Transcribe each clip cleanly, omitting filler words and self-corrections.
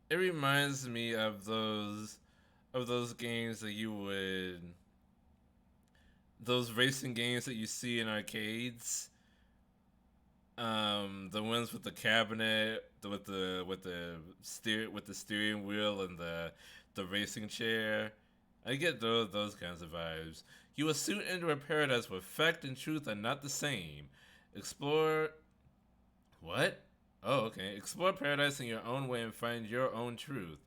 It reminds me of those games that you would those racing games that you see in arcades. The ones with the cabinet, with the steering wheel and the racing chair. I get those kinds of vibes. You will soon enter a paradise where fact and truth are not the same. Explore what? Oh, okay. Explore paradise in your own way and find your own truth.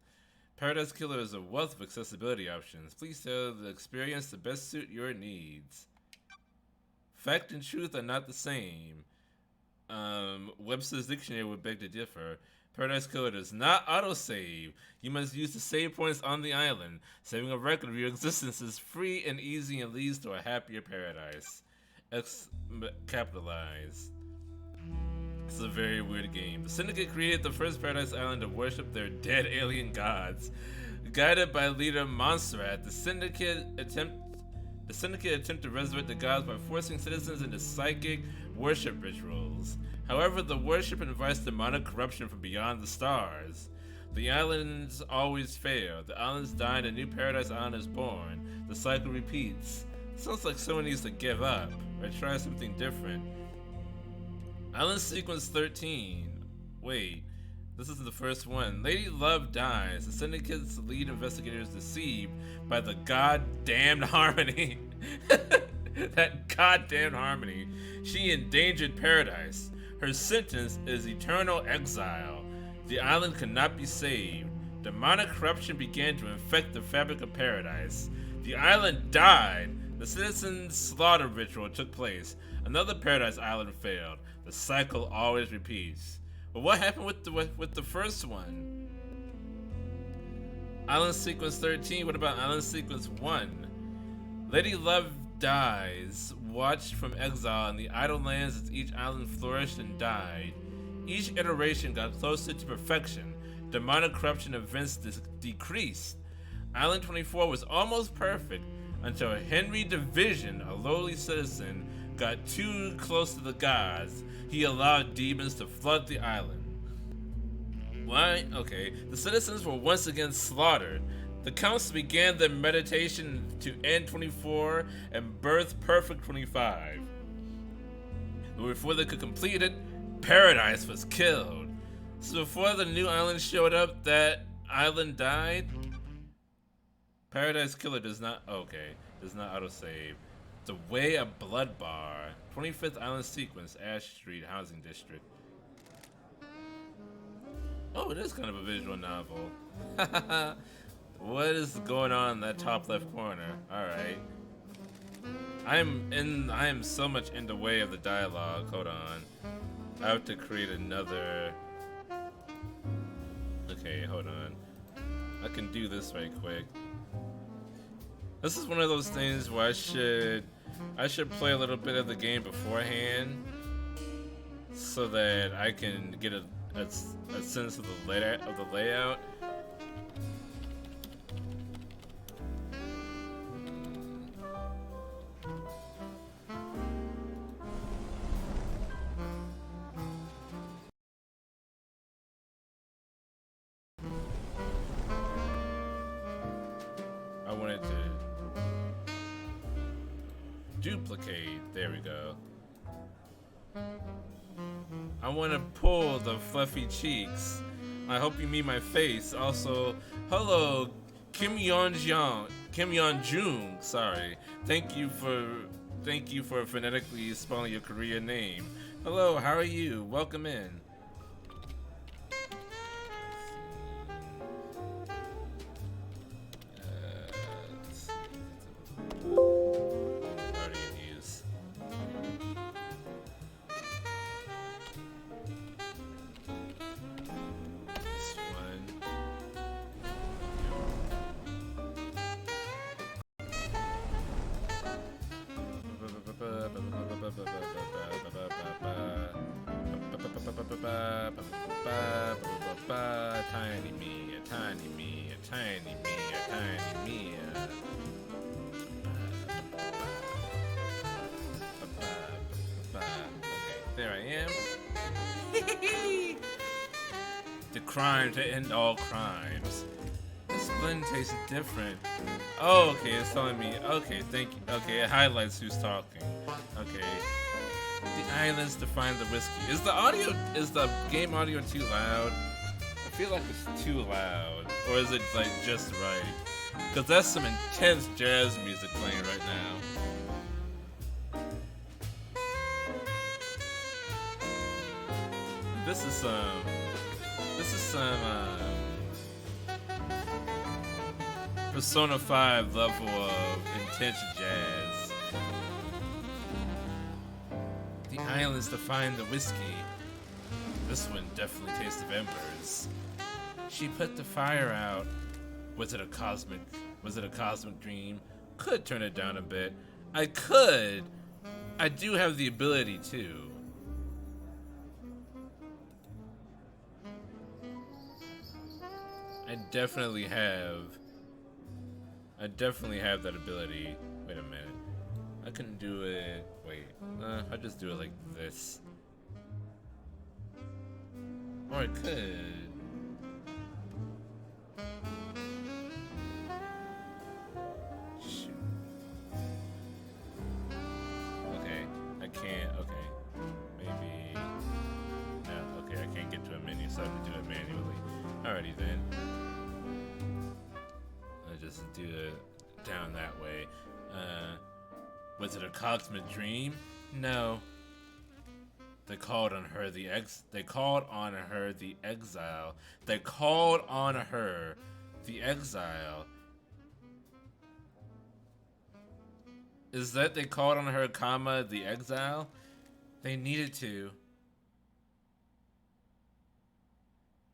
Paradise Killer is a wealth of accessibility options. Please tailor the experience to best suit your needs. Fact and truth are not the same. Webster's dictionary would beg to differ. Paradise Killer does not autosave. You must use the save points on the island. Saving a record of your existence is free and easy and leads to a happier paradise. X capitalized. This is a very weird game. The Syndicate created the first Paradise Island to worship their dead alien gods. Guided by leader Montserrat, the Syndicate attempt to resurrect the gods by forcing citizens into psychic worship rituals. However, the worship invites demonic corruption from beyond the stars. The islands always fail. The islands die and a new Paradise Island is born. The cycle repeats. Sounds like someone needs to give up or try something different. Island Sequence 13. Wait, this is the first one. Lady Love dies. The Syndicate's lead investigator is deceived by the goddamned Harmony. That goddamn Harmony. She endangered paradise. Her sentence is eternal exile. The island cannot be saved. Demonic corruption began to infect the fabric of paradise. The island died. The citizens' slaughter ritual took place. Another paradise island failed. The cycle always repeats. But what happened with the first one? Island Sequence 13. What about Island Sequence 1? Lady Love dies, watched from exile in the idle lands as each island flourished and died. Each iteration got closer to perfection. Demonic corruption events decreased. Island 24 was almost perfect until Henry Division, a lowly citizen, got too close to the gods. He allowed demons to flood the island. Why? Okay. The citizens were once again slaughtered. The council began their meditation to end 24 and birth perfect 25. But before they could complete it, Paradise was killed. So before the new island showed up, that island died? Paradise Killer does not autosave. The Way of Blood Bar. 25th Island Sequence, Ash Street Housing District. Oh, it is kind of a visual novel. What is going on in that top left corner? Alright. I am so much in the way of the dialogue. Hold on. I have to create another. Okay, hold on. I can do this right quick. This is one of those things where I should play a little bit of the game beforehand so that I can get a sense of the layout. I wanted to duplicate. There we go. I want to pull the fluffy cheeks. I hope you meet my face. Also, hello, Kim Yeon Jung. Sorry. Thank you for phonetically spelling your Korean name. Hello, how are you? Welcome in. Already in use. This one. Tiny me, a tiny me, a tiny me, a tiny me. Okay, there I am. The crime to end all crimes. This blend tastes different. Oh, okay, it's telling me. Okay, thank you. Okay, it highlights who's talking. Okay. The islands define the whiskey. Is the game audio too loud? I feel like it's too loud. Or is it like just right? Because that's some intense jazz music playing right now. This is some Persona 5 level of intense jazz. The islands define the whiskey. This one definitely tastes of embers. She put the fire out. Was it a cosmic dream? Could turn it down a bit. I could. I do have the ability to. I definitely have that ability. Wait a minute. I can do it. Wait. I'll just do it like this. Or I could. Shoot. Okay. I can't. Okay. Maybe. No. Okay. I can't get to a menu, so I have to do it manually. Alrighty then. I'll just do it down that way. Was it a cosmic dream? No. They called on her the exile. They called on her the exile. Is that they called on her, comma, the exile? They needed to.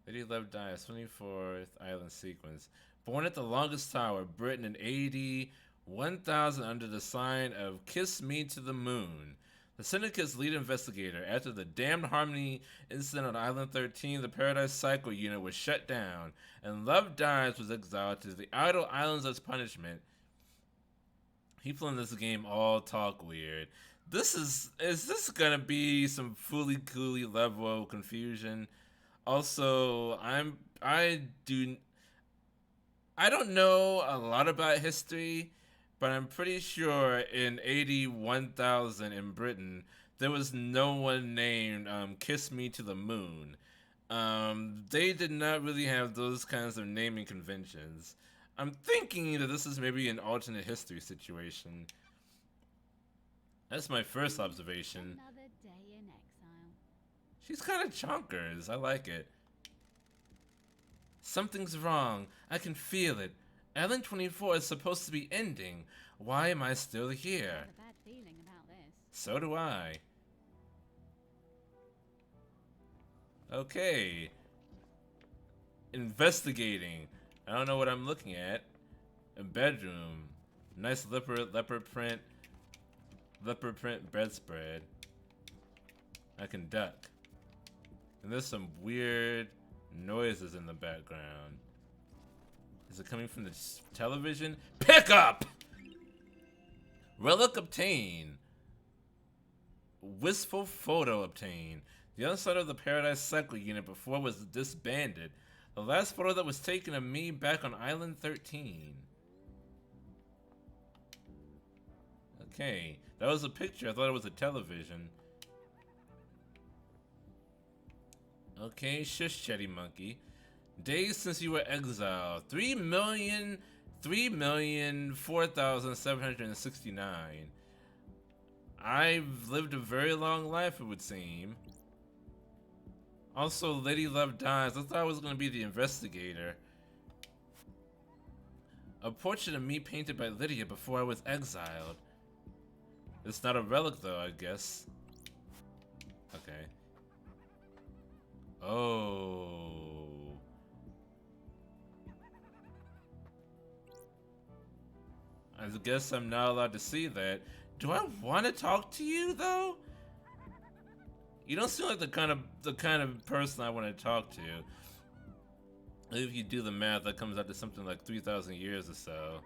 Lady Love dies, 24th island sequence. Born at the longest tower, Britain in AD 1000 under the sign of Kiss Me to the Moon. The Syndicate's lead investigator. After the Damned Harmony incident on Island 13, the Paradise Cycle unit was shut down, and Love Dies was exiled to the Idle Islands as punishment. People in this game all talk weird. Is this gonna be some Fooly Cooly level of confusion? Also, I don't know a lot about history, but I'm pretty sure in AD 1000 in Britain, there was no one named Kiss Me to the Moon. They did not really have those kinds of naming conventions. I'm thinking that this is maybe an alternate history situation. That's my first observation. Another day in exile. She's kind of chonkers. I like it. Something's wrong. I can feel it. Island 24 is supposed to be ending. Why am I still here? I have a bad feeling about this. So do I. Okay. Investigating. I don't know what I'm looking at. A bedroom. Nice leopard print bedspread. I can duck. And there's some weird noises in the background. Is it coming from the television? Pick up! Relic obtained. Wistful photo obtained. The other side of the Paradise Cycle unit before was disbanded. The last photo that was taken of me back on Island 13. Okay, that was a picture. I thought it was a television. Okay, shush, Chetty Monkey. Days since you were exiled. 3,004,769. I've lived a very long life, it would seem. Also, Lady Love dies. I thought I was going to be the investigator. A portrait of me painted by Lydia before I was exiled. It's not a relic, though, I guess. Okay. Oh. I guess I'm not allowed to see that. Do I want to talk to you, though? You don't seem like the kind of person I want to talk to. If you do the math, that comes out to something like 3,000 years or so.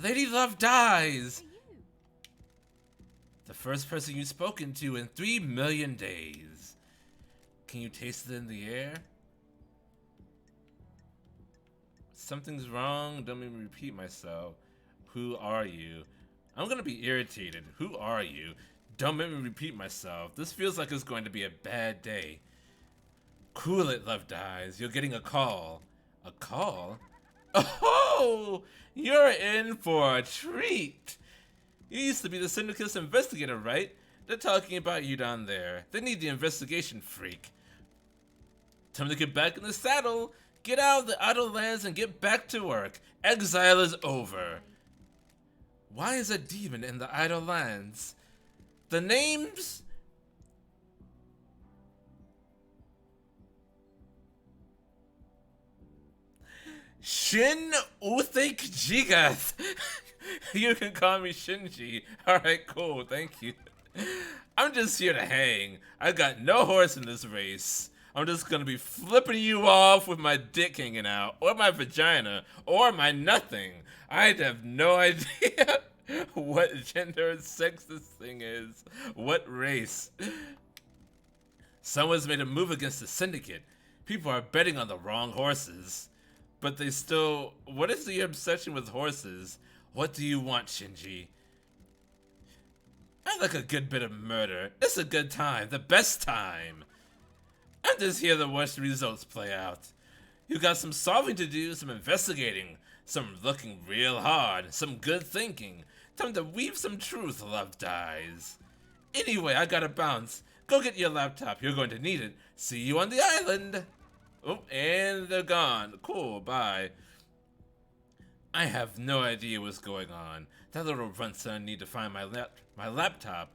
Lady Love dies! The first person you've spoken to in 3 million days. Can you taste it in the air? Something's wrong. Don't make me repeat myself. Who are you? I'm gonna be irritated. Who are you? Don't make me repeat myself. This feels like it's going to be a bad day. Cool it, Love Dies. You're getting a call. A call? Oh! You're in for a treat! You used to be the Syndicate's investigator, right? They're talking about you down there. They need the investigation, freak. Time to get back in the saddle. Get out of the idle lands and get back to work. Exile is over. Why is a demon in the idle lands? The names? Shin Uthik Jigath. You can call me Shinji. Alright, cool, thank you. I'm just here to hang. I got no horse in this race. I'm just gonna be flipping you off with my dick hanging out, or my vagina, or my nothing. I have no idea what gender and sex this thing is. What race? Someone's made a move against the Syndicate. People are betting on the wrong horses. But they still... What is the obsession with horses? What do you want, Shinji? I like a good bit of murder. It's a good time. The best time. I'm just here to watch the results play out. You got some solving to do, some investigating, some looking real hard, some good thinking. Time to weave some truth, Love Dies. Anyway, I gotta bounce. Go get your laptop. You're going to need it. See you on the island. Oh, and they're gone. Cool, bye. I have no idea what's going on. That little runt son need to find my laptop.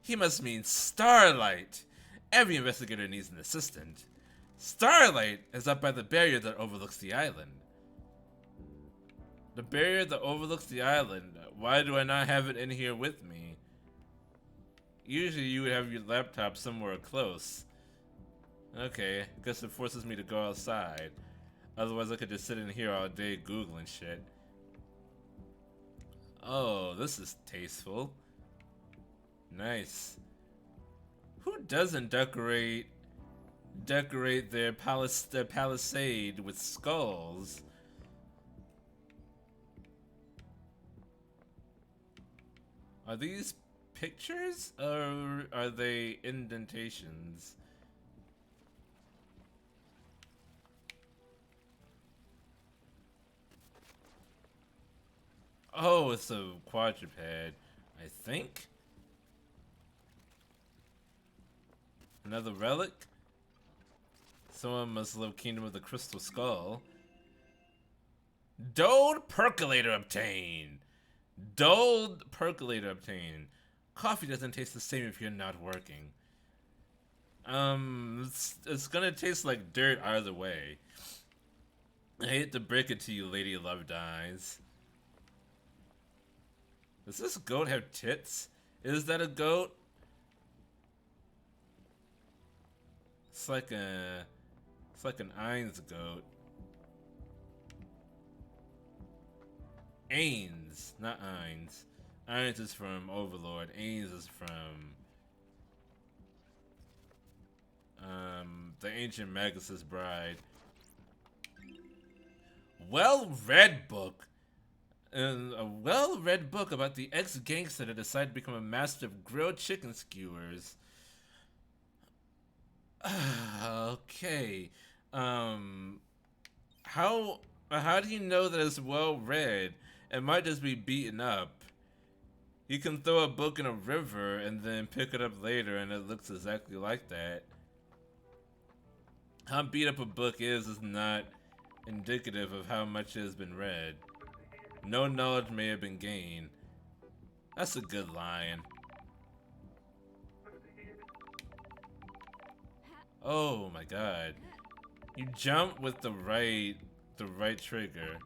He must mean Starlight. Every investigator needs an assistant. Starlight is up by the barrier that overlooks the island. The barrier that overlooks the island. Why do I not have it in here with me? Usually you would have your laptop somewhere close. Okay, guess it forces me to go outside. Otherwise I could just sit in here all day googling shit. Oh, this is tasteful. Nice. Who doesn't decorate their palisade with skulls? Are these pictures or are they indentations? Oh, it's a quadruped, I think. Another relic? Someone must love Kingdom of the Crystal Skull. Dulled percolator obtained. Dulled percolator obtained. Coffee doesn't taste the same if you're not working. It's gonna taste like dirt either way. I hate to break it to you, Lady Love Dies. Does this goat have tits? Is that a goat? It's like an Ainz goat. Ainz, not Ainz. Ainz is from Overlord. Ainz is from the Ancient Magus's Bride. Well-read book. A well-read book about the ex-gangster that decided to become a master of grilled chicken skewers. Okay. How do you know that it's well-read? It might just be beaten up. You can throw a book in a river and then pick it up later and it looks exactly like that. How beat up a book is not indicative of how much has been read. No knowledge may have been gained. That's a good line. Oh my god. You jump with the right trigger.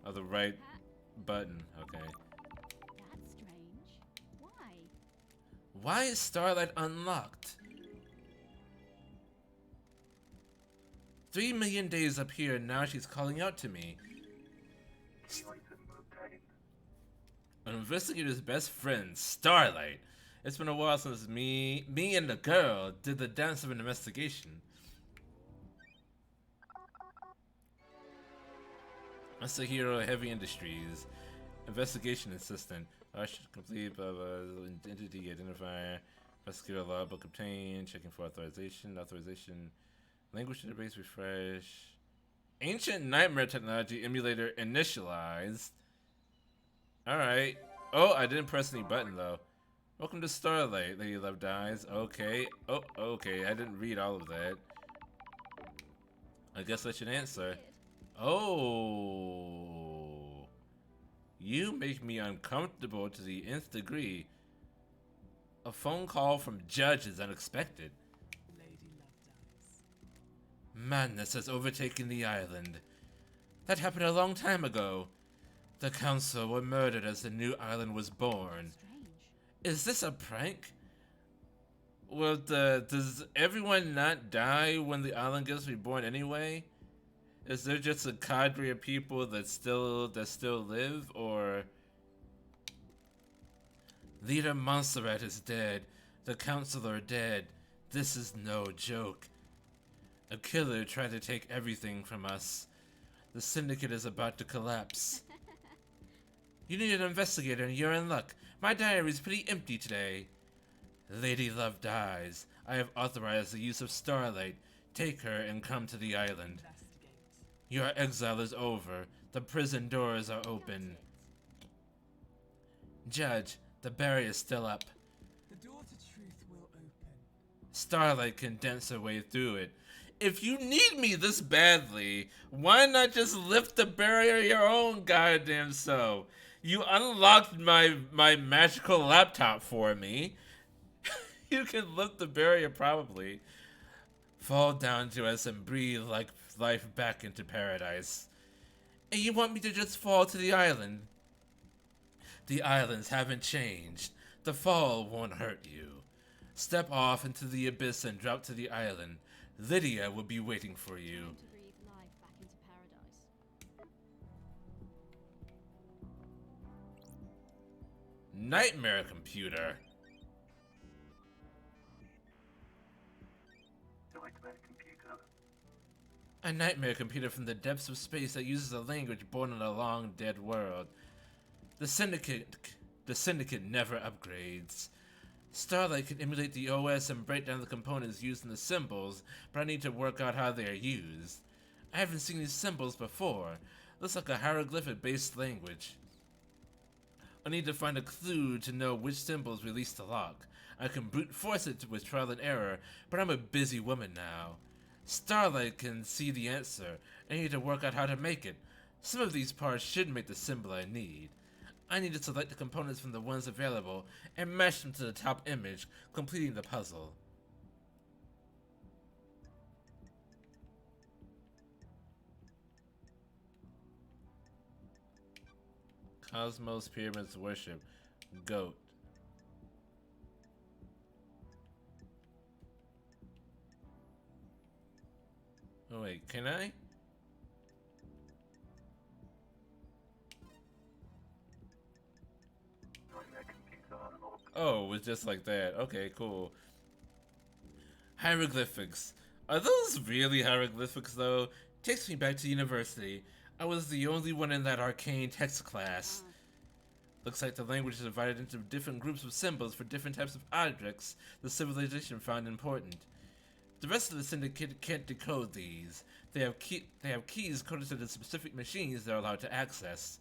Or the right button, okay. That's strange. Why? Why is Starlight unlocked? 3 million days up here and now she's calling out to me. An investigator's best friend, Starlight. It's been a while since me and the girl did the dance of an investigation. That's the hero of Heavy Industries. Investigation assistant. I should complete entity identifier. Investigator logbook obtained. Checking for authorization. Authorization. Language database refresh. Ancient Nightmare technology emulator initialized. Alright. Oh, I didn't press any button though. Welcome to Starlight, Lady Love Dies. Okay. Oh, okay. I didn't read all of that. I guess I should answer. Oh. You make me uncomfortable to the nth degree. A phone call from Judge is unexpected. Lady Love dies. Madness has overtaken the island. That happened a long time ago. The council were murdered as the new island was born. Strange. Is this a prank? Well, does everyone not die when the island gets reborn anyway? Is there just a cadre of people that still live, or Leader Montserrat is dead. The councilor dead. This is no joke. A killer tried to take everything from us. The syndicate is about to collapse. You need an investigator and you're in luck. My diary is pretty empty today. Lady Love dies. I have authorized the use of Starlight. Take her and come to the island. Investigate. Your exile is over. The prison doors are open. Judge, the barrier is still up. The door to truth will open. Starlight can dance her way through it. If you need me this badly, why not just lift the barrier your own goddamn self? You unlocked my magical laptop for me. You can lift the barrier probably. Fall down to us and breathe like life back into paradise. And you want me to just fall to the island? The islands haven't changed. The fall won't hurt you. Step off into the abyss and drop to the island. Lydia will be waiting for you. Time to breathe life back into paradise. Nightmare computer. A nightmare computer from the depths of space that uses a language born in a long dead world. The syndicate never upgrades. Starlight can emulate the OS and break down the components used in the symbols, but I need to work out how they are used. I haven't seen these symbols before. Looks like a hieroglyphic-based language. I need to find a clue to know which symbols release the lock. I can brute force it with trial and error, but I'm a busy woman now. Starlight can see the answer. I need to work out how to make it. Some of these parts should make the symbol I need. I need to select the components from the ones available and match them to the top image, completing the puzzle. Cosmos Pyramids Worship. Goat. Oh wait, can I? Oh, it was just like that. Okay, cool. Hieroglyphics. Are those really hieroglyphics though? Takes me back to university. I was the only one in that arcane text class. Looks like the language is divided into different groups of symbols for different types of objects the civilization found important. The rest of the syndicate can't decode these. They have keys coded to the specific machines they're allowed to access.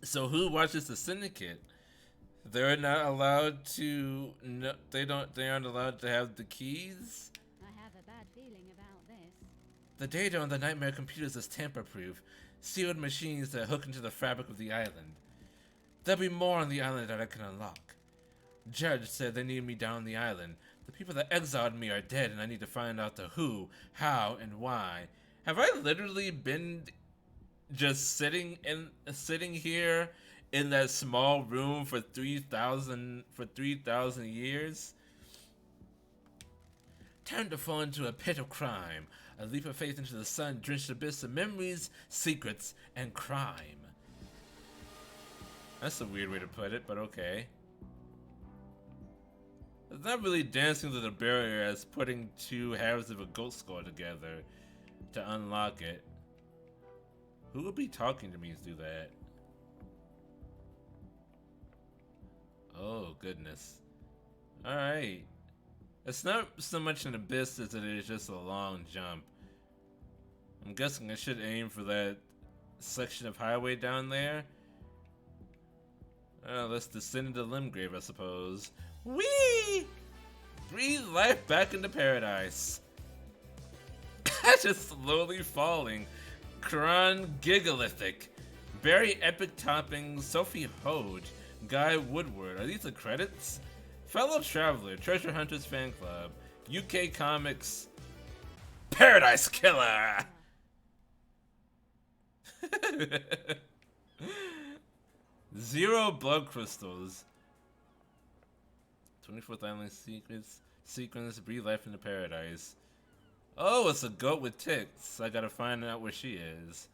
So who watches the syndicate? They're not allowed to. No, they aren't allowed to have the keys. I have a bad feeling about this. The data on the nightmare computers is tamper-proof, sealed machines that hook into the fabric of the island. There'll be more on the island that I can unlock. Judge said they need me down the island. The people that exiled me are dead, and I need to find out the who, how, and why. Have I literally been just sitting here in that small room for 3,000 years? Time to fall into a pit of crime. A leap of faith into the sun-drenched abyss of memories, secrets, and crime. That's a weird way to put it, but okay. It's not really dancing to the barrier as putting two halves of a goat skull together to unlock it. Who would be talking to me to do that? Oh, goodness. Alright. It's not so much an abyss as it is just a long jump. I'm guessing I should aim for that section of highway down there. Let's descend into Limgrave, I suppose. Whee! Breathe life back into paradise. Just slowly falling. Kron Gigalithic. Barry Epic Topping. Sophie Hoge. Guy Woodward. Are these the credits? Fellow Traveler. Treasure Hunters Fan Club. UK Comics. Paradise Killer! Zero blood crystals. 24th Island sequence. Breathe life into paradise. Oh, it's a goat with ticks. I gotta find out where she is.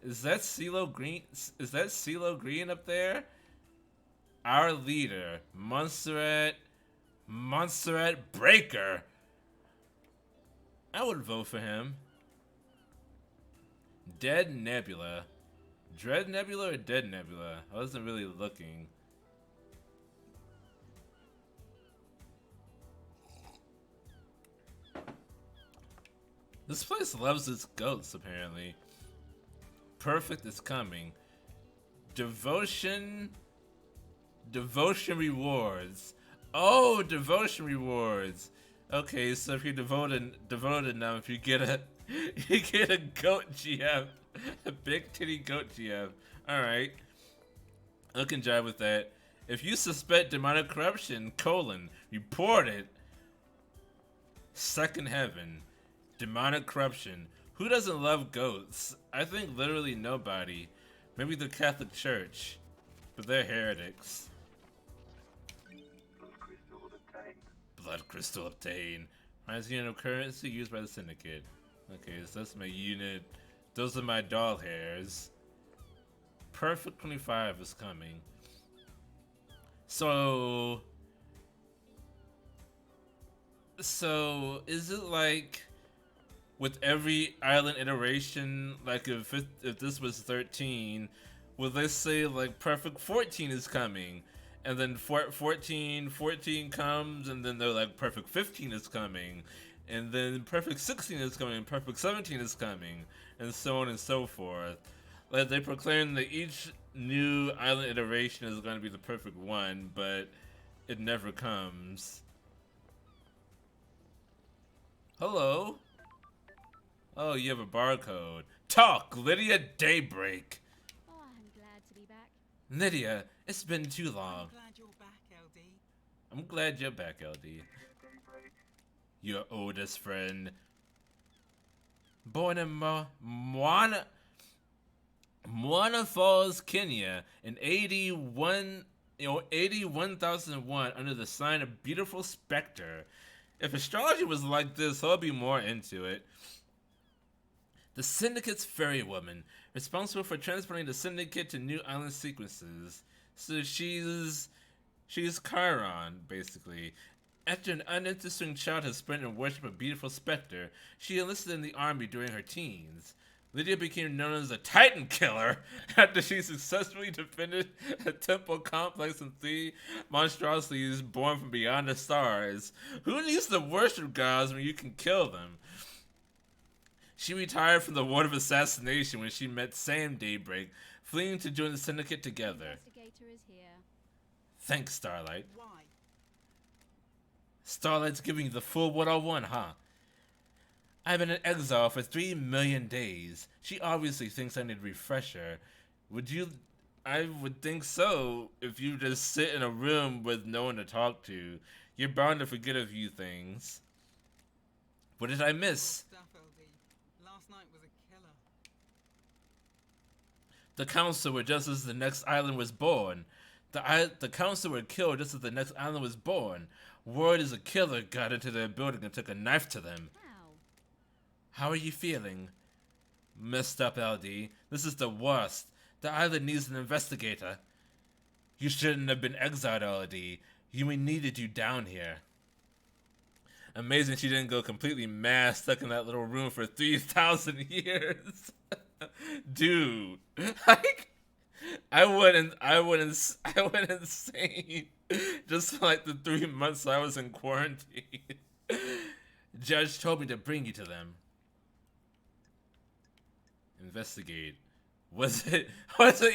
Is that CeeLo Green? Is that CeeLo Green up there? Our leader, Montserrat Breaker. I would vote for him. Dead Nebula. Dread Nebula or Dead Nebula? I wasn't really looking. This place loves its goats, apparently. Perfect is coming. Devotion rewards. Oh, devotion rewards. Okay, so if you're devoted enough, you get a goat GF, a big titty goat GF. All right, I can jive with that. If you suspect demonic corruption, report it. Second heaven, demonic corruption. Who doesn't love goats? I think literally nobody. Maybe the Catholic Church, but they're heretics. Blood crystal obtained. Reminds unit of currency used by the syndicate. Okay, so that's my unit. Those are my doll hairs. Perfect 25 is coming. So is it like with every island iteration, like if this was 13, would they say like perfect 14 is coming? And then 14 comes, and then they're like, perfect 15 is coming. And then perfect 16 is coming, perfect 17 is coming. And so on and so forth. Like, they proclaim that each new island iteration is going to be the perfect one, but it never comes. Hello? Oh, you have a barcode. Talk, Lydia Daybreak. Oh, I'm glad to be back. Lydia, it's been too long. I'm glad you're back, LD. I'm glad you're back, LD. Your oldest friend. Born in Moana Falls, Kenya, in 81,001 under the sign of Beautiful Spectre. If astrology was like this, I'll be more into it. The Syndicate's ferry woman, responsible for transporting the Syndicate to new island sequences. So she's Chiron, basically. After an uninteresting childhood spent in worship of Beautiful Spectre, she enlisted in the army during her teens. Lydia became known as the Titan Killer after she successfully defended a temple complex and 3 monstrosities born from beyond the stars. Who needs to worship gods when you can kill them? She retired from the Ward of Assassination when she met Sam Daybreak, fleeing to join the Syndicate together. Investigator is here. Thanks, Starlight. Why? Starlight's giving you the full 101, huh? I've been in exile for 3 million days. She obviously thinks I need a refresher. Would you? I would think so. If you just sit in a room with no one to talk to, you're bound to forget a few things. What did I miss? Stuff, LD. Last night was a killer. The council were just as the next island was born. The council were killed just as the next island was born. Word is a killer got into their building and took a knife to them. How are you feeling? Messed up, LD. This is the worst. The island needs an investigator. You shouldn't have been exiled, LD. We needed you down here. Amazing she didn't go completely mad stuck in that little room for 3,000 years. Dude, like, I went insane just for like the 3 months I was in quarantine. Judge told me to bring you to them. Investigate. Was it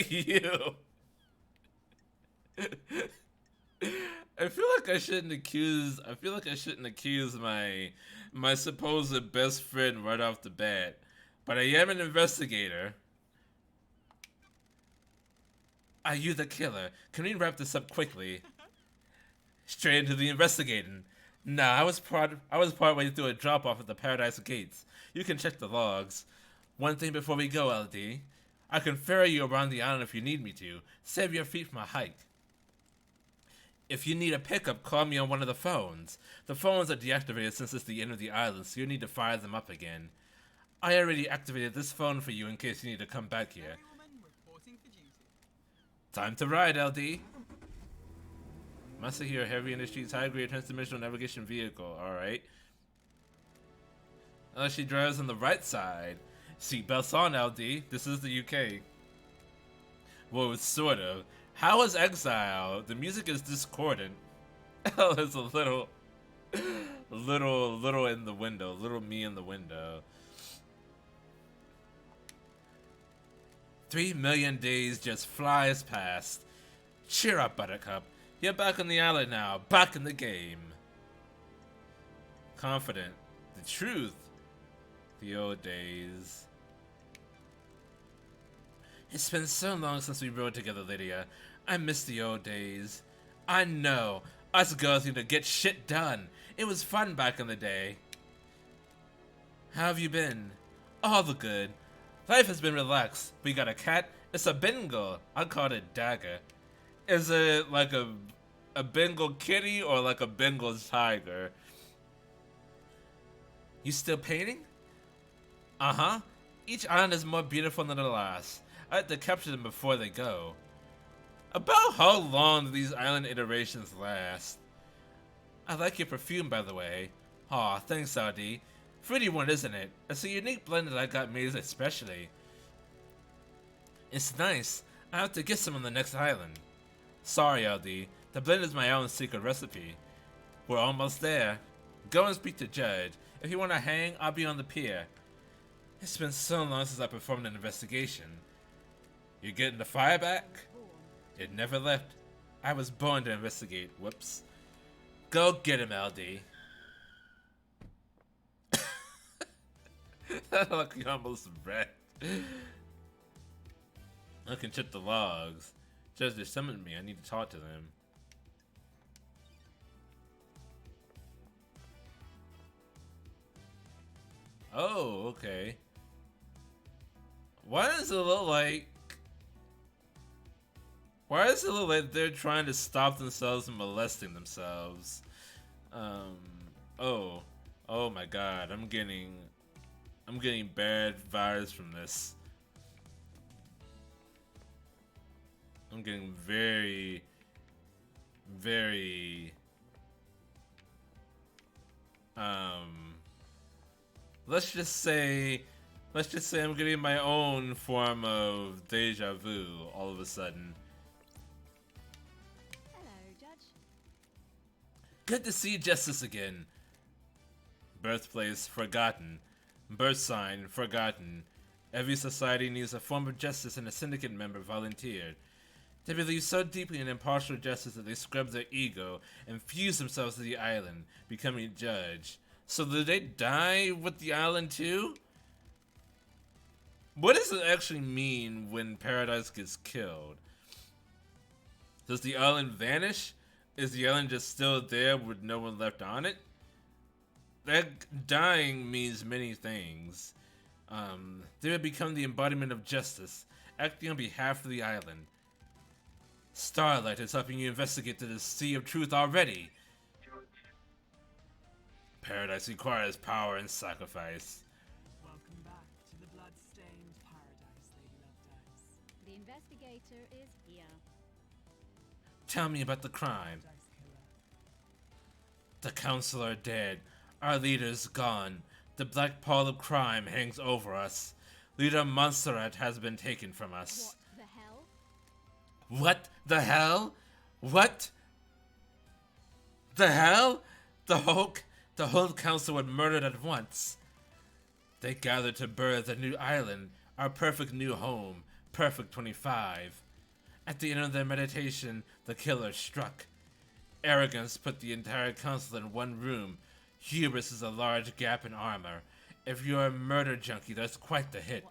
you? I feel like I shouldn't accuse my supposed best friend right off the bat. But I am an investigator. Are you the killer? Can we wrap this up quickly? Straight into the investigating. Nah, I was part way through a drop off at the Paradise Gates. You can check the logs. One thing before we go, LD. I can ferry you around the island if you need me to. Save your feet from a hike. If you need a pickup, call me on one of the phones. The phones are deactivated since it's the end of the island, so you'll need to fire them up again. I already activated this phone for you in case you need to come back here. Reporting for duty. Time to ride, LD. Must hear heavy industries, high-grade transdimensional navigation vehicle. Alright. She drives on the right side. Seatbelts on, LD. This is the UK. Well, sort of. How is Exile? The music is discordant. L is a little in the window. Little me in the window. 3 million days just flies past. Cheer up, Buttercup. You're back on the island now. Back in the game. Confident. The truth. The old days. It's been so long since we rode together, Lydia. I miss the old days. I know. Us girls need to get shit done. It was fun back in the day. How have you been? All the good. Life has been relaxed. We got a cat. It's a Bengal. I called it Dagger. Is it like a Bengal kitty or like a Bengal tiger? You still painting? Uh-huh. Each island is more beautiful than the last. I have to capture them before they go. About how long do these island iterations last? I like your perfume, by the way. Aw, thanks, LD. Fruity one, isn't it? It's a unique blend that I got made especially. It's nice. I have to get some on the next island. Sorry, LD. The blend is my own secret recipe. We're almost there. Go and speak to Judge. If you want to hang, I'll be on the pier. It's been so long since I performed an investigation. You getting the fire back? It never left. I was born to investigate. Whoops. Go get him, LD. Look, you almost wrecked. I can check the logs. Judge, they summoned me. I need to talk to them. Oh, okay. Why does it look like... Why does it look like they're trying to stop themselves from molesting themselves? Oh. Oh my god, I'm getting bad vibes from this. I'm getting very let's just say I'm getting my own form of deja vu all of a sudden. Hello, Judge. Good to see Justice again. Birthplace forgotten. Birth sign forgotten. Every society needs a form of justice, and a syndicate member volunteered. They believe so deeply in impartial justice that they scrub their ego and fuse themselves to the island, becoming judge. So do they die with the island too? What does it actually mean when Paradise gets killed? Does the island vanish? Is the island just still there with no one left on it? That dying means many things. They would become the embodiment of justice, acting on behalf of the island. Starlight is helping you investigate to the sea of truth already. Paradise requires power and sacrifice. Welcome back to the blood-stained paradise, Lady Love Dice. The investigator is here. Tell me about the crime. Dice killer. The counselor dead. Our leader's gone. The black pall of crime hangs over us. Leader Montserrat has been taken from us. What the hell? What the hell? What the hell? The whole council were murdered at once. They gathered to birth a new island, our perfect new home, Perfect 25. At the end of their meditation, the killer struck. Arrogance put the entire council in one room. Hubris is a large gap in armor. If you're a murder junkie, that's quite the hit.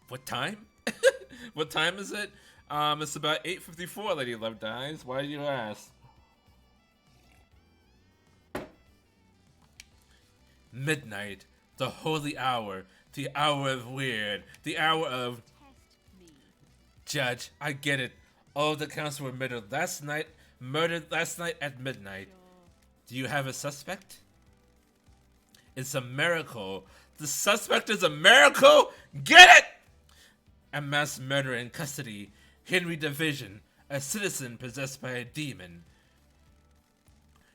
What time? What time? What time is it? It's about 8:54, Lady Love Dies. Why do you ask? Midnight, the holy hour, the hour of weird, the hour of... Test me. Judge, I get it. All of the council were murdered last night at midnight. Sure. Do you have a suspect? It's a miracle. The suspect is a miracle? Get it! A mass murderer in custody. Henry Division, a citizen possessed by a demon.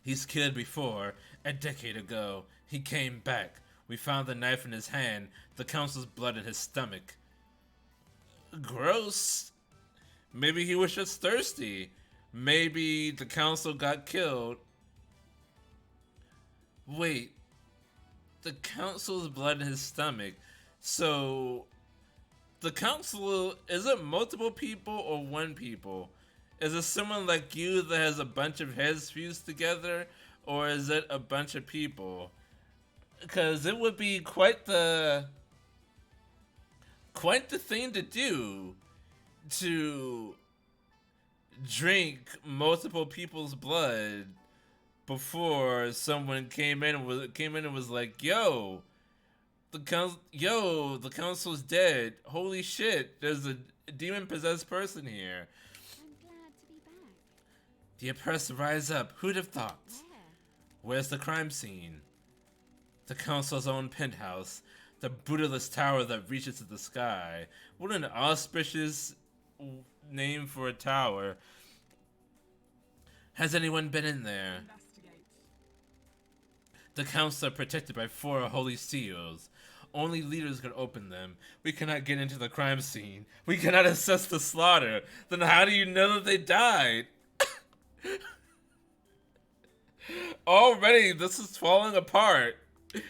He's killed before, a decade ago. He came back. We found the knife in his hand, the council's blood in his stomach. Gross. Maybe he was just thirsty. Maybe the council got killed. Wait. The council's blood in his stomach. So, the council, is it multiple people or one people? Is it someone like you that has a bunch of heads fused together? Or is it a bunch of people? Because it would be quite the thing to do to drink multiple people's blood before someone came in and was like, "Yo, the council's dead. Holy shit, there's a demon possessed person here." I'm glad to be back. The oppressed rise up. Who'd have thought? Where? Where's the crime scene? The council's own penthouse. The brutalist tower that reaches to the sky. What an auspicious name for a tower. Has anyone been in there? Investigate. The council are protected by 4 holy seals. Only leaders can open them. We cannot get into the crime scene. We cannot assess the slaughter. Then how do you know that they died? Already, this is falling apart. How?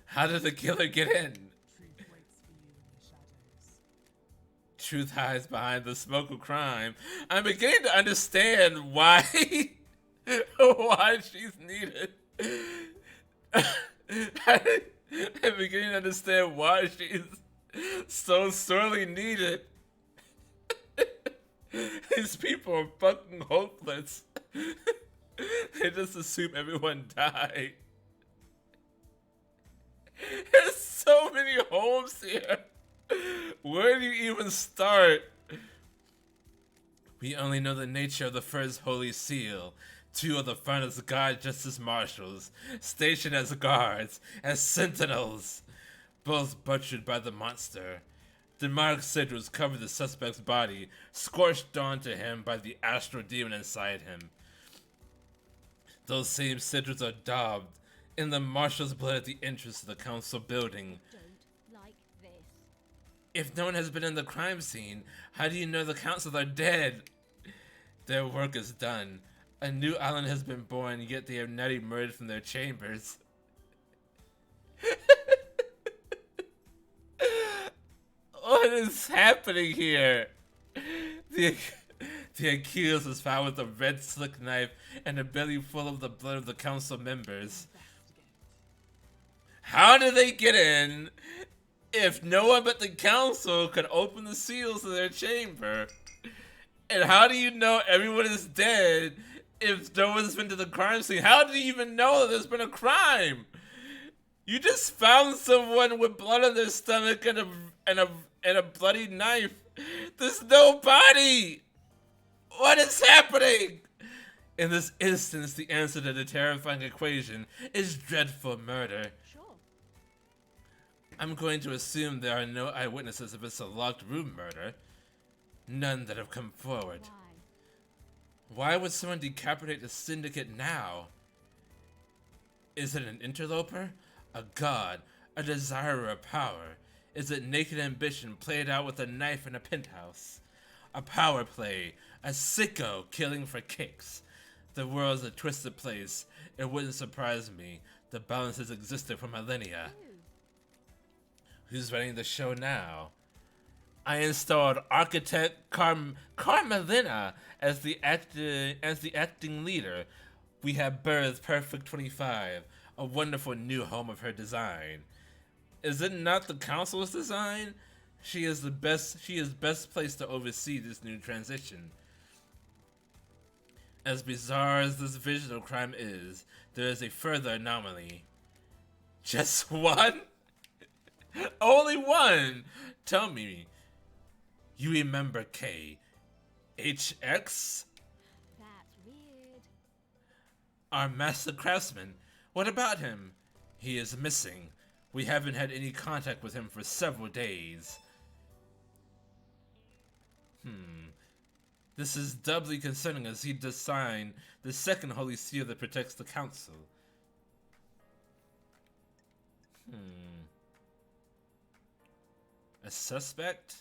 How did the killer get in? Truth waits for you in the shadows. Truth hides behind the smoke of crime. I'm beginning to understand why why she's needed. I'm beginning to understand why she's so sorely needed. These people are fucking hopeless. They just assume everyone died. There's so many homes here. Where do you even start? We only know the nature of the first holy seal. 2 of the finest guard justice marshals, stationed as guards, as sentinels, both butchered by the monster. Demonic sigils covered the suspect's body, scorched onto him by the astral demon inside him. Those same sigils are daubed in the marshal's blood at the entrance to the council building. Don't like this. If no one has been in the crime scene, how do you know the council are dead? Their work is done. A new island has been born, yet they have not emerged from their chambers. What is happening here? The accused was found with a red slick knife and a belly full of the blood of the council members. Investigate. How did they get in if no one but the council could open the seals of their chamber? And how do you know everyone is dead if no one's been to the crime scene? How do you even know that there's been a crime? You just found someone with blood on their stomach and a bloody knife. There's no body. What is happening? In this instance, the answer to the terrifying equation is dreadful murder. Sure. I'm going to assume there are no eyewitnesses if it's a locked room murder. None that have come forward. Why? Why would someone decapitate the syndicate now? Is it an interloper? A god? A desirer of power? Is it naked ambition played out with a knife in a penthouse? A power play, a sicko killing for kicks. The world's a twisted place. It wouldn't surprise me. The balance has existed for millennia. Ooh, Who's running the show now? I installed architect Carmelina as the acting leader. We have birthed Perfect 25, a wonderful new home of her design. Is it not the council's design? She is best placed to oversee this new transition. As bizarre as this vision of crime is, there is a further anomaly. Just one? Only one! Tell me, you remember K. HX? that's weird. Our master craftsman. What about him? He is missing. We haven't had any contact with him for several days. This is doubly concerning as he designed the second holy seal that protects the council. A suspect?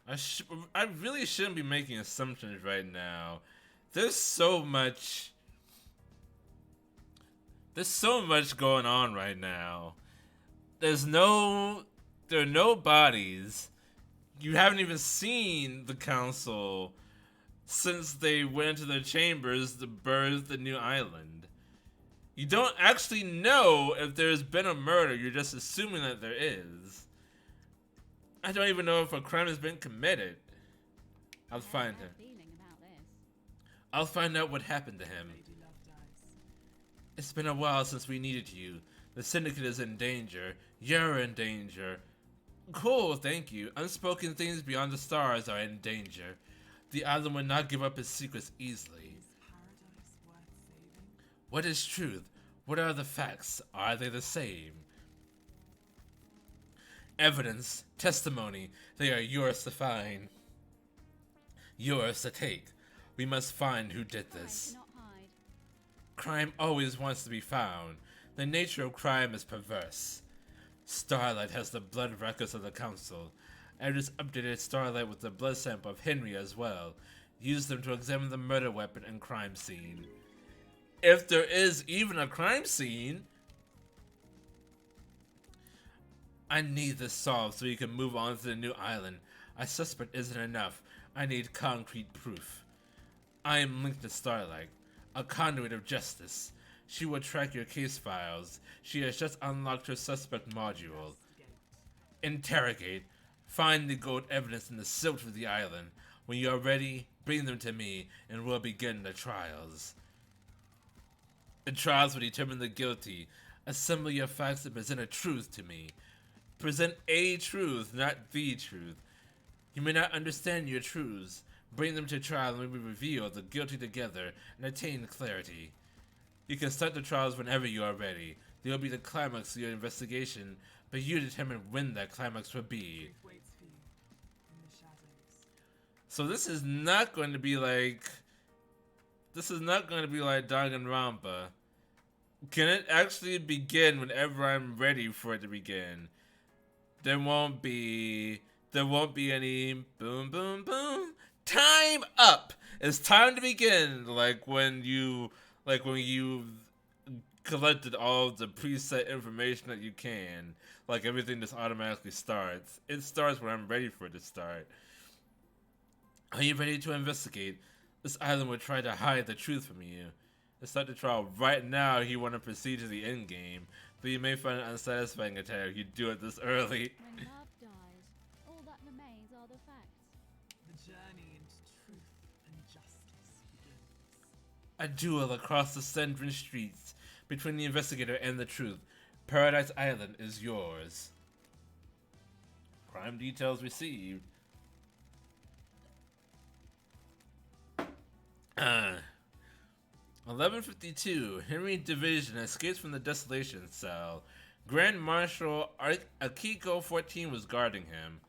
I really shouldn't be making assumptions right now. There's so much going on right now. There are no bodies. You haven't even seen the council since they went into their chambers to birth the new island. You don't actually know if there's been a murder, you're just assuming that there is. I don't even know if a crime has been committed. I'll find him. Feeling about this. I'll find out what happened to him. Lady Love dies. It's been a while since we needed you. The Syndicate is in danger. You're in danger. Cool, thank you. Unspoken things beyond the stars are in danger. The island will not give up its secrets easily. Is paradise worth saving? What is truth? What are the facts? Are they the same? Evidence, testimony, they are yours to find. Yours to take. We must find who did Crime this. cannot hide. Crime always wants to be found. The nature of crime is perverse. Starlight has the blood records of the council. I just updated Starlight with the blood sample of Henry as well. Use them to examine the murder weapon and crime scene. If there is even a crime scene, I need this solved so you can move on to the new island. A suspect isn't enough. I need concrete proof. I am linked to Starlight, a conduit of justice. She will track your case files. She has just unlocked her suspect module. Interrogate. Find the gold evidence in the silt of the island. When you are ready, bring them to me, and we'll begin the trials. The trials will determine the guilty. Assemble your facts and present a truth to me. Present a truth, not the truth. You may not understand your truths. Bring them to trial and we will reveal the guilty together and attain clarity. You can start the trials whenever you are ready. They will be the climax of your investigation, but you determine when that climax will be. Truth waits for you in the shadows. So this is not going to be like Danganronpa. Can it actually begin whenever I'm ready for it to begin? There won't be any boom boom boom. Time up. It's time to begin. Like when you collected all the preset information that you can. Like everything just automatically starts. It starts when I'm ready for it to start. Are you ready to investigate? This island will try to hide the truth from you. Let's start the trial right now if you want to proceed to the end game, but you may find it unsatisfying attack if you do it this early. When love dies, all that remains are the facts. The journey into truth and justice begins. A duel across the Sendrin streets between the investigator and the truth. Paradise Island is yours. Crime details received. 11:52. Henry Division escapes from the desolation cell. Grand Marshal Akiko 14 was guarding him.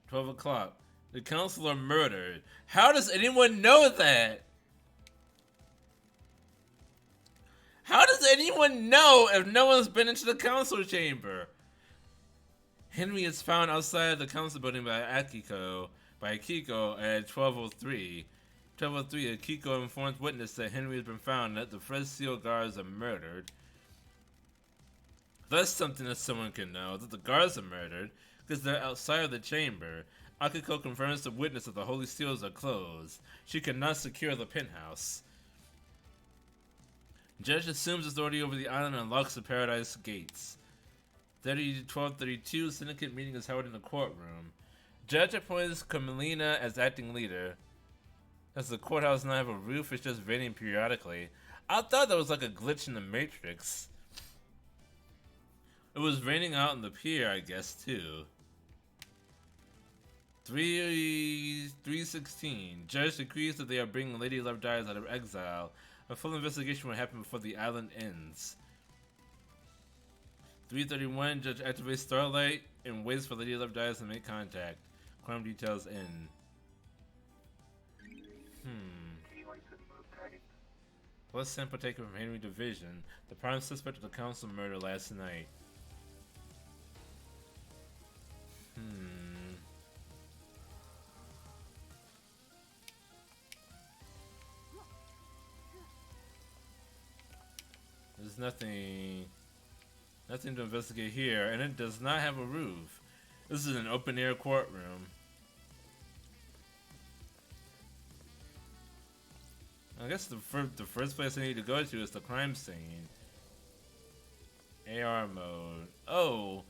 12 o'clock. The counselor murdered. How does anyone know that? How does anyone know if no one's been into the council chamber? Henry is found outside the council building by Akiko at 12:03. 12:03, Akiko informs witness that Henry has been found and that the fresh seal guards are murdered. That's something that someone can know, that the guards are murdered, because they're outside of the chamber. Akiko confirms to witness that the holy seals are closed. She cannot secure the penthouse. Judge assumes authority over the island and unlocks the paradise gates. 12:32, syndicate meeting is held in the courtroom. Judge appoints Kamelina as acting leader. Does the courthouse not have a roof? It's just raining periodically. I thought that was like a glitch in the Matrix. It was raining out in the pier, I guess, too. 3:16. Judge decrees that they are bringing Lady Love Dies out of exile. A full investigation will happen before the island ends. 3:31. Judge activates Starlight and waits for Lady Love Dies to make contact. Crime details in. Plus sample taken from Henry Division, the prime suspect of the council murder last night. There's nothing to investigate here, and it does not have a roof. This is an open air courtroom. I guess the first place I need to go to is the crime scene. AR mode. Oh,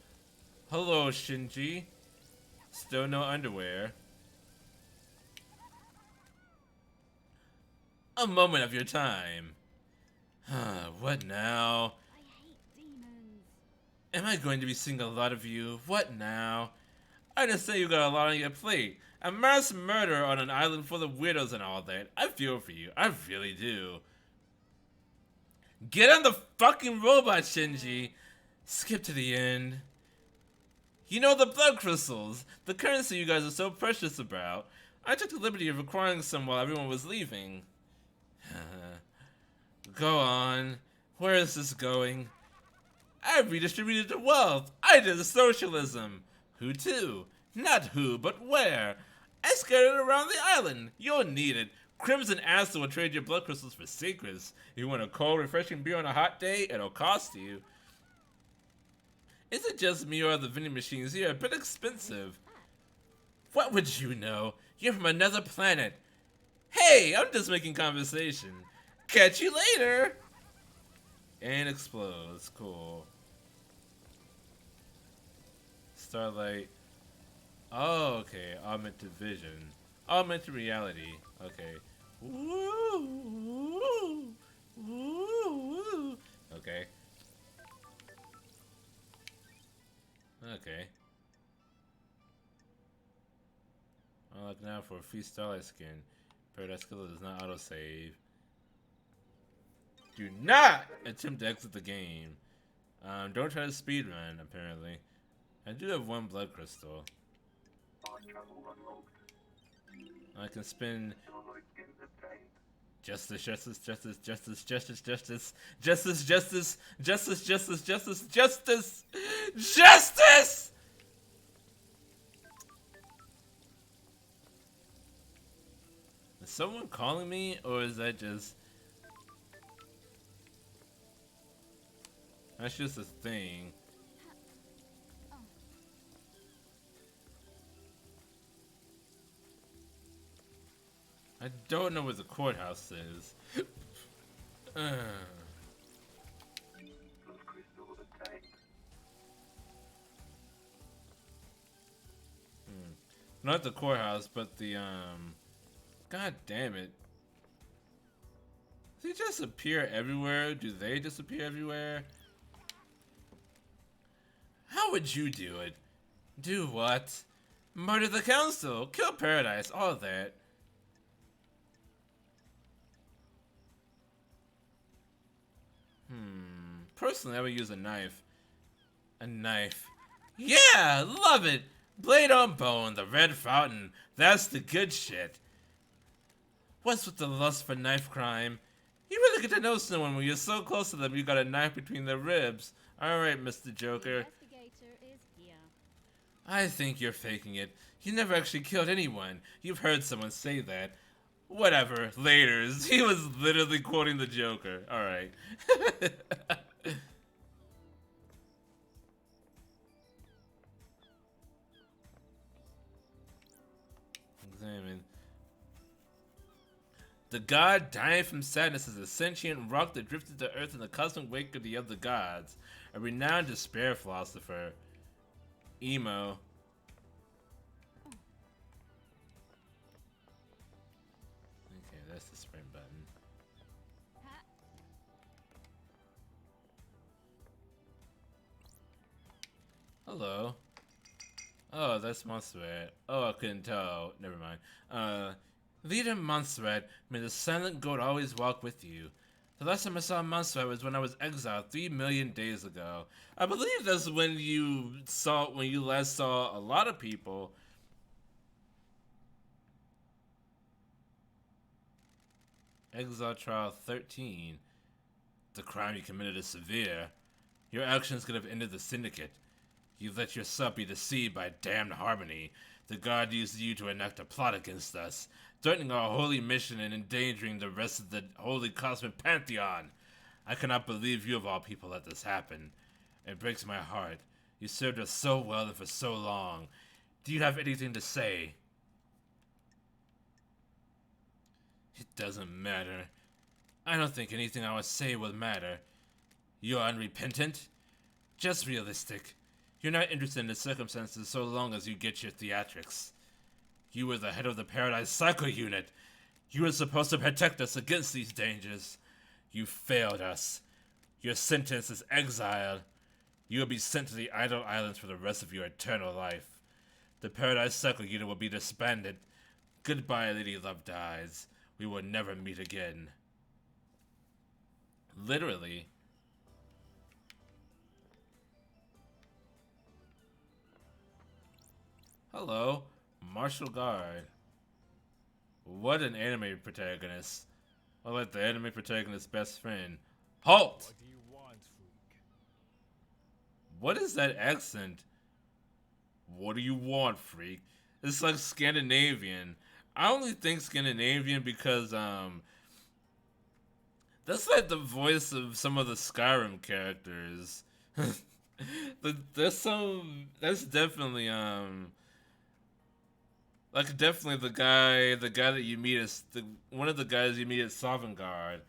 hello Shinji. Still no underwear. A moment of your time. What now? I hate demons. Am I going to be seeing a lot of you? What now? I just say you got a lot on your plate. A mass murder on an island full of weirdos and all that. I feel for you. I really do. Get on the fucking robot, Shinji. Skip to the end. You know the blood crystals. The currency you guys are so precious about. I took the liberty of acquiring some while everyone was leaving. Go on. Where is this going? I redistributed the wealth. I did the socialism. Who to? Not who, but where. I scattered it around the island. You'll need it. Crimson Acid will trade your blood crystals for secrets. If you want a cold, refreshing beer on a hot day, it'll cost you. Is it just me or are the vending machines here a bit expensive? What would you know? You're from another planet. Hey, I'm just making conversation. Catch you later. And explodes. Cool. Starlight. Oh, okay. Augmented vision. Augmented reality. Okay. Woo! Woo! Okay. Okay. Unlock now for a free Starlight skin. Paradise Killer does not autosave. Do not attempt to exit the game. Don't try to speedrun, apparently. I do have one blood crystal. I can spin justice, justice, justice, justice, justice, justice, justice, justice, justice, justice, justice, justice, justice! Is someone calling me, or is that just... That's just a thing. I don't know where the courthouse is. Not the courthouse, but the God damn it. Does he just appear everywhere? Do they disappear everywhere? How would you do it? Do what? Murder the council, kill Paradise, all that. Personally, I would use a knife. A knife. Yeah, love it! Blade on bone, the red fountain. That's the good shit. What's with the lust for knife crime? You really get to know someone when you're so close to them you got a knife between their ribs. Alright, Mr. The Joker. investigator is here. I think you're faking it. You never actually killed anyone. You've heard someone say that. Whatever, laters. He was literally quoting the Joker. Alright. Examine. The god dying from sadness is a sentient rock that drifted to Earth in the cosmic wake of the other gods. A renowned despair philosopher. Emo. Okay, that's the sprint button. Ha! Hello. Oh, that's Montserrat. Oh, I couldn't tell. Never mind. Leader Montserrat, may the silent goat always walk with you. The last time I saw Montserrat was when I was exiled 3 million days ago. I believe that's when you last saw a lot of people. Exile Trial 13. The crime you committed is severe. Your actions could have ended the syndicate. You let yourself be deceived by damned harmony. The god used you to enact a plot against us, threatening our holy mission and endangering the rest of the holy cosmic pantheon. I cannot believe you of all people let this happen. It breaks my heart. You served us so well and for so long. Do you have anything to say? It doesn't matter. I don't think anything I would say would matter. You're unrepentant? Just realistic. You're not interested in the circumstances so long as you get your theatrics. You were the head of the Paradise Cycle Unit. You were supposed to protect us against these dangers. You failed us. Your sentence is exile. You will be sent to the Idle Islands for the rest of your eternal life. The Paradise Cycle Unit will be disbanded. Goodbye, Lady Love Dies. We will never meet again. Literally. Hello, Martial Guard. What an anime protagonist. I like the anime protagonist's best friend. Halt! What do you want, freak? What is that accent? What do you want, freak? It's like Scandinavian. I only think Scandinavian because, that's like the voice of some of the Skyrim characters. That's definitely, like definitely the guy that you meet is one of the guys you meet at Sovngarde.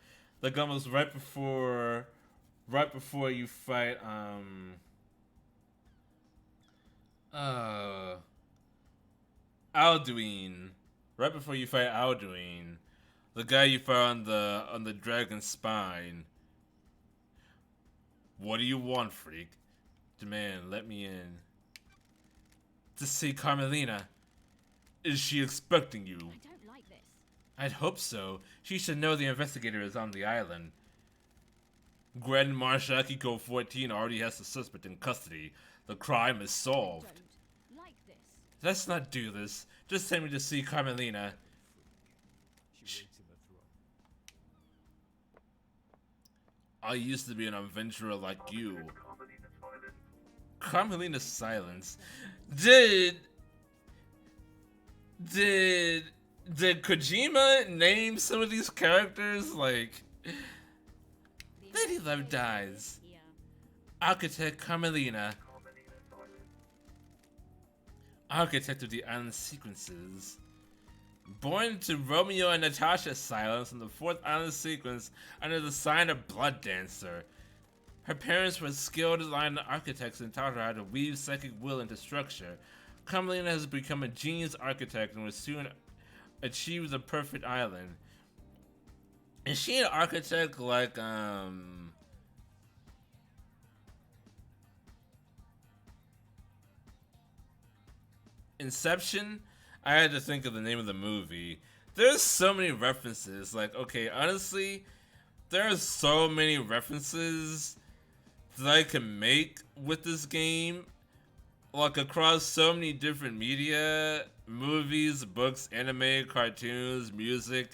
Like almost right before you fight Alduin. Right before you fight Alduin. The guy you fight on the dragon's spine. What do you want, freak? Demand, let me in. To see Carmelina. Is she expecting you? I don't like this. I'd hope so. She should know the investigator is on the island. Grand Marshal Akiko 14 already has the suspect in custody. The crime is solved. Don't like this. Let's not do this. Just send me to see Carmelina. She waits in the throne. I used to be an adventurer like you. Carmelina's silence. Did Kojima name some of these characters? Like, The Lady Love investigator Dies. is here. Architect Carmelina. Architect of the island sequences. Born to Romeo and Natasha's silence in the 4th island sequence under the sign of Blood Dancer. Her parents were skilled island architects and taught her how to weave psychic will into structure. Carmelina has become a genius architect and will soon achieve the perfect island. Is she an architect like, Inception? I had to think of the name of the movie. There's so many references. Like, okay, honestly, there are so many references that I can make with this game. Like, across so many different media, movies, books, anime, cartoons, music.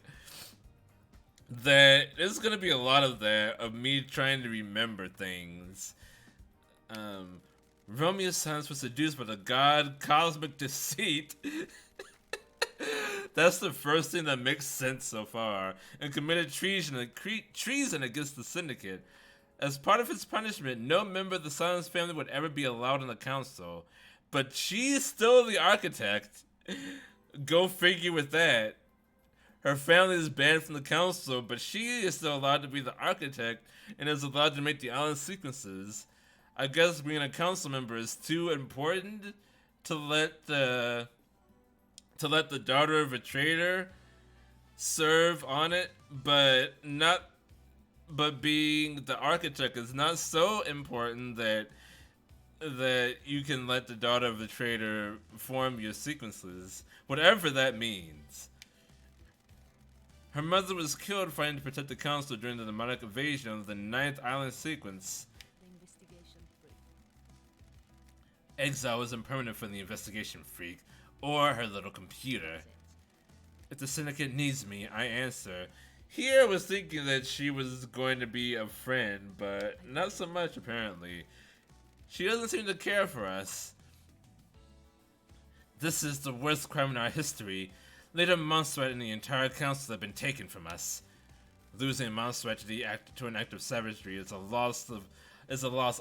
that there's gonna be a lot of that, of me trying to remember things. Um, Romeo's sons were seduced by the god Cosmic Deceit. That's the first thing that makes sense so far, and committed treason against the syndicate. As part of his punishment, no member of the Silence family would ever be allowed on the council. But she's still the architect. Go figure with that. Her family is banned from the council, but she is still allowed to be the architect and is allowed to make the island sequences. I guess being a council member is too important to let the daughter of a traitor serve on it, but being the architect is not so important that you can let the daughter of the traitor form your sequences, whatever that means. Her mother was killed fighting to protect the council during the demonic invasion of the Ninth Island sequence. Exile was impermanent for the investigation freak, or her little computer. If the syndicate needs me, I answer. Here I was thinking that she was going to be a friend, but not so much apparently. She doesn't seem to care for us. This is the worst crime in our history. Leader Monstrat and the entire council have been taken from us. Losing Monstrat to an act of savagery is a loss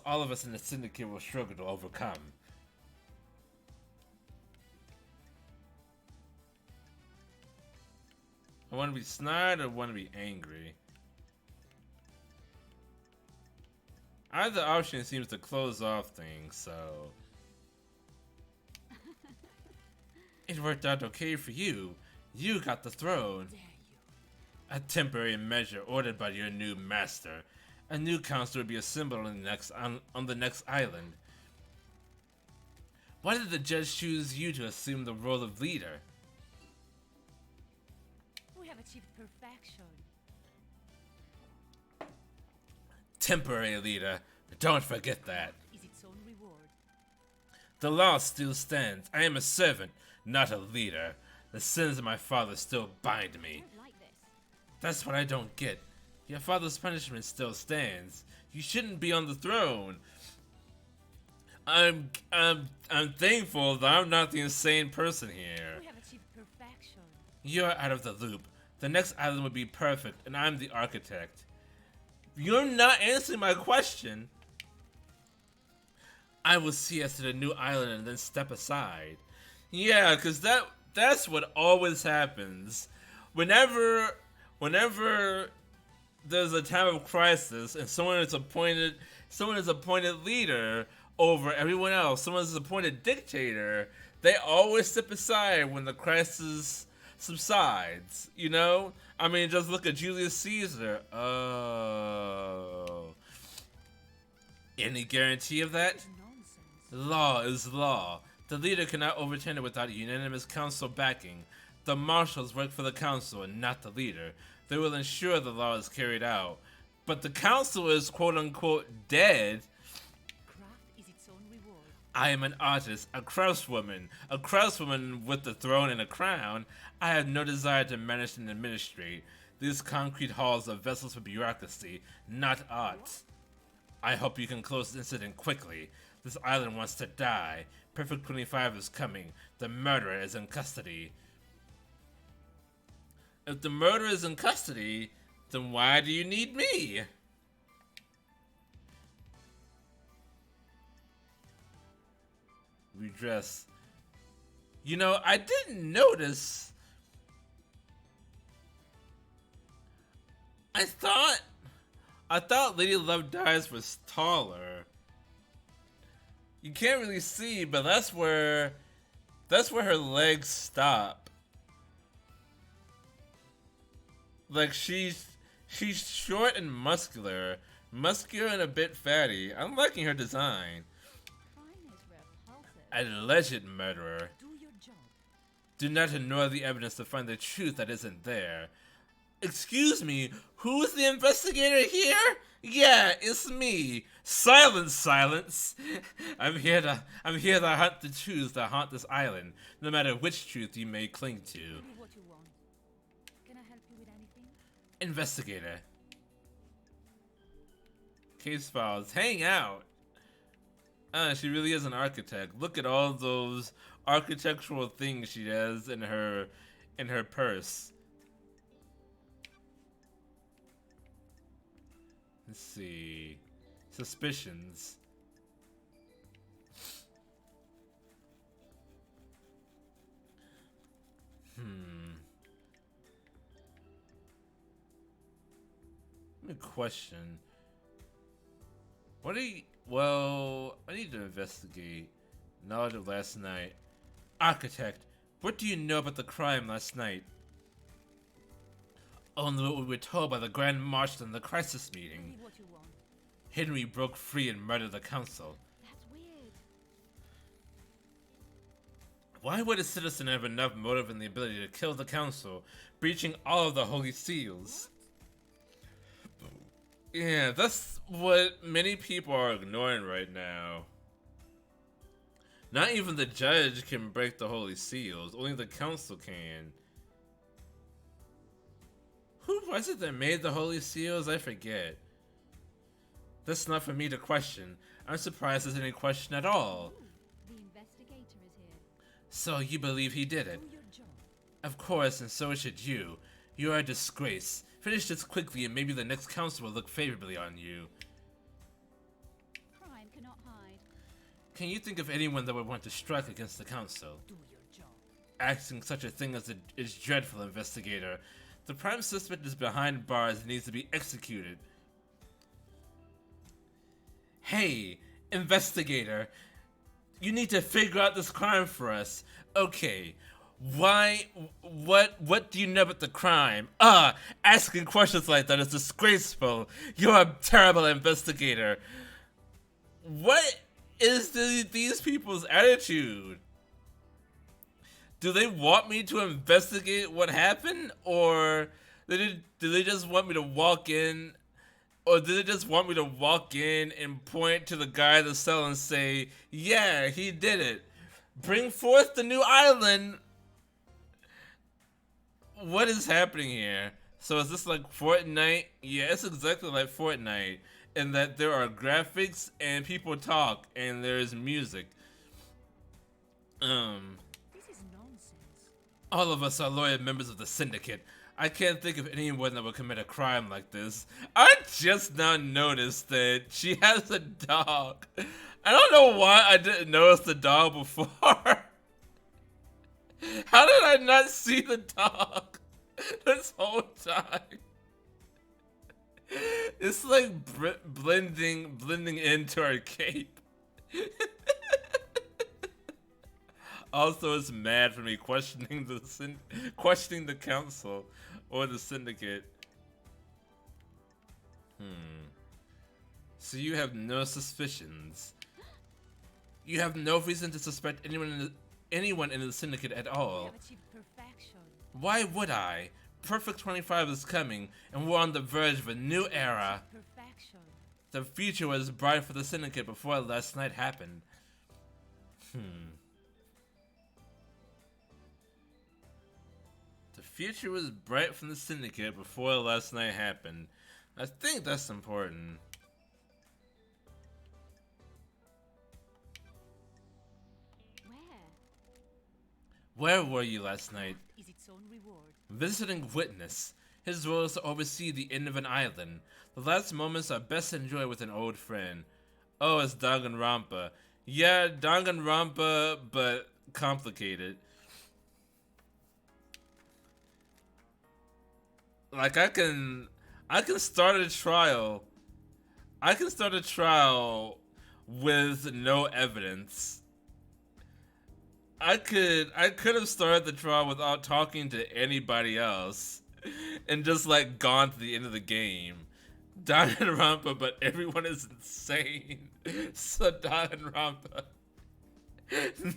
all of us in the syndicate will struggle to overcome. I want to be snide or want to be angry. Either option seems to close off things, so... It worked out okay for you. You got the throne. A temporary measure ordered by your new master. A new council would be assembled on the next island. Why did the judge choose you to assume the role of leader? We have achieved perfection. Temporary leader. Don't forget that. Is its own reward. The law still stands. I am a servant, not a leader. The sins of my father still bind me. I don't like this. That's what I don't get. Your father's punishment still stands. You shouldn't be on the throne. I'm thankful that I'm not the insane person here. We have achieved perfection. You're out of the loop. The next island would be perfect, and I'm the architect. You're not answering my question. I will see us to the new island and then step aside. Yeah, because that's what always happens. Whenever there's a time of crisis and someone is appointed leader over everyone else, someone is appointed dictator, they always step aside when the crisis subsides, you know? I mean, just look at Julius Caesar. Oh. Any guarantee of that? Law is law. The leader cannot overturn it without unanimous council backing. The marshals work for the council and not the leader. They will ensure the law is carried out. But the council is quote-unquote dead. Craft is its own reward. I am an artist, a craftswoman with the throne and a crown. I have no desire to manage and administrate. These concrete halls are vessels for bureaucracy, not art. I hope you can close the incident quickly. This island wants to die. Perfect 25 is coming. The murderer is in custody. If the murderer is in custody, then why do you need me? Redress. You know, I didn't notice. I thought Lady Love Dies was taller. You can't really see, but that's where her legs stop. Like she's short and muscular and a bit fatty. I'm liking her design. Crime is repulsive. Alleged murderer. Do your job. Do not ignore the evidence to find the truth that isn't there. Excuse me, who's the investigator here? Yeah, it's me. Silence. I'm here to hunt the truths that haunt this island, no matter which truth you may cling to. Tell me what you want. Can I help you with anything? Investigator. Case files. Hang out. She really is an architect. Look at all those architectural things she has in her purse. Let's see. Suspicions. Let me question. What do you... Well, I need to investigate. Knowledge of last night. Architect, what do you know about the crime last night? Only what we were told by the Grand Marshal in the crisis meeting. What you want. Henry broke free and murdered the council. That's weird. Why would a citizen have enough motive and the ability to kill the council, breaching all of the holy seals? Yeah, that's what many people are ignoring right now. Not even the judge can break the holy seals, only the council can. Who was it that made the holy seals? I forget. That's not for me to question. I'm surprised there's any question at all. Ooh, the investigator is here. So you believe he did it? Do your job. Of course, and so should you. You are a disgrace. Finish this quickly and maybe the next council will look favorably on you. Crime cannot hide. Can you think of anyone that would want to strike against the council? Do your job. Acting such a thing as is dreadful, investigator. The prime suspect is behind bars and needs to be executed. Hey, investigator. You need to figure out this crime for us. Okay. Why? What do you know about the crime? Asking questions like that is disgraceful. You're a terrible investigator. What is these people's attitude? Do they want me to investigate what happened, or do they just want me to walk in, or do they just want me to walk in and point to the guy at the cell and say, "Yeah, he did it. Bring forth the new island." What is happening here? So is this like Fortnite? Yeah, it's exactly like Fortnite in that there are graphics and people talk and there's music. This is nonsense. All of us are loyal members of the syndicate. I can't think of anyone that would commit a crime like this. I just now noticed that she has a dog. I don't know why I didn't notice the dog before. How did I not see the dog this whole time? It's like blending into our cape. Also, it's mad for me questioning the council or the syndicate. So you have no suspicions. You have no reason to suspect anyone in the syndicate at We all. have achieved perfection. Why would I? Perfect 25 is coming, and we're on the verge of a new era. Perfection. The future was bright for the syndicate before last night happened. The future was bright from the syndicate before last night happened. I think that's important. Where were you last night? Is its own reward. Visiting witness. His role is to oversee the end of an island. The last moments are best enjoyed with an old friend. Oh, it's Danganronpa. Yeah, Danganronpa, but complicated. Like I can start a trial. I can start a trial with no evidence. I could have started the trial without talking to anybody else and just like gone to the end of the game. Danganronpa, but everyone is insane. So Danganronpa.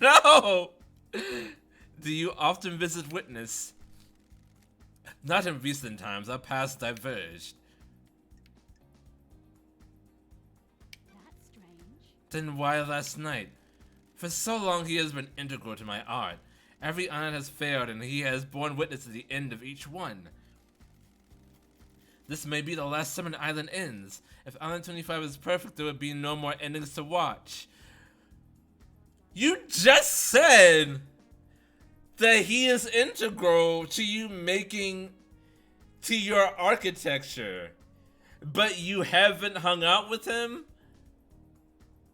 No! Do you often visit witness? Not in recent times, our paths diverged. That's strange. Then why last night? For so long he has been integral to my art. Every island has failed and he has borne witness to the end of each one. This may be the last summon Island ends. If Island 25 is perfect, there would be no more endings to watch. You just said that he is integral to you making to your architecture, but you haven't hung out with him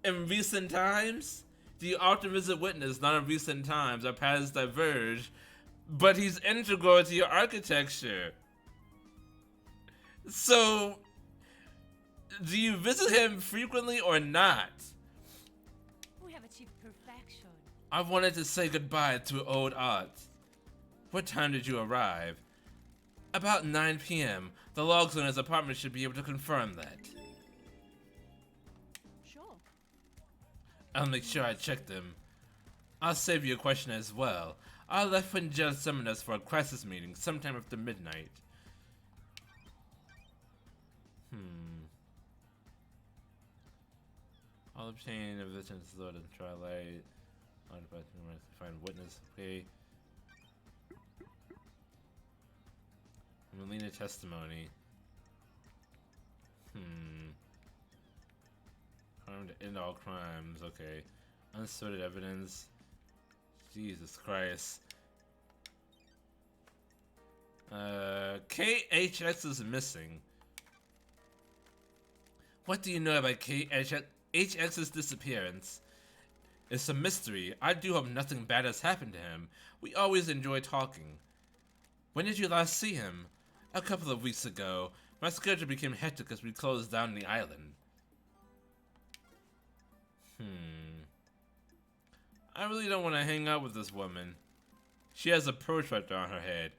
in recent times? You often visit Witness, not in recent times. Our paths diverge, but he's integral to your architecture. So, do you visit him frequently or not? We have achieved perfection. I wanted to say goodbye to old art. What time did you arrive? About 9 p.m. The logs on his apartment should be able to confirm that. Sure. I'll make sure I check them. I'll save you a question as well. I left when Judge summoned us for a crisis meeting sometime after midnight. I'll obtain evidence Lord of Twilight. Find witness. Okay. Melina testimony. Armed to end all crimes. Okay. Unsorted evidence. Jesus Christ. KHX is missing. What do you know about KHX's disappearance? It's a mystery. I do hope nothing bad has happened to him. We always enjoy talking. When did you last see him? A couple of weeks ago. My schedule became hectic as we closed down the island. I really don't want to hang out with this woman. She has a pearl right on her head.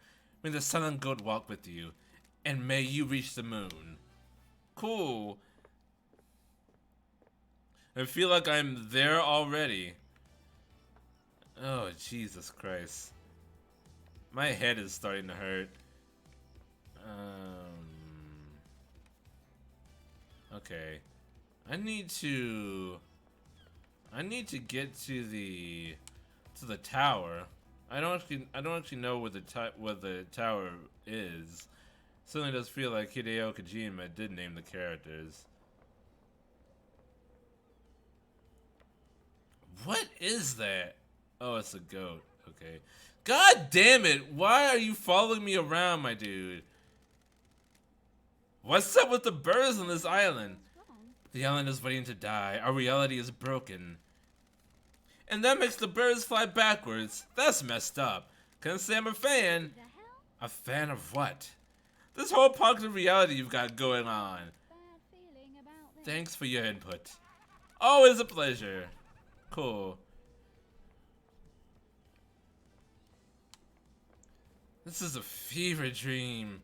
May the silent goat walk with you, and may you reach the moon. Cool. I feel like I'm there already. Oh, Jesus Christ. My head is starting to hurt. Okay. I need to get to the tower. I don't actually know where the tower is. Certainly does feel like Hideo Kojima did name the characters. What is that? Oh, it's a goat. Okay. God damn it! Why are you following me around, my dude? What's up with the birds on this island? What's wrong? The island is waiting to die. Our reality is broken. And that makes the birds fly backwards. That's messed up. Can't say I'm a fan. The hell? A fan of what? This whole pocket of reality you've got going on. Bad feeling about this. Thanks for your input. Always a pleasure. Cool. This is a fever dream.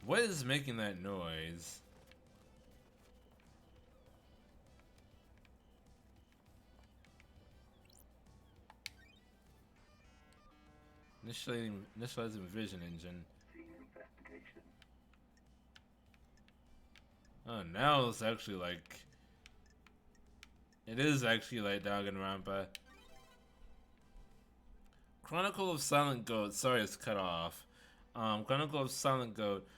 What is making that noise? Initializing vision engine. Oh, now it's actually like... It is actually like Danganronpa. Chronicle of Silent Goat. Sorry, it's cut off. Chronicle of Silent Goat.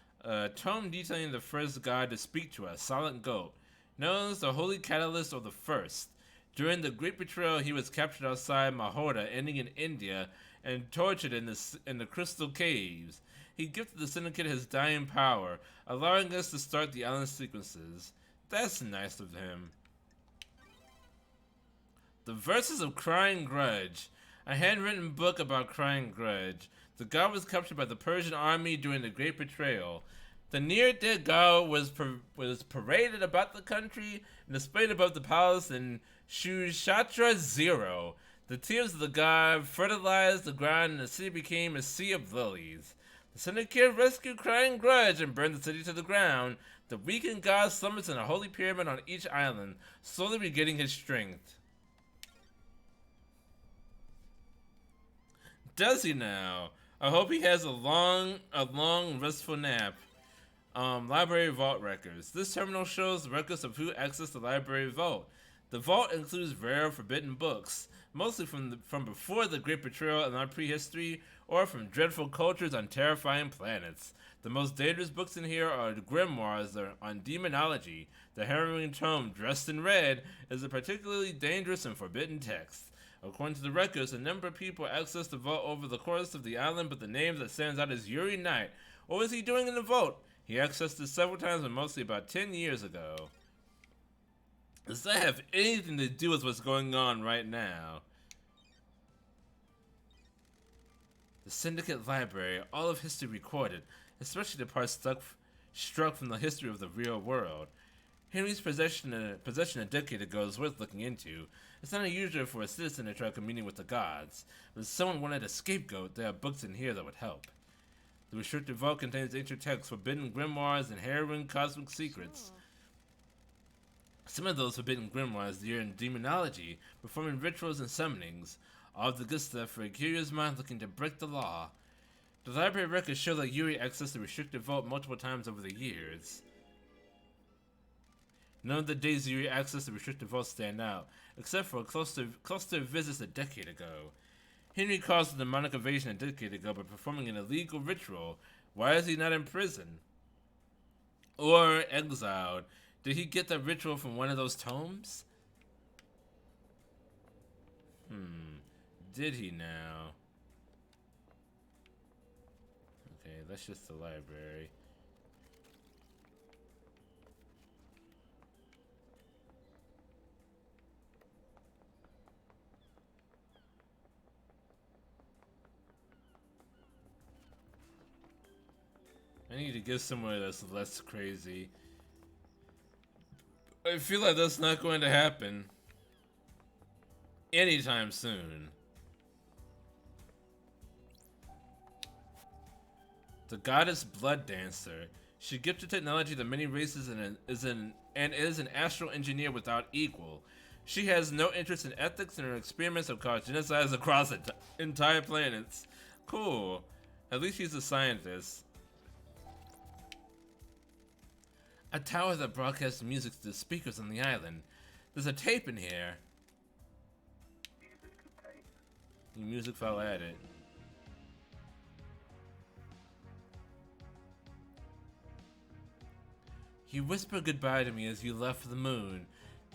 Tome detailing the first god to speak to us, Silent Goat. Known as the Holy Catalyst of the First. During the Great Betrayal, he was captured outside Mahoda, ending in India, and tortured in the Crystal Caves. He gifted the Syndicate his dying power, allowing us to start the island sequences. That's nice of him. The Verses of Crying Grudge. A handwritten book about Crying Grudge. The god was captured by the Persian army during the Great Betrayal. The near-dead god was paraded about the country and displayed above the palace in Shushatra Zero. The tears of the god fertilized the ground and the city became a sea of lilies. The Syndicate rescued Crying Grudge and burned the city to the ground. The weakened god slumbers in a holy pyramid on each island, slowly regaining his strength. Does he now? I hope he has a long, restful nap. Library Vault Records. This terminal shows the records of who accessed the library vault. The vault includes rare forbidden books. mostly from before the Great Betrayal in our prehistory, or from dreadful cultures on terrifying planets. The most dangerous books in here are the grimoires on demonology. The harrowing tome, dressed in red, is a particularly dangerous and forbidden text. According to the records, a number of people accessed the vault over the course of the island, but the name that stands out is Yuri Knight. What was he doing in the vault? He accessed it several times, but mostly about 10 years ago. Does that have anything to do with what's going on right now? The Syndicate Library, all of history recorded, especially the parts struck from the history of the real world. Henry's possession a decade ago is worth looking into. It's not unusual for a citizen to try communing with the gods, but if someone wanted a scapegoat, there are books in here that would help. The restricted vault contains ancient texts, forbidden grimoires, and harrowing cosmic secrets. Sure. Some of those forbidden grimoires deal in demonology, performing rituals and summonings, all of the good stuff for a curious mind looking to break the law. The library records show that Yuri accessed the restricted vault multiple times over the years. None of the days Yuri accessed the restricted vault stand out, except for a cluster of visits a decade ago. Henry caused the demonic invasion a decade ago by performing an illegal ritual. Why is he not in prison? Or exiled? Did he get that ritual from one of those tomes? Did he now? Okay, that's just the library. I need to get somewhere that's less crazy. I feel like that's not going to happen anytime soon. The goddess Blood Dancer. She gifted technology to many races and is an astral engineer without equal. She has no interest in ethics, and her experiments have caused genocides across entire planets. Cool. At least she's a scientist. A tower that broadcasts music to the speakers on the island. There's a tape in here. New music file added. You whispered goodbye to me as you left the moon.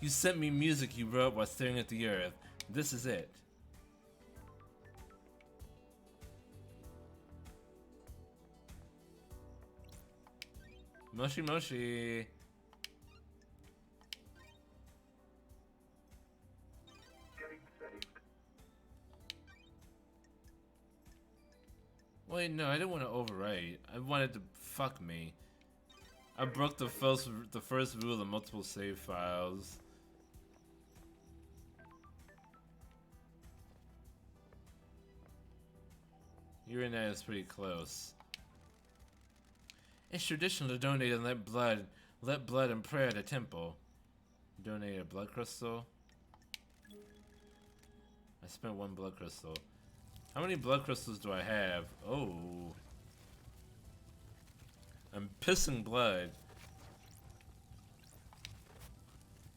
You sent me music you wrote while staring at the earth. This is it. Moshi Moshi. Wait, no, I didn't want to overwrite. I wanted to fuck me. I broke the first rule of multiple save files. You're in that is pretty close. It's traditional to donate and let blood and prayer at a temple. Donate a blood crystal. I spent 1 blood crystal. How many blood crystals do I have? Oh. I'm pissing blood.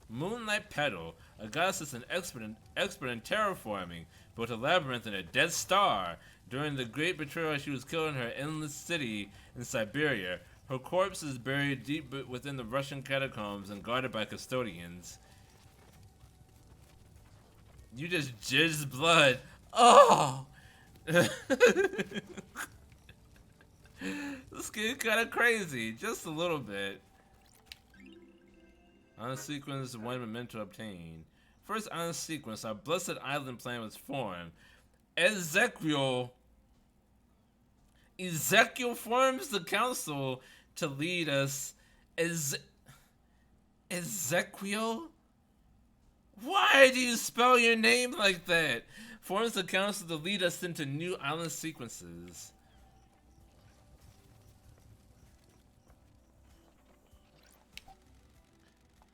Moonlight Petal. A goddess is an expert in terraforming, built a labyrinth and a dead star. During the Great Betrayal, she was killed in her endless city in Siberia. Her corpse is buried deep within the Russian catacombs and guarded by custodians. You just jizzed blood. Oh! This getting kind of crazy. Just a little bit. On sequence, 1 memento obtained. First on sequence, our blessed island plan was formed. Ezekiel forms the council to lead us. Ezekiel? Why do you spell your name like that? Forms the council to lead us into new island sequences.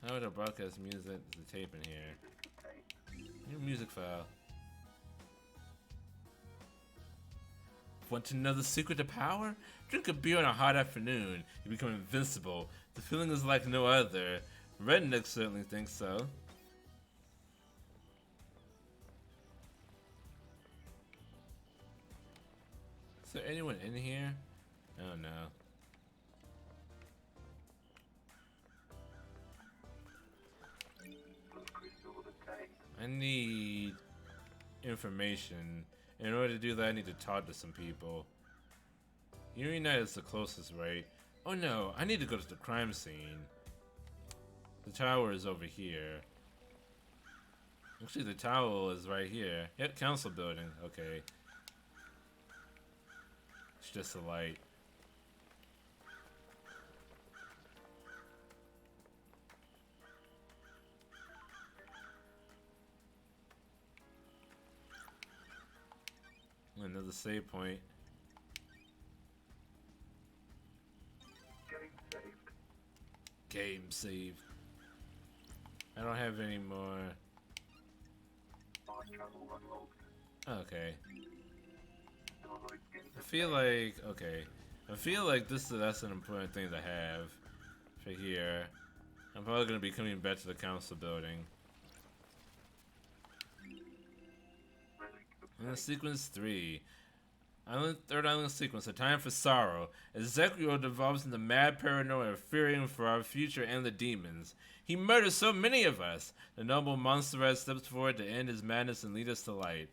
How would I broadcast music to the tape in here? New music file. Want to know the secret to power? Drink a beer on a hot afternoon. You become invincible. The feeling is like no other. Redneck certainly thinks so. Is there anyone in here? I don't know. I need information. In order to do that, I need to talk to some people. Unite is the closest, right? Oh no, I need to go to the crime scene. The tower is over here. Actually, the tower is right here. Yep, council building. Okay. It's just a light. Another save point. Game save. I don't have any more. Okay. I feel like that's an important thing to have for here. I'm probably gonna be coming back to the council building. And sequence 3. Third island sequence, A Time for Sorrow. As Zekrio devolves into mad paranoia, fearing for our future and the demons. He murders so many of us. The noble Monsterrat steps forward to end his madness and lead us to light.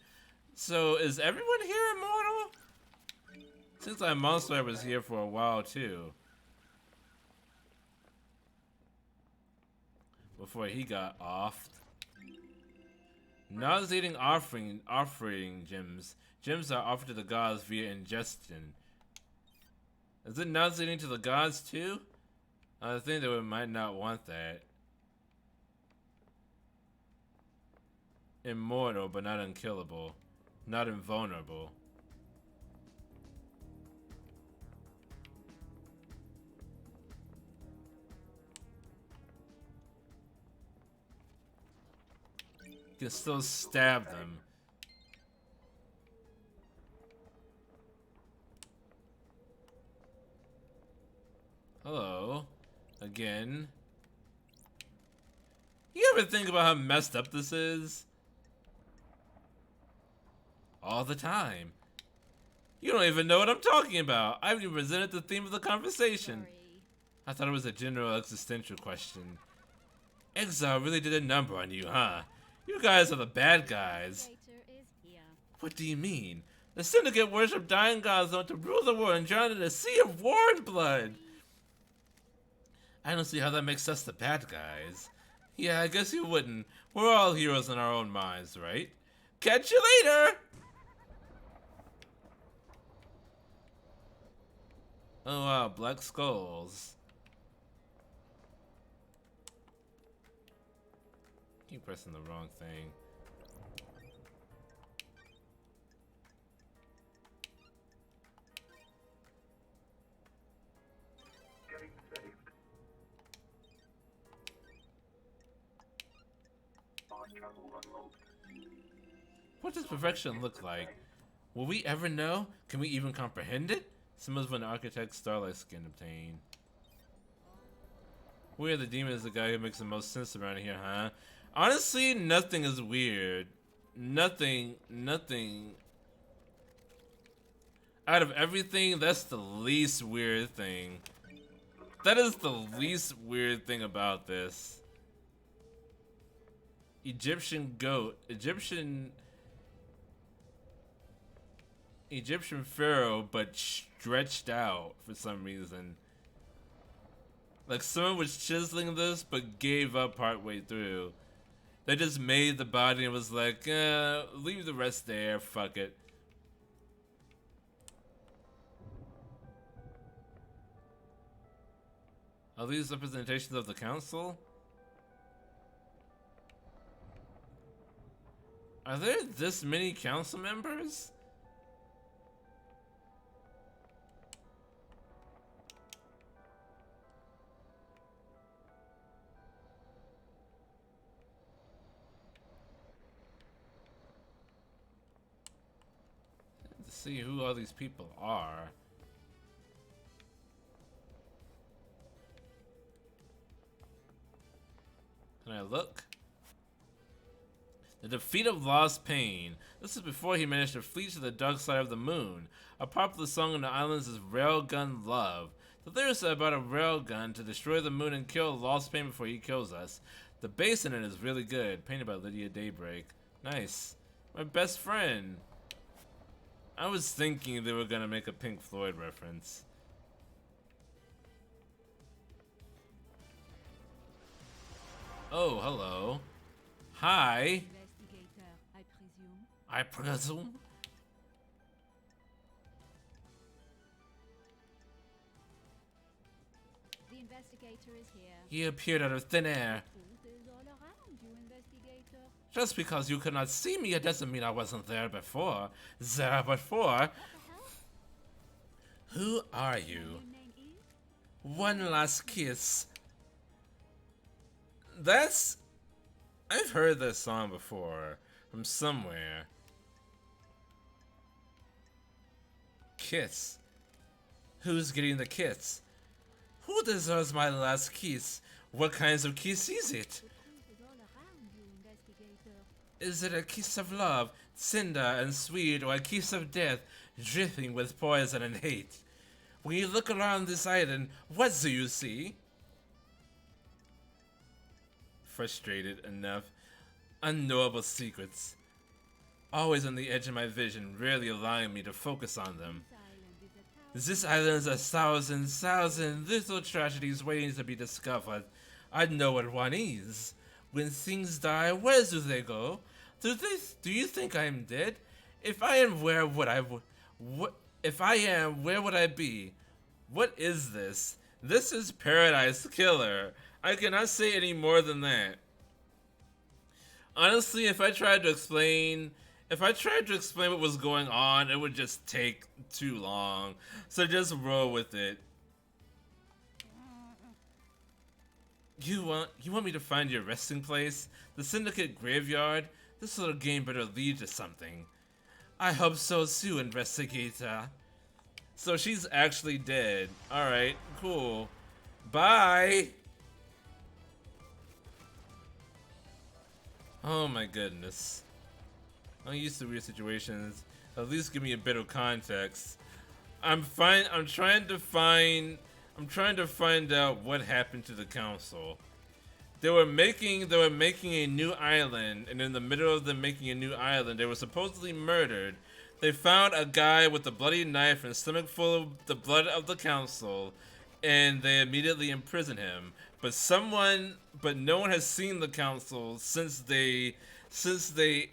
So, is everyone here immortal? Seems like Monsterrat was here for a while too. Before he got offed. Nauseating offering gems. Gems are offered to the gods via ingestion. Is it nauseating to the gods too? I think that we might not want that. Immortal, but not unkillable. Not invulnerable. You can still stab them. Hello. Again. You ever think about how messed up this is? All the time. You don't even know what I'm talking about. I haven't even presented the theme of the conversation. Sorry. I thought it was a general existential question. Exile really did a number on you, huh? You guys are the bad guys. Data is here. What do you mean? The Syndicate worship dying gods want to rule the world and drown in a sea of war and blood. I don't see how that makes us the bad guys. Yeah, I guess you wouldn't. We're all heroes in our own minds, right? Catch you later! Oh wow, black skulls. Keep pressing the wrong thing. What does perfection look like? Will we ever know? Can we even comprehend it? Symbols of an architect's starlight skin obtained. Weird the demon is the guy who makes the most sense around here, huh? Honestly, nothing is weird. Nothing. Out of everything, that's the least weird thing. That is the least weird thing about this. Egyptian goat. Egyptian pharaoh, but stretched out for some reason. Like someone was chiseling this, but gave up partway through. They just made the body and was like, leave the rest there, fuck it. Are these representations of the council? Are there this many council members? To see who all these people are. Can I look? The defeat of Lost Pain. This is before he managed to flee to the dark side of the moon. A popular song on the islands is Railgun Love. The lyrics are about a railgun to destroy the moon and kill Lost Pain before he kills us. The bass in it is really good. Painted by Lydia Daybreak. Nice. My best friend. I was thinking they were gonna make a Pink Floyd reference. Oh, hello. Hi. Investigator, I presume. I presume. The investigator is here. He appeared out of thin air. Truth is all around you, investigator. Just because you could not see me, it doesn't mean I wasn't there before. There before. What the hell? Who are you? Your name is? One last kiss. That's... I've heard this song before. From somewhere. Kiss. Who's getting the kiss? Who deserves my last kiss? What kinds of kiss is it? The truth is all around you, investigator. Is it a kiss of love, tender and sweet, or a kiss of death, dripping with poison and hate? When you look around this island, what do you see? Frustrated enough. Unknowable secrets. Always on the edge of my vision, rarely allowing me to focus on them. This island is a tower. This island is a thousand little tragedies waiting to be discovered. I know what one is. When things die, where do they go? Do you think I am dead? If I am, where would I if I am, where would I be? What is this? This is Paradise Killer. I cannot say any more than that. Honestly, if I tried to explain what was going on, it would just take too long. So just roll with it. You want me to find your resting place? The Syndicate graveyard? This little game better lead to something. I hope so too, investigator. So she's actually dead. Alright, cool. Bye! Oh my goodness. I'm used to weird situations. At least give me a bit of context. I'm trying to find out what happened to the council. They were making a new island, and in the middle of them making a new island, they were supposedly murdered. They found a guy with a bloody knife and a stomach full of the blood of the council, and they immediately imprisoned him. But no one has seen the council since they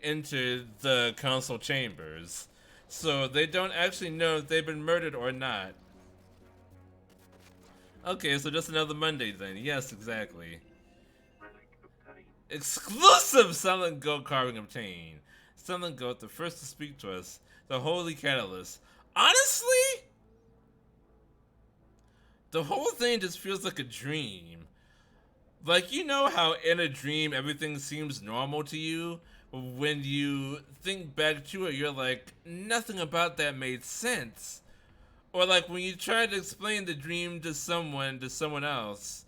entered the council chambers. So they don't actually know if they've been murdered or not. Okay, so just another Monday then. Yes, exactly. Exclusive Silent Goat carving obtained. Silent Goat, the first to speak to us. The Holy Catalyst. Honestly, the whole thing just feels like a dream. Like, you know how in a dream everything seems normal to you? When you think back to it, you're like, nothing about that made sense. Or like when you try to explain the dream to someone else,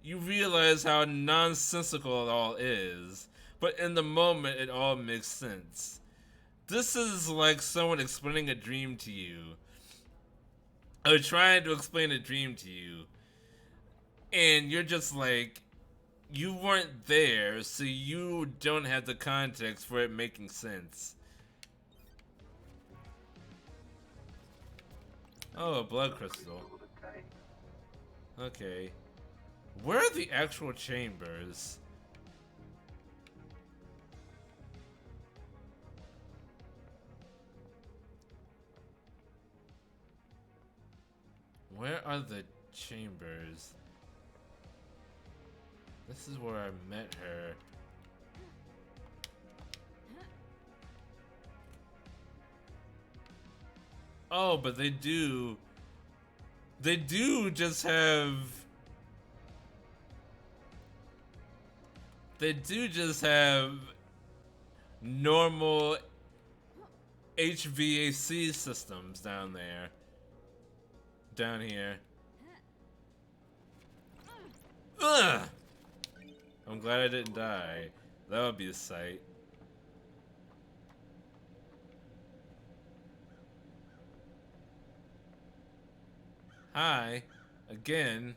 you realize how nonsensical it all is. But in the moment, it all makes sense. This is like someone explaining a dream to you. Or trying to explain a dream to you. And you're just like, you weren't there, so you don't have the context for it making sense. Oh, a blood crystal. Okay. Where are the actual chambers? Where are the chambers? This is where I met her. Oh, but they do just have normal HVAC systems down here. Ugh! I'm glad I didn't die. That would be a sight. Hi. Again.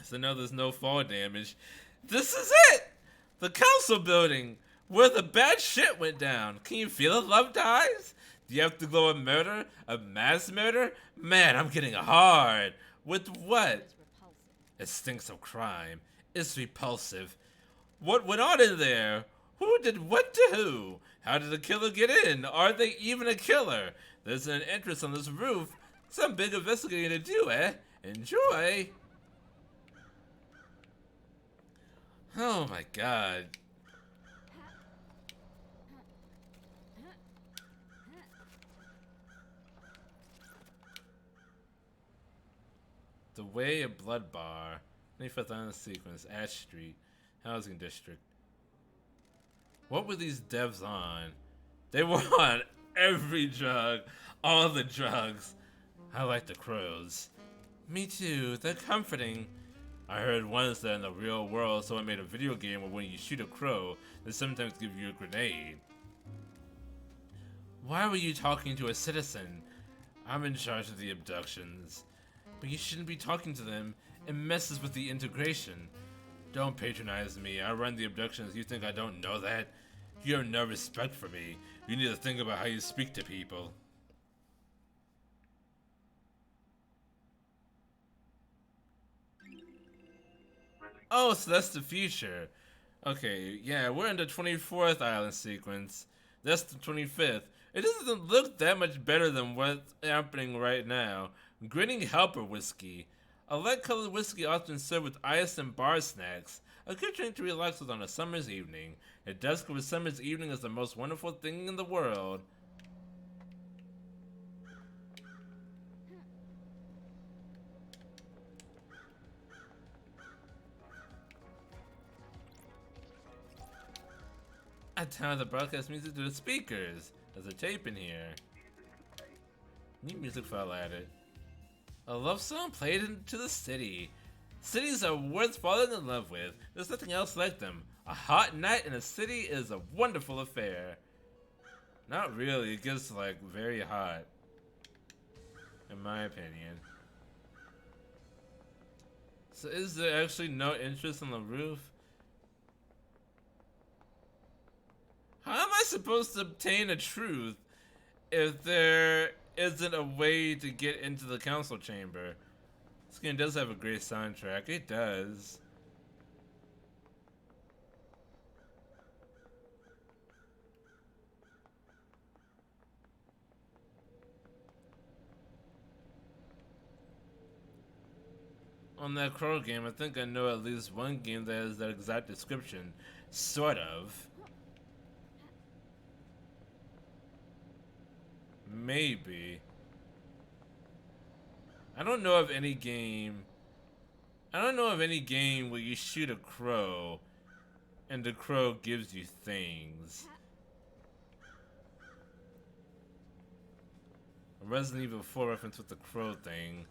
So now there's no fall damage. This is it! The council building! Where the bad shit went down. Can you feel it, Love Dies? Do you have to go a murder? A mass murder? Man, I'm getting hard. With what? It's repulsive. It stinks of crime. It's repulsive. What went on in there? Who did what to who? How did the killer get in? Are they even a killer? There's an entrance on this roof. Some big investigating to do, eh? Enjoy. Oh my god. The Way of Blood Bar. 25th Island Sequence. Ash Street. Housing District. What were these devs on? They were on every drug. All the drugs. I like the crows. Me too. They're comforting. I heard once that in the real world someone made a video game where when you shoot a crow, they sometimes give you a grenade. Why were you talking to a citizen? I'm in charge of the abductions. But you shouldn't be talking to them. It messes with the integration. Don't patronize me. I run the abductions. You think I don't know that? You have no respect for me. You need to think about how you speak to people. Oh, so that's the future. Okay, yeah, we're in the 24th island sequence. That's the 25th. It doesn't look that much better than what's happening right now. Grinning Helper Whiskey. A light-colored whiskey often served with ice and bar snacks. A good drink to relax with on a summer's evening. A dusk of a summer's evening is the most wonderful thing in the world. I turned the broadcast music to the speakers. There's a tape in here. New music file added. A love song played into the city. Cities are worth falling in love with. There's nothing else like them. A hot night in a city is a wonderful affair. Not really, it gets like very hot. In my opinion. So is there actually no interest on the roof? How am I supposed to obtain a truth if there isn't a way to get into the council chamber? This game does have a great soundtrack. It does. On that Crow game, I think I know at least one game that has that exact description. Sort of. Maybe. I don't know of any game where you shoot a crow and the crow gives you things. A Resident Evil 4 reference with the crow thing.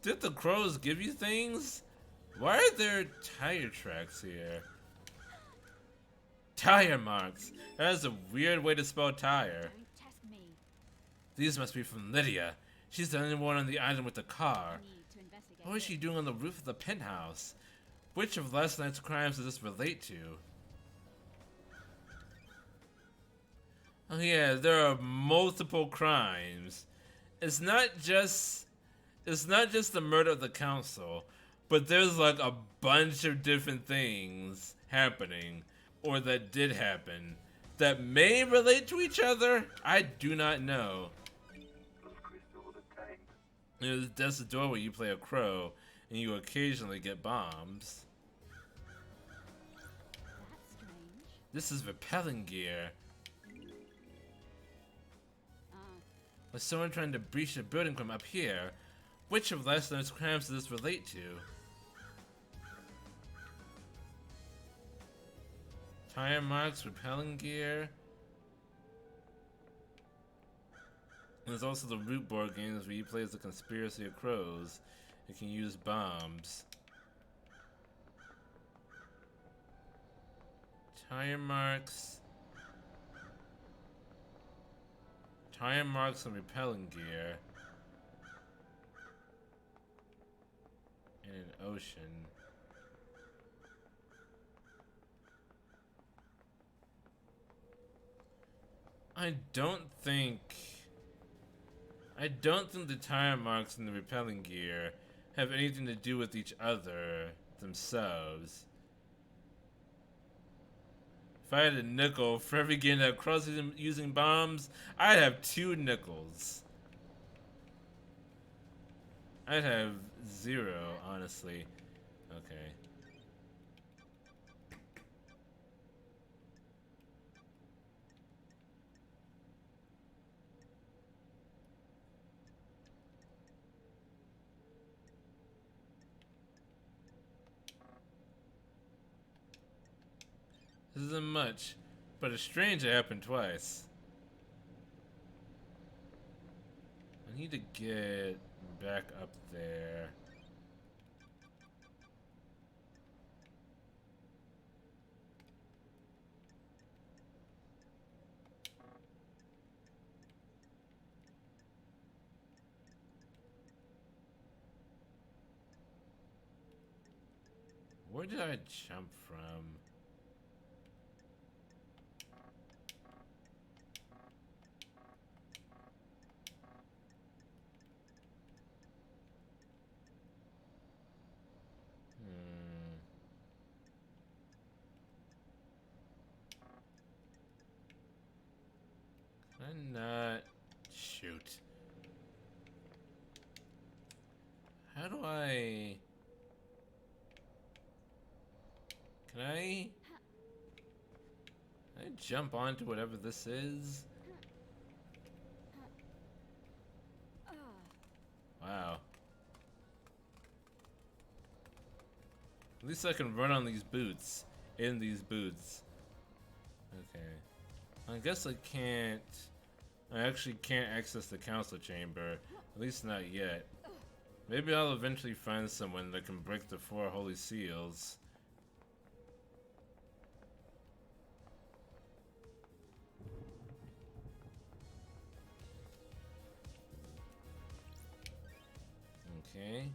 Did the crows give you things? Why are there tire tracks here? Tire marks. That is a weird way to spell tire. Don't test me. These must be from Lydia. She's the only one on the island with the car. I need to investigate. What is she doing on the roof of the penthouse? Which of last night's crimes does this relate to? Oh yeah, there are multiple crimes. It's not just the murder of the council, but there's like a bunch of different things happening, or that did happen, that may relate to each other. I do not know. That's the door where you play a crow, and you occasionally get bombs. That's strange. This is repelling gear. Was someone trying to breach the building from up here? Which of last night's crimes does this relate to? Tire marks, repelling gear. There's also the root board games where you play as the conspiracy of crows. You can use bombs. Tire marks. Tire marks and repelling gear. in an ocean. I don't think the tire marks and the repelling gear have anything to do with each other themselves. If I had a nickel for every game that crosses using bombs, I'd have 2 nickels. I'd have 0, honestly. Okay. This isn't much, but it's strange it happened twice. I need to get back up there. Where did I jump from? I'm not. Shoot. How do I. Can I jump onto whatever this is? Wow. At least I can run on these boots. In these boots. Okay. I guess I can't. I actually can't access the council chamber. At least not yet. Maybe I'll eventually find someone that can break the 4 holy seals. Okay.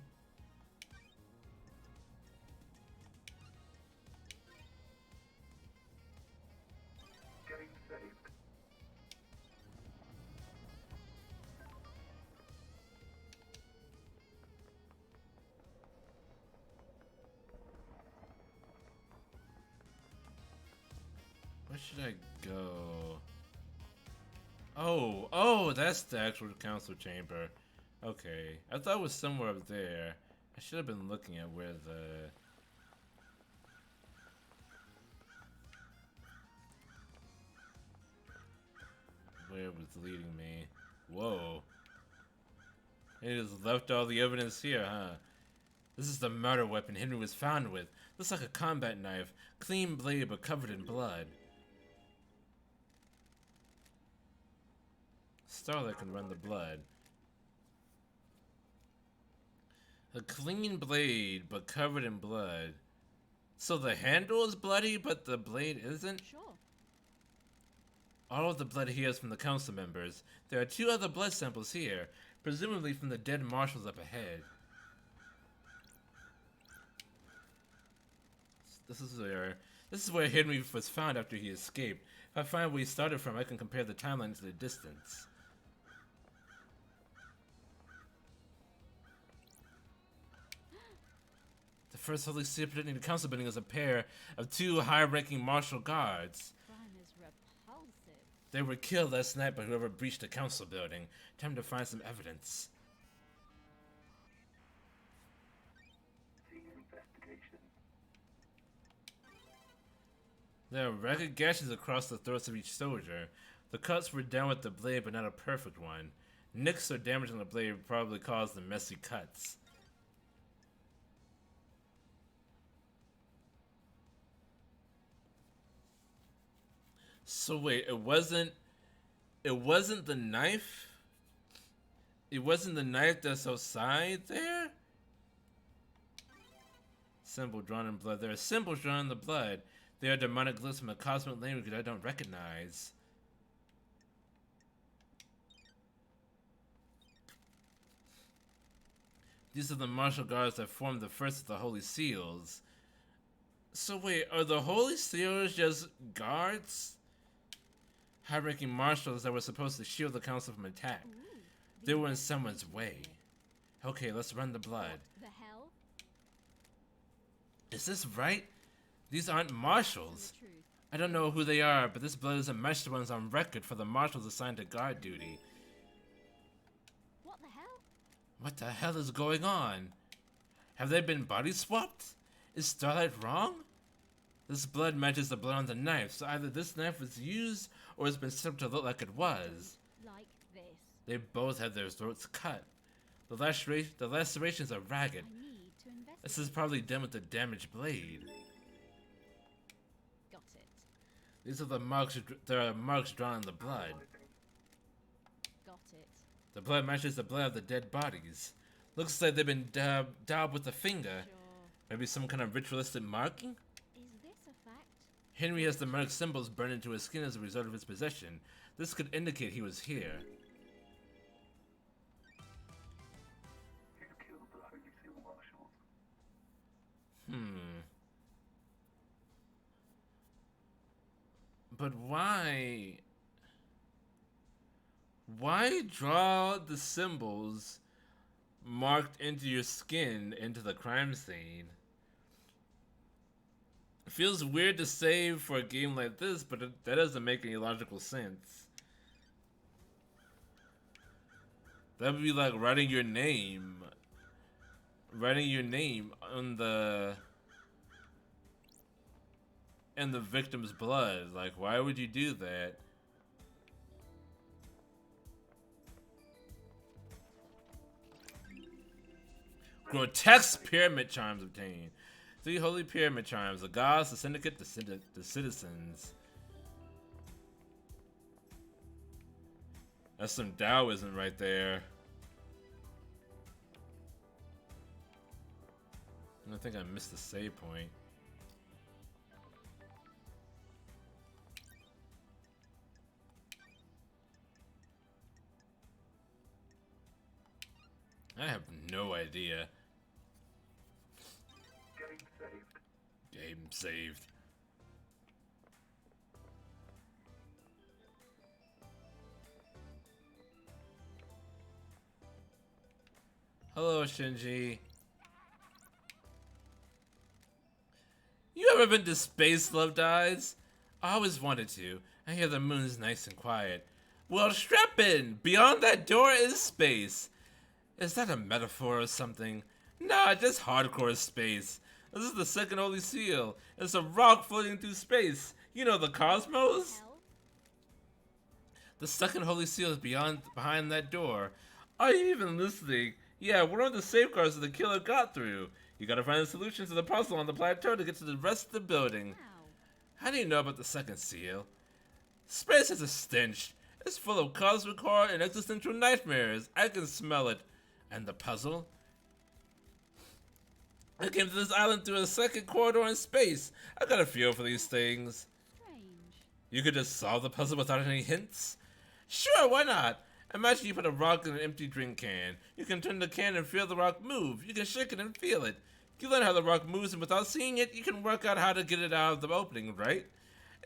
Getting saved. Where should I go? Oh, that's the actual council chamber. Okay, I thought it was somewhere up there. I should have been looking at where it was leading me. Whoa. It just left all the evidence here, huh? This is the murder weapon Henry was found with. Looks like a combat knife. Clean blade but covered in blood. Starlight can run the blood. A clean blade but covered in blood. So the handle is bloody but the blade isn't? Sure. All of the blood here is from the council members. There are 2 other blood samples here, presumably from the dead marshals up ahead. This is where Henry was found after he escaped. If I find where he started from, I can compare the timeline to the distance. The first Holy See in the council building is a pair of 2 high-ranking martial guards. Crime is repulsive. They were killed last night by whoever breached the council building. Time to find some evidence. Senior investigation. There are ragged gashes across the throats of each soldier. The cuts were down with the blade, but not a perfect one. Nicks or damage on the blade probably caused the messy cuts. So wait, it wasn't the knife? It wasn't the knife that's outside there? Symbol drawn in blood. There are symbols drawn in the blood. They are demonic glyphs from a cosmic language that I don't recognize. These are the martial guards that formed the first of the Holy Seals. So wait, are the Holy Seals just guards? High-ranking marshals that were supposed to shield the council from attack. They were in someone's way. Okay, let's run the blood. The hell? Is this right? These aren't marshals. The truth. I don't know who they are, but this blood isn't matched to ones on record for the marshals assigned to guard duty. What the hell? What the hell is going on? Have they been body swapped? Is Starlight wrong? This blood matches the blood on the knife, so either this knife was used or it's been set up to look like it was. Like this. They both had their throats cut. The lacerations are ragged. I need to investigate. This is probably done with a damaged blade. Got it. These are the marks. There are marks drawn in the blood. Got it. The blood matches the blood of the dead bodies. Looks like they've been daubed with a finger. Sure. Maybe some kind of ritualistic marking? Is this a fact? Henry has the marked symbols burned into his skin as a result of his possession. This could indicate he was here. Who killed the Holy Seal Marshals? But why? Why draw the symbols marked into your skin into the crime scene? It feels weird to say for a game like this, but that doesn't make any logical sense. That would be like writing your name on the victim's blood. Like, why would you do that? Grotesque pyramid charms obtained. 3 holy pyramid charms. The gods, the syndicate, the citizens. That's some Taoism right there. I think I missed the save point. I have no idea. Game saved. Game saved. Hello, Shinji. You ever been to space, Loved Eyes? I always wanted to. I hear the moon's nice and quiet. Well, strap in. Beyond that door is space. Is that a metaphor or something? Nah, just hardcore space. This is the second Holy Seal. It's a rock floating through space. You know, the cosmos? Hell? The second Holy Seal is behind that door. Are you even listening? Yeah, one of the safeguards that the killer got through. You gotta find the solution to the puzzle on the plateau to get to the rest of the building. Wow. How do you know about the second seal? Space is a stench. It's full of cosmic horror and existential nightmares. I can smell it. And the puzzle? I came to this island through a second corridor in space. I got a feel for these things. Strange. You could just solve the puzzle without any hints? Sure, why not? Imagine you put a rock in an empty drink can. You can turn the can and feel the rock move. You can shake it and feel it. You learn how the rock moves, and without seeing it, you can work out how to get it out of the opening, right?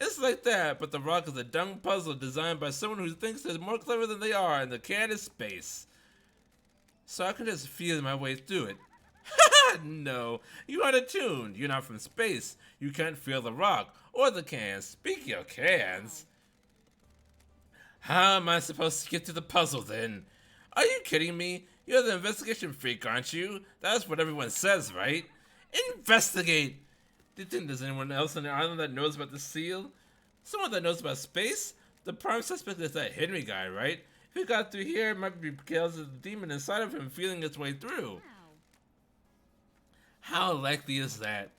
It's like that, but the rock is a dumb puzzle designed by someone who thinks they're more clever than they are, and the can is space. So I can just feel my way through it. No, you aren't attuned. You're not from space. You can't feel the rock or the can. Speaking of cans, how am I supposed to get to the puzzle then? Are you kidding me? You're the investigation freak, aren't you? That's what everyone says, right? Investigate! Do you think there's anyone else on the island that knows about the seal? Someone that knows about space? The prime suspect is that Henry guy, right? If he got through here, it might be because of the demon inside of him feeling its way through. Wow. How likely is that?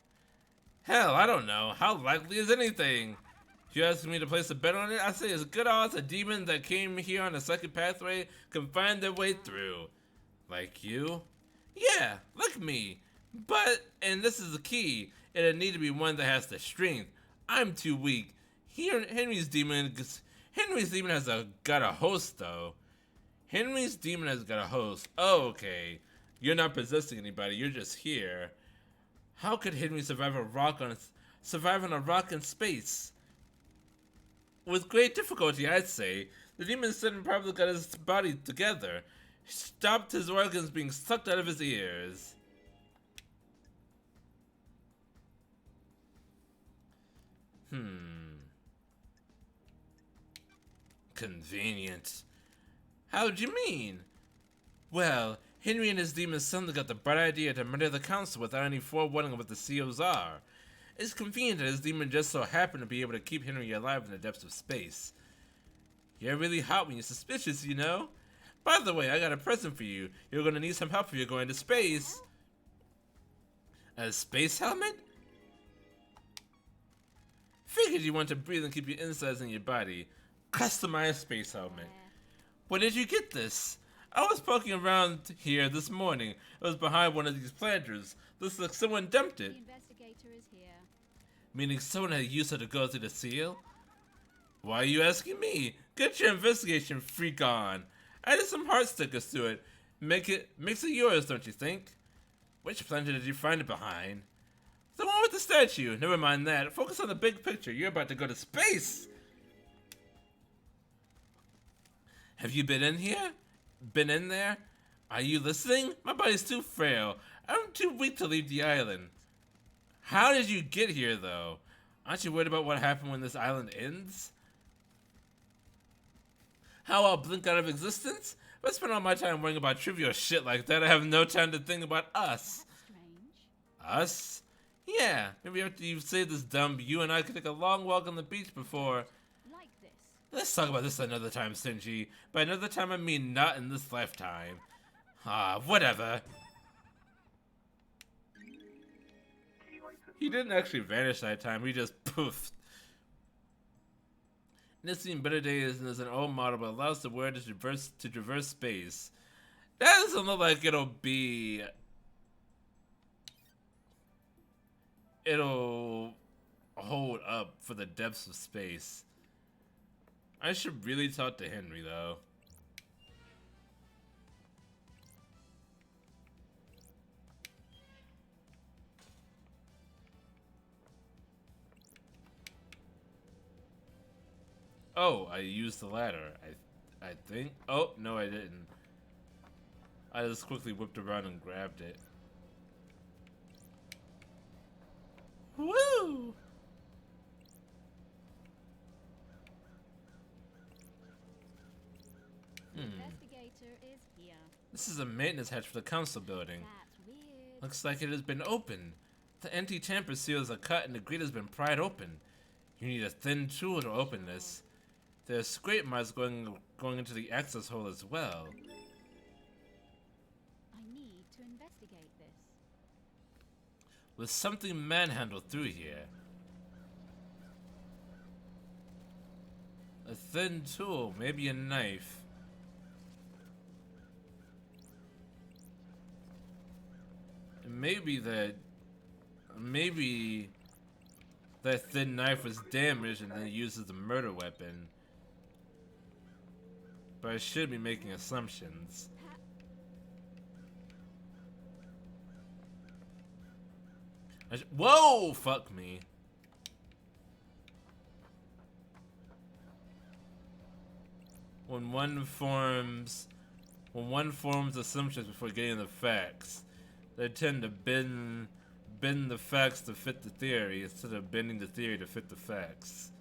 Hell, I don't know. How likely is anything? If you ask me to place a bet on it, I'd say it's good odds a demon that came here on the second pathway can find their way through. Like you? Yeah, like me. But, and this is the key, it'd need to be one that has the strength. I'm too weak. Here, Henry's demon got a host though. Henry's demon has got a host. Oh, okay. You're not possessing anybody, you're just here. How could Henry survive on a rock in space? With great difficulty, I'd say. The demon Sin probably got his body together. He stopped his organs being sucked out of his ears. Convenient. How'd you mean? Well, Henry and his demon suddenly got the bright idea to murder the council without any forewarning of what the seals are. It's convenient that his demon just so happened to be able to keep Henry alive in the depths of space. You're really hot when you're suspicious, you know? By the way, I got a present for you. You're gonna need some help if you're going to space. A space helmet? Figured you want to breathe and keep your insides in your body. Customized space helmet. Where did you get this? I was poking around here this morning. It was behind one of these planters. Looks like someone dumped The it. investigator is here. Meaning someone had used her to go through the seal? Why are you asking me? Get your investigation freak on. I did some heart stickers to it. Makes it yours, don't you think? Which planter did you find it behind? The one with the statue. Never mind that. Focus on the big picture. You're about to go to space. Have you been in here? Been in there? Are you listening? My body's too frail. I'm too weak to leave the island. How did you get here, though? Aren't you worried about what happened when this island ends? How I'll blink out of existence? If I spend all my time worrying about trivial shit like that, I have no time to think about us. That's strange. Us? Yeah, maybe after you've saved this dump, you and I could take a long walk on the beach before. Like this. Let's talk about this another time, Shinji. By another time, I mean not in this lifetime. Ah, whatever. He didn't actually vanish that time, he just poofed. Nissing Better Days is an old model but allows the word to traverse space. That doesn't look like it'll hold up for the depths of space. I should really talk to Henry though. Oh, I used the ladder. I think. Oh, no, I didn't. I just quickly whipped around and grabbed it. Woo! Investigator is here. This is a maintenance hatch for the council building. That's weird. Looks like it has been opened. The anti-tamper seals are cut and the grate has been pried open. You need a thin tool to open this. There's scrape marks going into the access hole as well. I need to investigate this. With something manhandled through here. A thin tool, maybe a knife. Maybe that thin knife was damaged and then used as a murder weapon. But I should be making assumptions. Whoa! Fuck me. When one forms assumptions before getting the facts, they tend to bend the facts to fit the theory instead of bending the theory to fit the facts.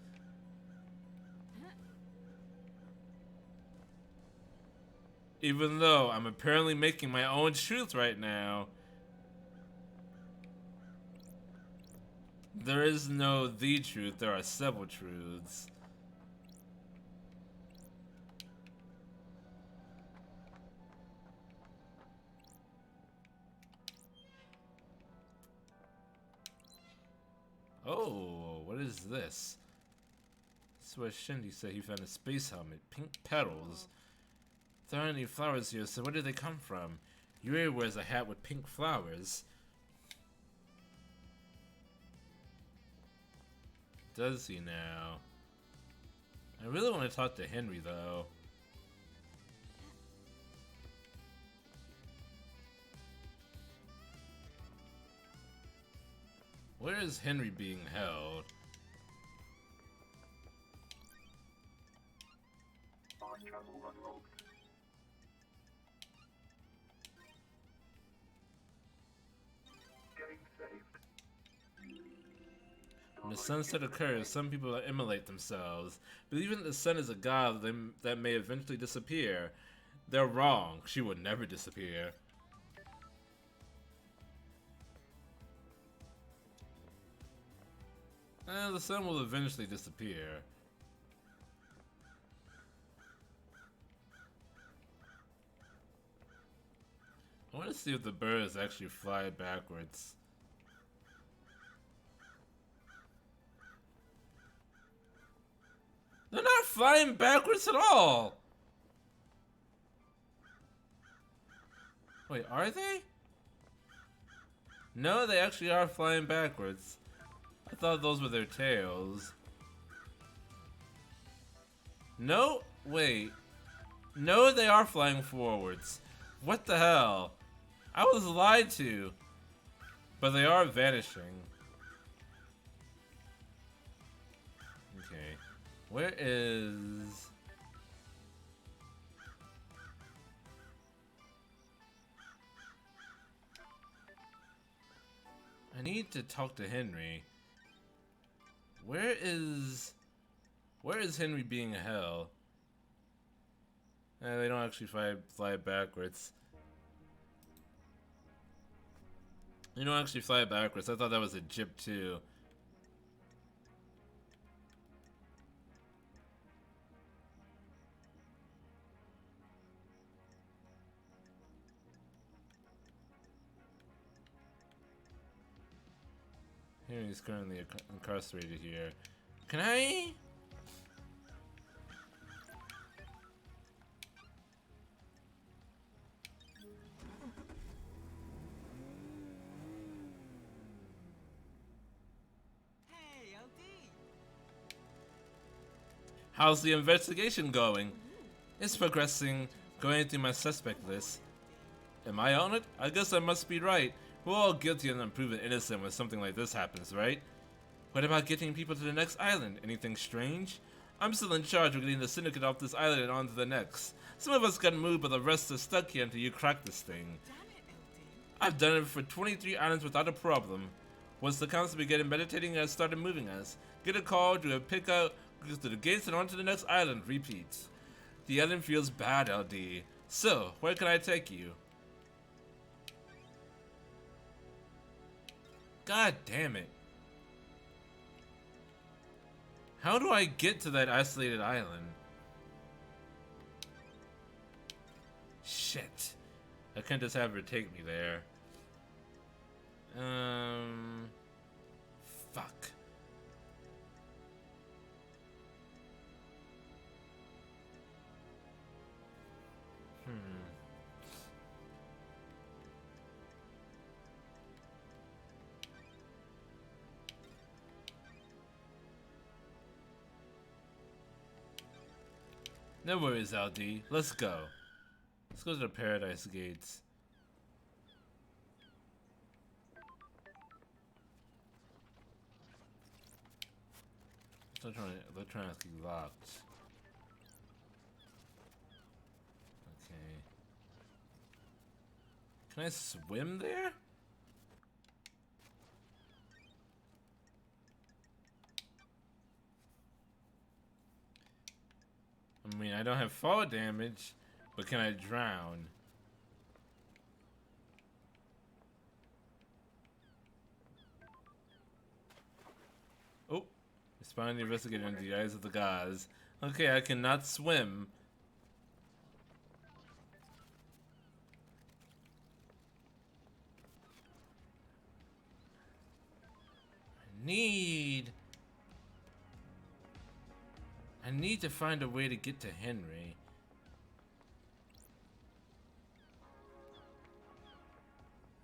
Even though I'm apparently making my own truth right now, there is no the truth, there are several truths. Oh, what is this? This is where Shindy said he found a space helmet. Pink petals. There aren't any flowers here, so where did they come from? Yuri wears a hat with pink flowers. Does he now? I really want to talk to Henry, though. Where is Henry being held? Fast travel unlocked. Getting saved. When the sunset occurs, some people immolate themselves, believing that the sun is a god that may eventually disappear. They're wrong. She will never disappear. The sun will eventually disappear. I want to see if the birds actually fly backwards. They're not flying backwards at all! Wait, are they? No, they actually are flying backwards. I thought those were their tails. No, wait. No, they are flying forwards. What the hell? I was lied to. But they are vanishing. Okay. Where is... I need to talk to Henry. Where is Henry being held? They don't actually fly backwards. They don't actually fly backwards. I thought that was a jip too. Henry's currently incarcerated here. Can I? Hey, LD! How's the investigation going? It's progressing, going through my suspect list. Am I on it? I guess I must be right. We're all guilty and unproven innocent when something like this happens, right? What about getting people to the next island? Anything strange? I'm still in charge of getting the syndicate off this island and onto the next. Some of us got moved, but the rest are stuck here until you crack this thing. Damn it, LD. I've done it for 23 islands without a problem. Once the council began meditating and started moving us, get a call, do a pickup, go through the gates and onto the next island, repeat. The island feels bad, LD. So, where can I take you? God damn it. How do I get to that isolated island? Shit. I can't just have her take me there. Fuck. No worries, LD. Let's go. Let's go to the Paradise Gates. They're trying to be locked. Okay. Can I swim there? I mean, I don't have fall damage, but can I drown? Oh, responding to investigator in the eyes of the gods. Okay, I cannot swim. I need to find a way to get to Henry.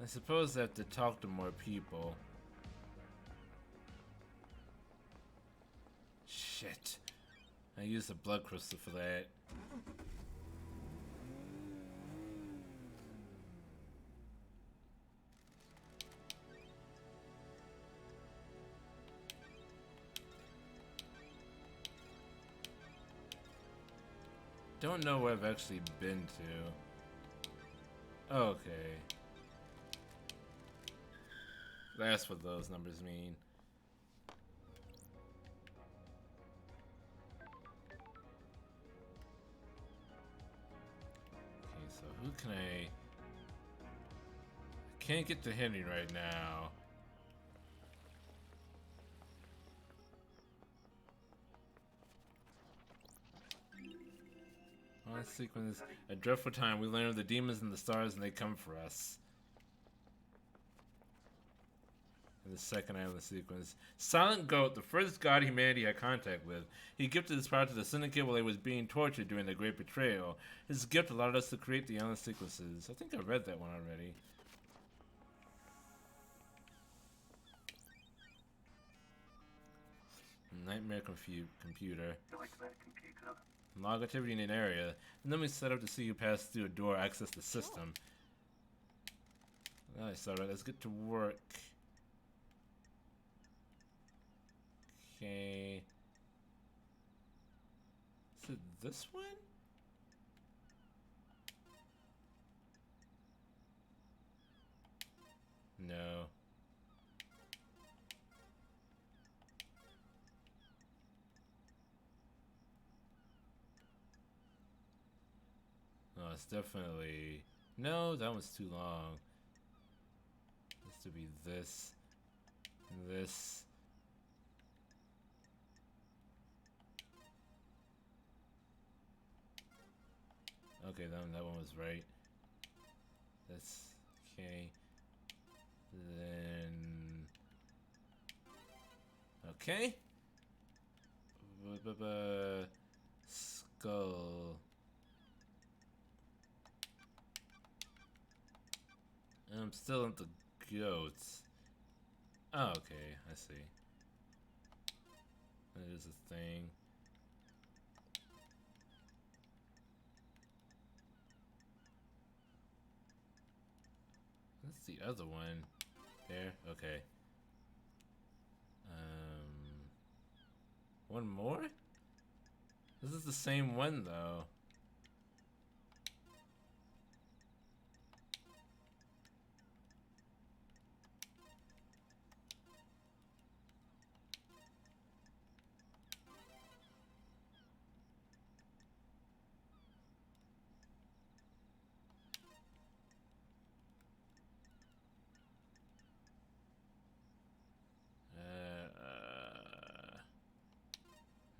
I suppose I have to talk to more people. Shit. I used a blood crystal for that. don't know where I've actually been to. Okay. That's what those numbers mean. Okay, so who can I can't get to Henry right now. On sequence, a dreadful time. We learn of the demons and the stars, and they come for us. In the second island sequence, Silent Goat, the first god humanity had contact with, he gifted his power to the Syndicate while he was being tortured during the Great Betrayal. His gift allowed us to create the island sequences. I think I read that one already. Nightmare computer. Nightmare computer. Log activity in an area, and then we set up to see you pass through a door, access the system. Nice, alright, let's get to work. Okay. Is it this one? No. Oh, it's definitely... No, that one's too long. It has to be this. This. Okay, that one was right. That's... Okay. Then... Okay. Skull. I'm still into goats. Oh, okay, I see. That is a thing. That's the other one. There, okay. One more? This is the same one though.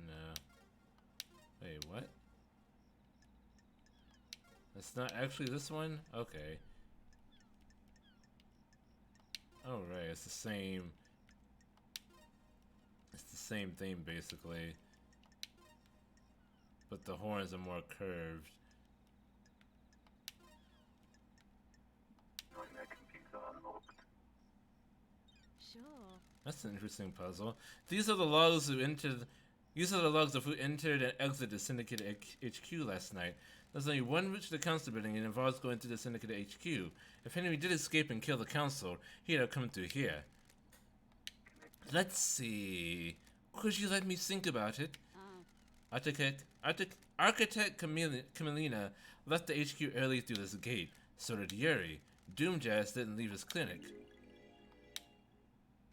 No. Wait, what? It's not actually this one? Okay. Oh, right, it's the same. It's the same thing, basically. But the horns are more curved. Nightmare computer unlocked. Sure. That's an interesting puzzle. These are the logs who entered. These are the logs of who entered and exited Syndicate HQ last night. There's only one route to the council building, and it involves going through the Syndicate HQ. If Henry did escape and kill the council, he'd have come through here. Let's see. Could you let me think about it? Architect Camelina left the HQ early through this gate. So did Yuri. Doomjazz didn't leave his clinic.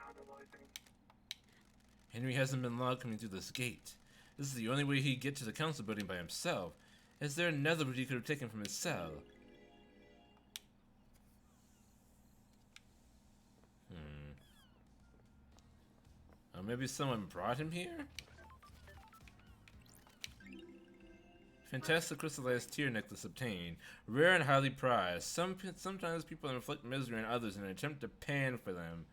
Analyzing. Henry hasn't been logged coming through this gate. This is the only way he'd get to the council building by himself. Is there another route he could have taken from his cell? Or maybe someone brought him here? Fantastic crystallized tear necklace obtained. Rare and highly prized. Sometimes people inflict misery on others in an attempt to pan for them.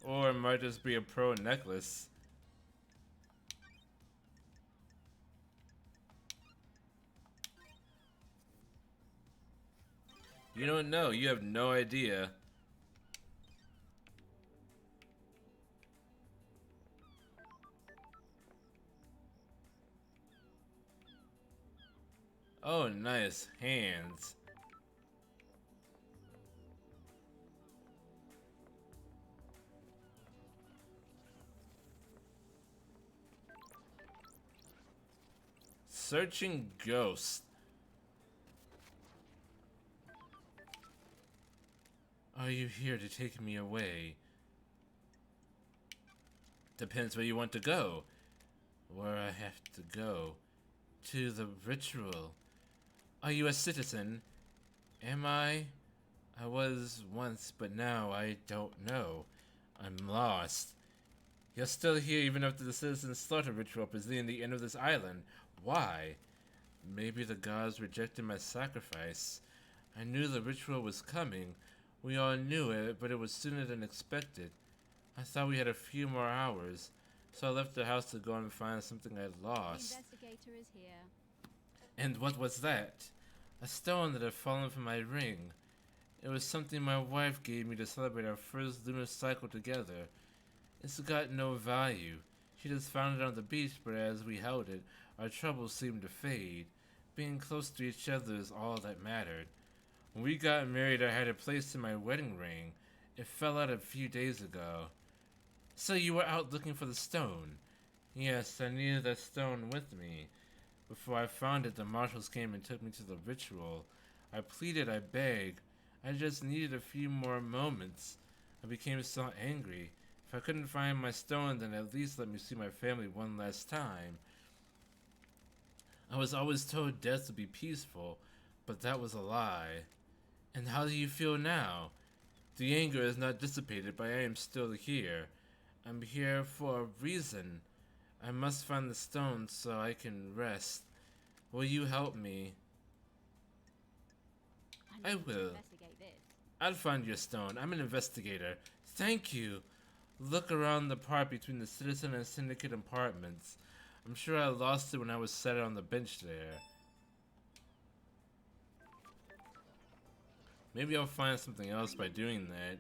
Or it might just be a pro necklace. You don't know. You have no idea. Oh, nice. Hands. Searching ghost. Are you here to take me away? Depends where you want to go. Where I have to go. To the ritual. Are you a citizen? Am I? I was once, but now I don't know. I'm lost. You're still here even after the citizen slaughter ritual preceding the end of this island. Why? Maybe the gods rejected my sacrifice. I knew the ritual was coming. We all knew it, but it was sooner than expected. I thought we had a few more hours, so I left the house to go and find something I'd lost. The investigator is here. And what was that? A stone that had fallen from my ring. It was something my wife gave me to celebrate our first lunar cycle together. It's got no value. She just found it on the beach, but as we held it, our troubles seemed to fade. Being close to each other is all that mattered. When we got married, I had it placed in my wedding ring. It fell out a few days ago. So you were out looking for the stone? Yes, I needed that stone with me. Before I found it, the marshals came and took me to the ritual. I pleaded, I begged. I just needed a few more moments. I became so angry. If I couldn't find my stone, then at least let me see my family one last time. I was always told death would be peaceful, but that was a lie. And how do you feel now? The anger is not dissipated, but I am still here. I'm here for a reason. I must find the stone so I can rest. Will you help me? I need to will. investigate this. I'll find your stone. I'm an investigator. Thank you. Look around the park between the Citizen and Syndicate apartments. I'm sure I lost it when I was sat on the bench there. Maybe I'll find something else by doing that.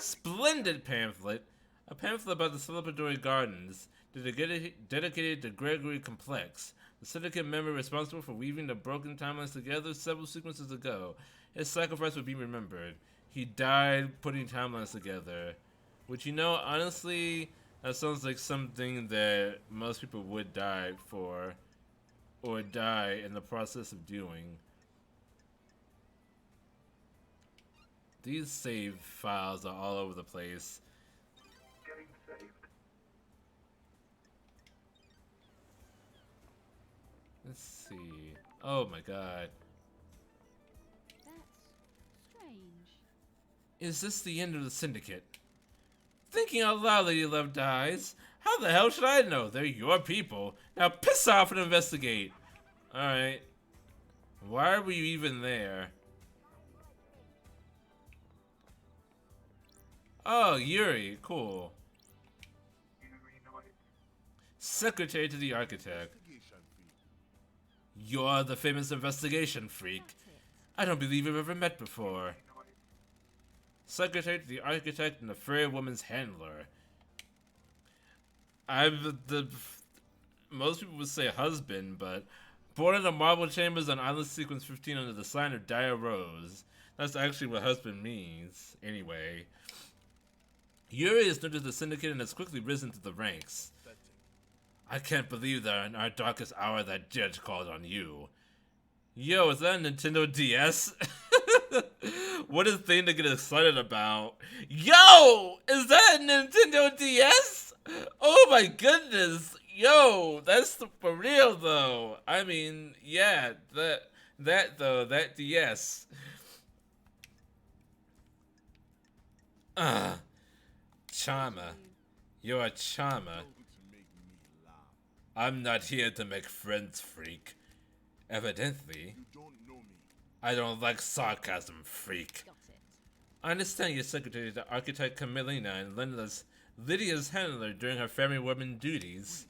Splendid pamphlet! A pamphlet about the celebratory gardens, dedicated to Gregory Complex, the Syndicate member responsible for weaving the broken timelines together several sequences ago. His sacrifice would be remembered. He died putting timelines together. Which, you know, honestly, that sounds like something that most people would die for, or die in the process of doing. These save files are all over the place. Getting saved. Let's see. Oh my god. That's strange. Is this the end of the Syndicate? Thinking out loud, Lady Love dies. How the hell should I know? They're your people. Now piss off and investigate. Alright. Why were you even there? Oh, Yuri. Cool. Secretary to the Architect. You're the famous investigation freak. That's it. I don't believe we've ever met before. Secretary to the Architect and the Fairy Woman's Handler. Most people would say husband, but born in the marble chambers on Island Sequence 15 under the sign of Dire Rose. That's actually what husband means, anyway. Yuri is new to the Syndicate and has quickly risen to the ranks. I can't believe that in our darkest hour that Judge called on you. Yo, is that a Nintendo DS? What a thing to get excited about. Yo! Is that a Nintendo DS? Oh my goodness. Yo, that's for real though. I mean, yeah, that DS. Charmer. You're a charmer. I'm not here to make friends, freak. Evidently. I don't like sarcasm, freak. Got it. I understand you're secretary to Architect Camillina and Lydia's handler during her family woman duties.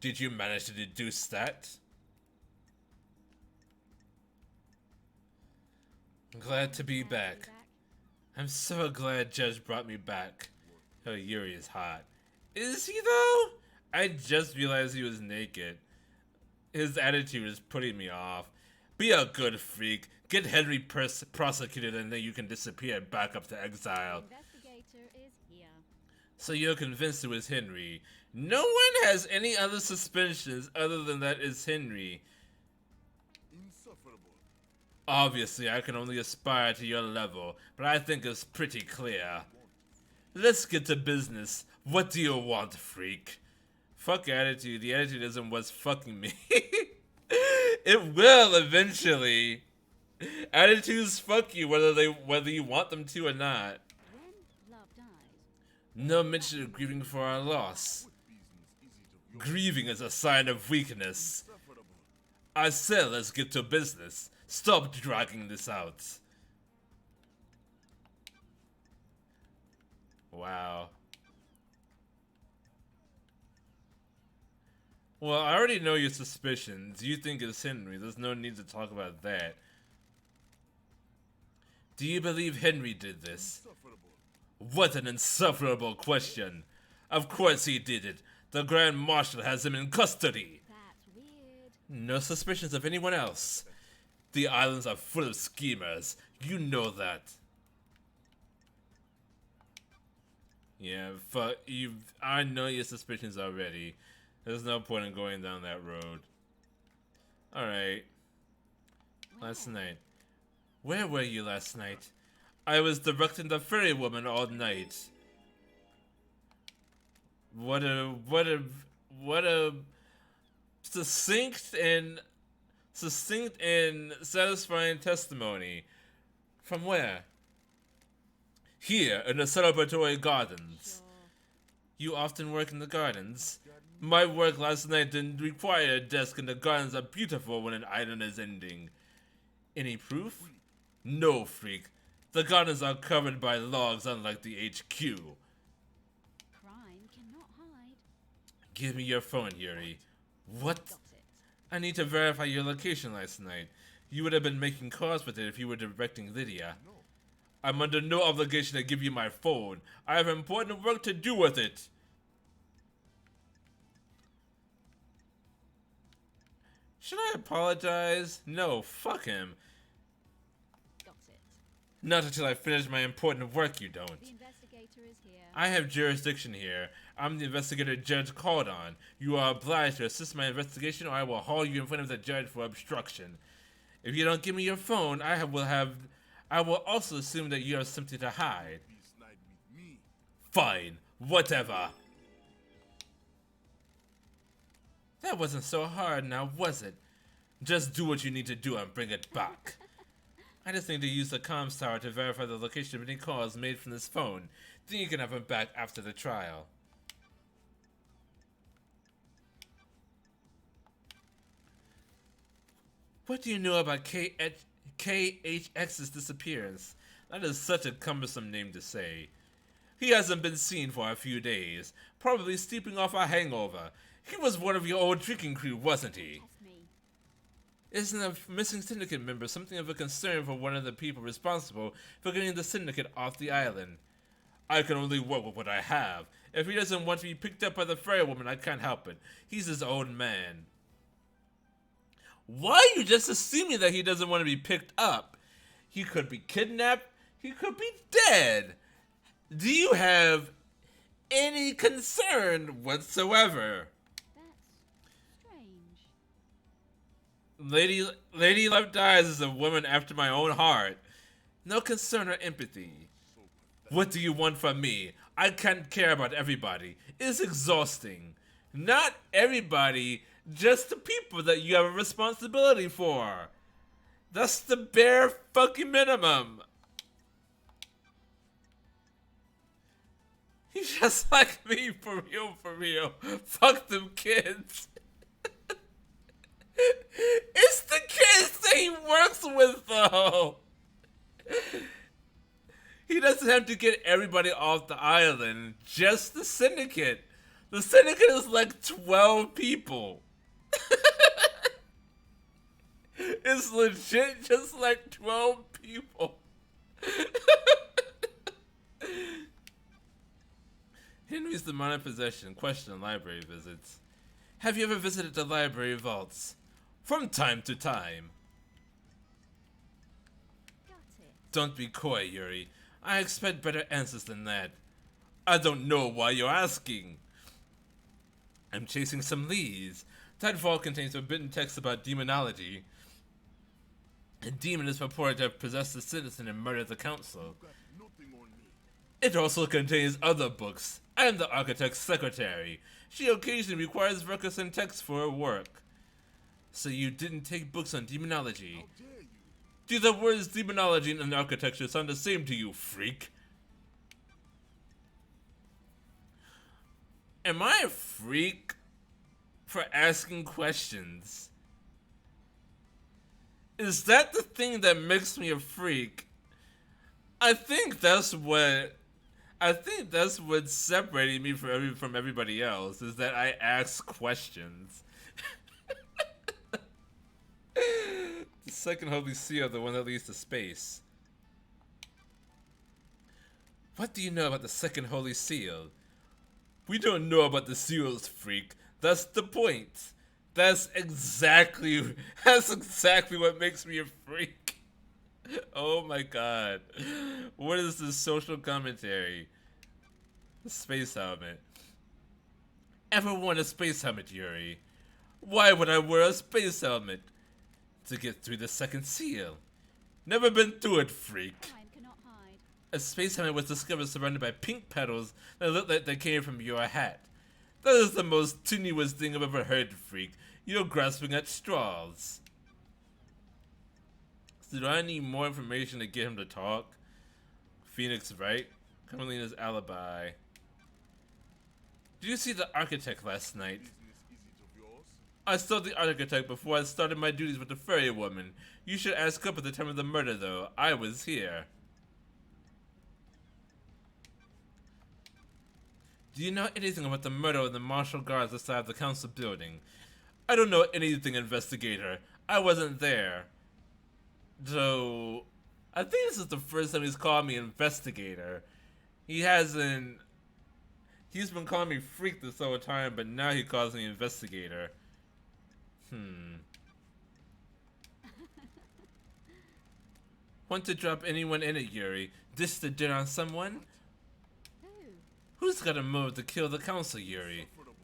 Did you manage to deduce that? I'm glad to be back. I'm so glad Judge brought me back. Oh, Yuri is hot. Is he though? I just realized he was naked. His attitude is putting me off. Be a good freak. Get Henry prosecuted and then you can disappear back up to exile. The investigator is here. So you're convinced it was Henry. No one has any other suspicions other than that it's Henry. Obviously, I can only aspire to your level, but I think it's pretty clear. Let's get to business. What do you want, freak? Fuck attitude. The attitude isn't what's fucking me. It will eventually. Attitudes fuck you whether you want them to or not. When love dies, No mention of grieving for our loss. Grieving is a sign of weakness. I said let's get to business. Stop dragging this out. Wow. Well, I already know your suspicions. You think it's Henry. There's no need to talk about that. Do you believe Henry did this? What an insufferable question. Of course he did it. The Grand Marshal has him in custody. that's weird. No suspicions of anyone else. The islands are full of schemers. You know that. Yeah, fuck you. I know your suspicions already. There's no point in going down that road. Alright. Last night. Where were you last night? I was directing the ferry woman all night. What a succinct and satisfying testimony. From where? Here in the celebratory gardens. Sure. You often work in the gardens? My work last night didn't require a desk, and the gardens are beautiful when an island is ending. Any proof? No, freak. The gardens are covered by logs, unlike the HQ. Crime cannot hide. Give me your phone, Yuri. What? Got it. I need to verify your location last night. You would have been making calls with it if you were directing Lydia. I'm under no obligation to give you my phone. I have important work to do with it. Should I apologize? No, fuck him. Got it. Not until I finish my important work, you don't. The investigator is here. I have jurisdiction here. I'm the investigator Judge called on. You are obliged to assist my investigation, or I will haul you in front of the judge for obstruction. If you don't give me your phone, I will also assume that you have something to hide. Fine, whatever. That wasn't so hard now, was it? Just do what you need to do and bring it back. I just need to use the comms tower to verify the location of any calls made from this phone. Then you can have him back after the trial. What do you know about KHX's disappearance? That is such a cumbersome name to say. He hasn't been seen for a few days, probably sleeping off a hangover. He was one of your old drinking crew, wasn't he? That's me. Isn't a missing syndicate member something of a concern for one of the people responsible for getting the syndicate off the island? I can only work with what I have. If he doesn't want to be picked up by the ferry woman, I can't help it. He's his own man. Why are you just assuming that he doesn't want to be picked up? He could be kidnapped. He could be dead. Do you have any concern whatsoever? That's strange. Lady Love Dies is a woman after my own heart. No concern or empathy. What do you want from me? I can't care about everybody. It's exhausting. Not everybody, just the people that you have a responsibility for. That's the bare fucking minimum. He's just like me, for real, for real. Fuck them kids. It's the kids that he works with, though. He doesn't have to get everybody off the island, just the syndicate. The syndicate is like 12 people. It's legit just like 12 people. Henry's demonic possession. Question: library visits. Have you ever visited the library vaults? From time to time. Got it. Don't be coy, Yuri. I expect better answers than that. I don't know why you're asking. I'm chasing some leads. That vault contains forbidden text about demonology. A demon is purported to have possessed the citizen and murdered the council. Got nothing on me. It also contains other books. I am the architect's secretary. She occasionally requires records and texts for her work. So you didn't take books on demonology. How dare you? Do the words demonology and architecture sound the same to you, freak? Am I a freak for asking questions? Is that the thing that makes me a freak? I think that's what separating me from everybody else, is that I ask questions. The second holy seal, the one that leads to space. What do you know about the second holy seal? We don't know about the seals, freak. That's the point. That's exactly what makes me a freak. Oh my god. What is this social commentary? The space helmet. Ever worn a space helmet, Yuri? Why would I wear a space helmet? To get through the second seal. Never been through it, freak. Time cannot hide. A space helmet was discovered surrounded by pink petals that looked like they came from your hat. That is the most tenuous thing I've ever heard, freak. You're grasping at straws. So do I need more information to get him to talk? Phoenix, right? Carmelina's alibi. Did you see the architect last night? Business is it of yours? I saw the architect before I started my duties with the fairy woman. You should ask up at the time of the murder, though. I was here. Do you know anything about the murder of the martial guards outside the council building? I don't know anything, investigator. I wasn't there. So, I think this is the first time he's called me investigator. He's been calling me freak this whole time, but now he calls me investigator. Want to drop anyone in it, Yuri? Dish the dirt on someone? Who? Who's got a motive to kill the council, Yuri? Comfortable.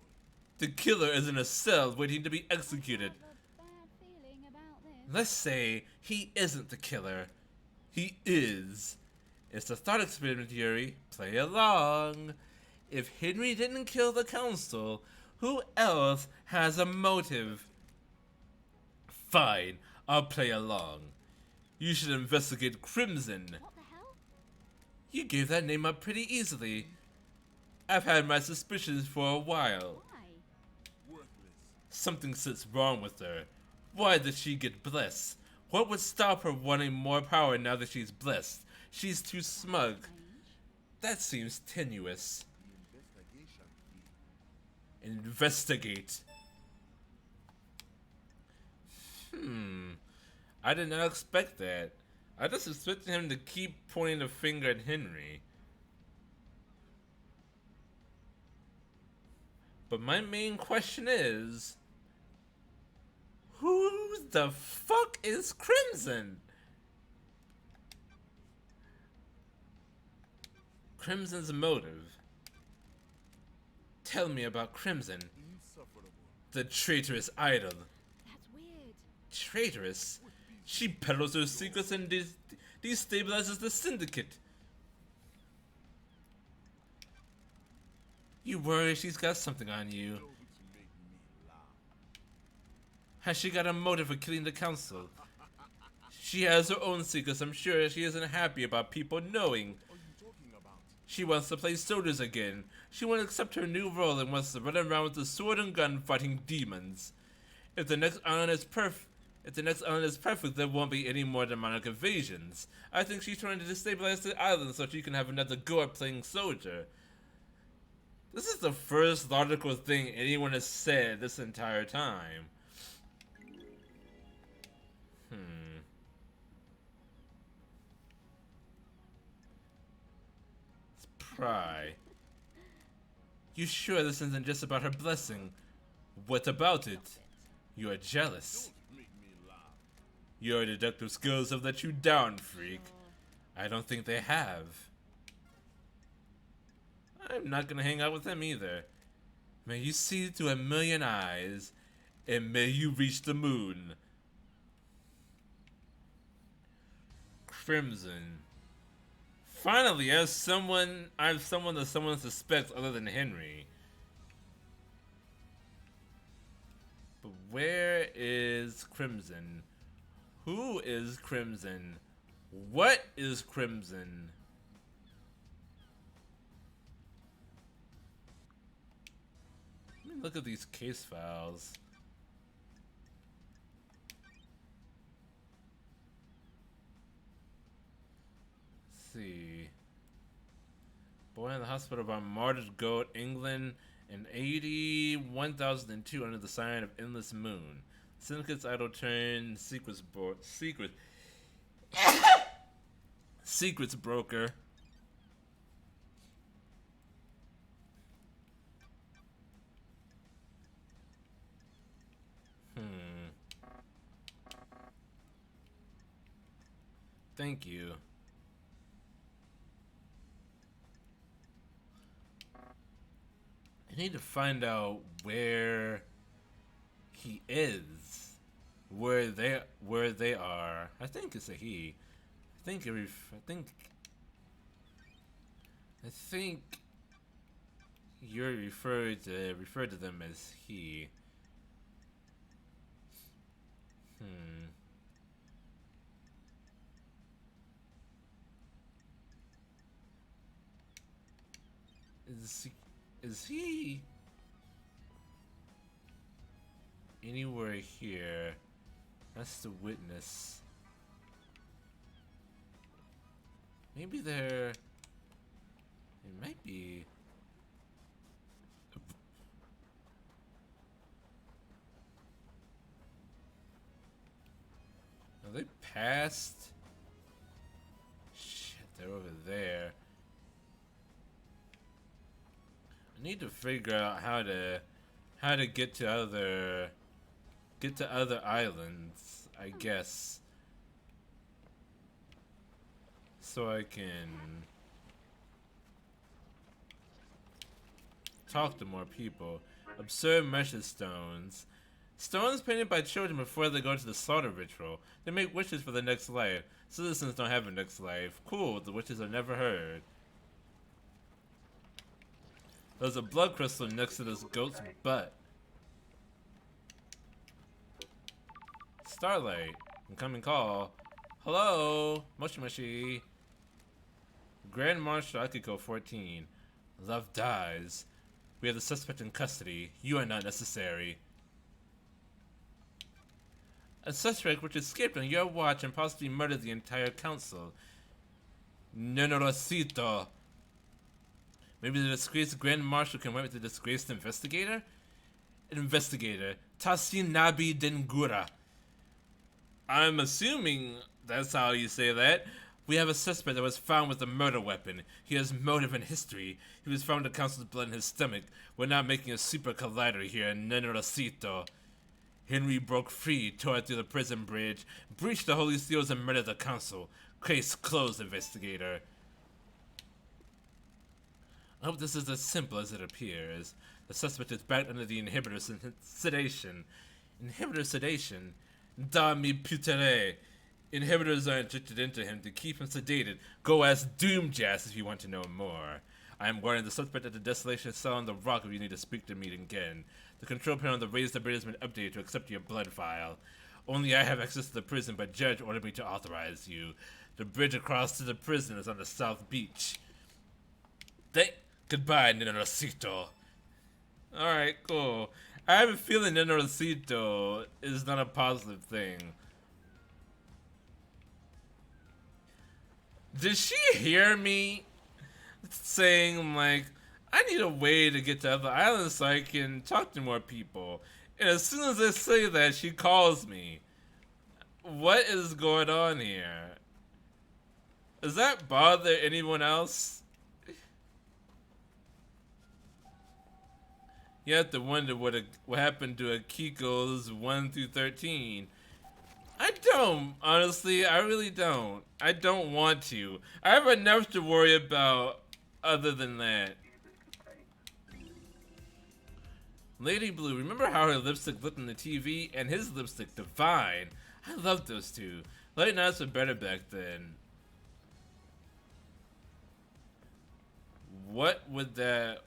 The killer is in a cell waiting to be executed. I have a bad feeling about this. Let's say he isn't the killer. He is. It's a thought experiment, Yuri. Play along. If Henry didn't kill the council, who else has a motive? Fine, I'll play along. You should investigate Crimson. What the hell? You gave that name up pretty easily. I've had my suspicions for a while. Why? Worthless. Something sits wrong with her. Why did she get blessed? What would stop her wanting more power now that she's blessed? She's too smug. Strange. That seems tenuous. The investigation fee. Investigate. I did not expect that. I just expected him to keep pointing the finger at Henry. But my main question is, who the fuck is Crimson? Crimson's motive. Tell me about Crimson, Insufferable. the traitorous idol. That's weird. Traitorous? She peddles her secrets and destabilizes the syndicate. You worry she's got something on you. Know which make me laugh. Has she got a motive for killing the council? She has her own secrets. I'm sure she isn't happy about people knowing. What are you talking about? She wants to play soldiers again. She won't accept her new role and wants to run around with a sword and gun fighting demons. If the next island is perfect, there won't be any more demonic invasions. I think she's trying to destabilize the island so she can have another go at playing soldier. This is the first logical thing anyone has said this entire time. Let's pry. You sure this isn't just about her blessing? What about it? You're jealous. Don't make me laugh. Your deductive skills have let you down, freak. I don't think they have. I'm not gonna hang out with them either. May you see through a million eyes, and may you reach the moon. Crimson. Finally, I have someone that someone suspects other than Henry. But where is Crimson? Who is Crimson? What is Crimson? Let me look at these case files. Let's see. Born in the hospital by Martyred Goat, England, in 1002 under the sign of Endless Moon. Syndicate's idol turn secrets secrets broker. Thank you. I need to find out where he is. Where they are. I think it's a he. I think you're referred to them as he. Is he anywhere here? That's the witness. Maybe there. It might be. Are they past? Shit, they're over there. I need to figure out how to get to other islands, I guess. So I can talk to more people. Observe measure stones. Stones painted by children before they go to the slaughter ritual. They make wishes for the next life. Citizens don't have a next life. Cool, the wishes are never heard. There's a blood crystal next to this goat's butt. Starlight. Incoming call. Hello? Moshi Moshi. Grand Marshal Akiko 14. Love dies. We have the suspect in custody. You are not necessary. A suspect which escaped on your watch and possibly murdered the entire council. Nenorosito. Maybe the disgraced Grand Marshal can work with the disgraced investigator? Investigator. Tasinabi Dengura. I'm assuming that's how you say that. We have a suspect that was found with a murder weapon. He has motive and history. He was found with council's blood in his stomach. We're not making a super collider here in Nenorosito. Henry broke free, tore through the prison bridge, breached the holy seals, and murdered the council. Case closed, investigator. I hope this is as simple as it appears. The suspect is back under the inhibitor sedation. Inhibitor sedation? Da mi putere. Inhibitors are injected into him to keep him sedated. Go ask Doomjazz if you want to know more. I am guarding the suspect at the desolation cell on the rock if you need to speak to me again. The control panel on the raised bridge has been updated to accept your blood file. Only I have access to the prison, but Judge ordered me to authorize you. The bridge across to the prison is on the south beach. Goodbye, Nenorosito. Alright, cool. I have a feeling Nenorosito is not a positive thing. Did she hear me saying, like, I need a way to get to other islands so I can talk to more people? And as soon as I say that, she calls me. What is going on here? Does that bother anyone else? You have to wonder what happened to Akiko's 1 through 13. I don't, honestly, I really don't. I don't want to. I have enough to worry about other than that. Lady Blue, remember how her lipstick looked on the TV? And his lipstick, Divine. I loved those two. Light nights were better back then. What would that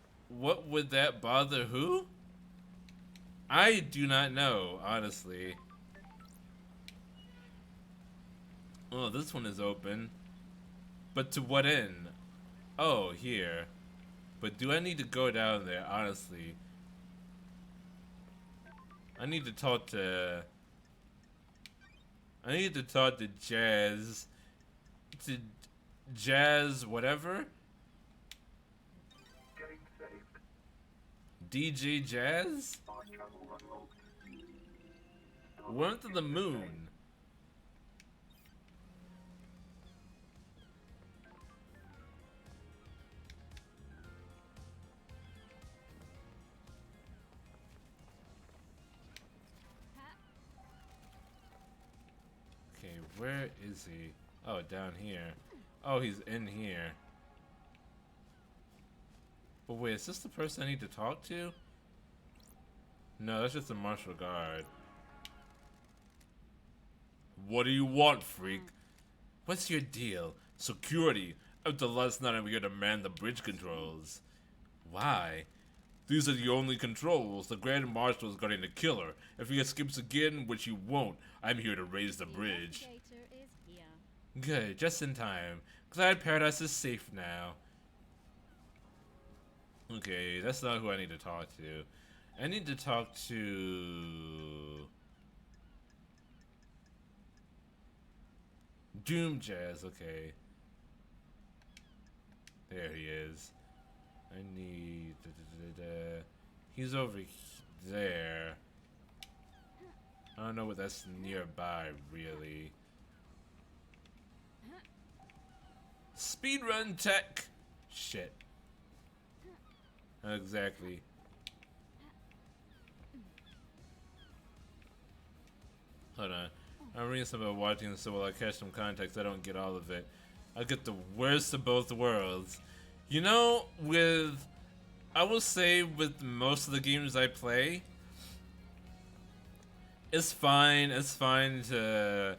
bother who? I do not know, honestly. Oh, this one is open. But to what end? Oh, here. But do I need to go down there, honestly? I need to talk to Jazz. To Jazz whatever? Getting saved. DJ Jazz? Fast travel unlocked. Went to the moon. Okay, where is he? Oh, down here. Oh, he's in here. But wait, is this the person I need to talk to? No, that's just a martial guard. What do you want, freak? What's your deal? Security. After last night, I'm here to man the bridge controls. Why? These are the only controls. The Grand Marshal is guarding the killer. If he escapes again, which he won't, I'm here to raise the bridge. Investigator is here. Good, just in time. Glad Paradise is safe now. Okay, that's not who I need to talk to. I need to talk to Doom Jazz, okay. There he is. I need he's over there. I don't know what that's nearby, really. Speedrun tech! Shit. Not exactly. Hold on. I'm reading something about watching, so while I catch some context, I don't get all of it. I get the worst of both worlds. You know, I will say with most of the games I play, it's fine to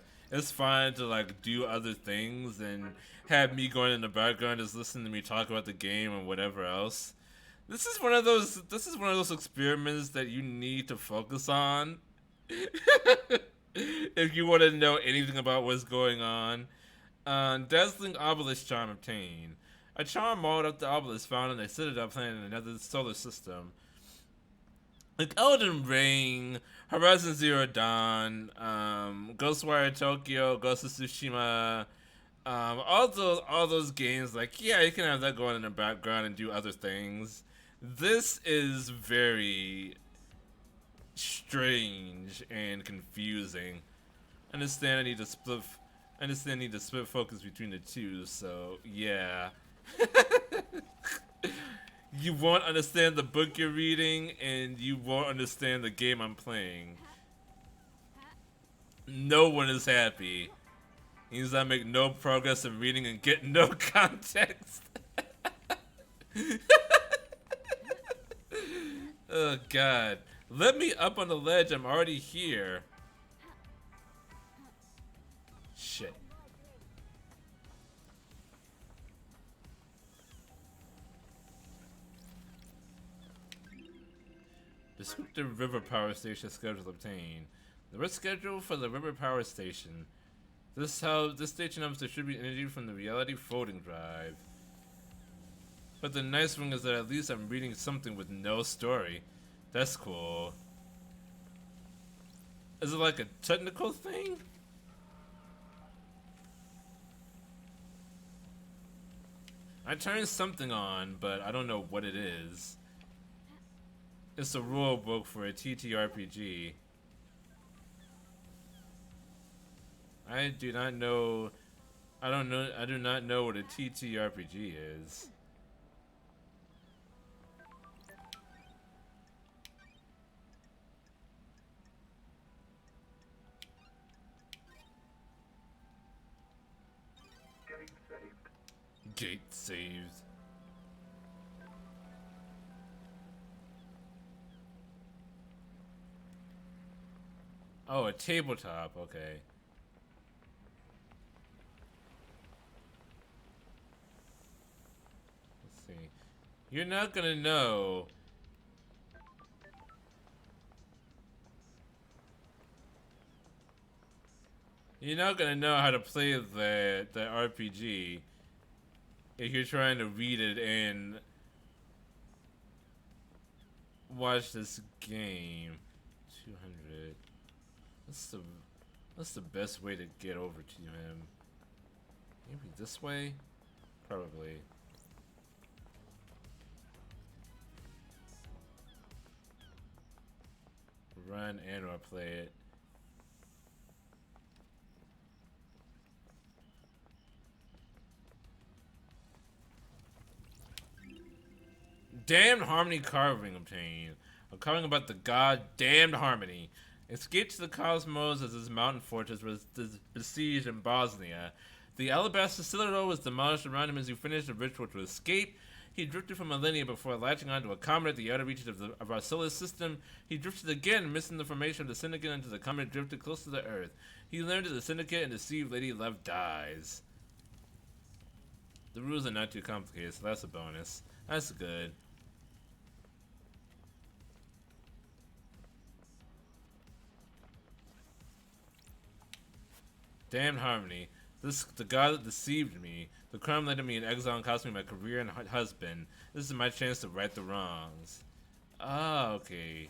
like do other things and have me going in the background just listening to me talk about the game and whatever else. This is one of those experiments that you need to focus on if you want to know anything about what's going on. Dazzling obelisk charm obtained. A charm modeled up the obelisk found in a citadel planet in another solar system. Like Elden Ring, Horizon Zero Dawn, Ghostwire Tokyo, Ghost of Tsushima, all those games, like, yeah, you can have that going in the background and do other things. This is very strange and confusing. I understand I need to split focus between the two, so yeah. You won't understand the book you're reading, and you won't understand the game I'm playing. No one is happy. Means I make no progress in reading and get no context. Oh god. Let me up on the ledge, I'm already here. Shit. Descriptive river power station schedule obtained. The risk schedule for the river power station. This station helps distribute energy from the reality folding drive. But the nice thing is that at least I'm reading something with no story. That's cool. Is it like a technical thing? I turned something on, but I don't know what it is. It's a rule book for a TTRPG. I do not know. I do not know what a TTRPG is. Getting saved. Gate saved. Oh, a tabletop, okay. Let's see. You're not gonna know. You're not gonna know how to play the RPG if you're trying to read it and watch this game. 200. What's the best way to get over to him? Maybe this way? Probably. Run and or play it. Damned harmony carving obtained. A carving about the goddamned harmony. Escaped to the cosmos as his mountain fortress was besieged in Bosnia. The alabaster citadel was demolished around him as he finished the ritual to escape. He drifted for millennia before latching onto a comet at the outer reaches of our solar system. He drifted again, missing the formation of the Syndicate until the comet drifted close to the Earth. He learned of the Syndicate and deceived Lady Love dies. The rules are not too complicated, so that's a bonus. That's good. Damned harmony. The god that deceived me. The crime led to me in exile and cost me my career and husband. This is my chance to right the wrongs. Ah, okay.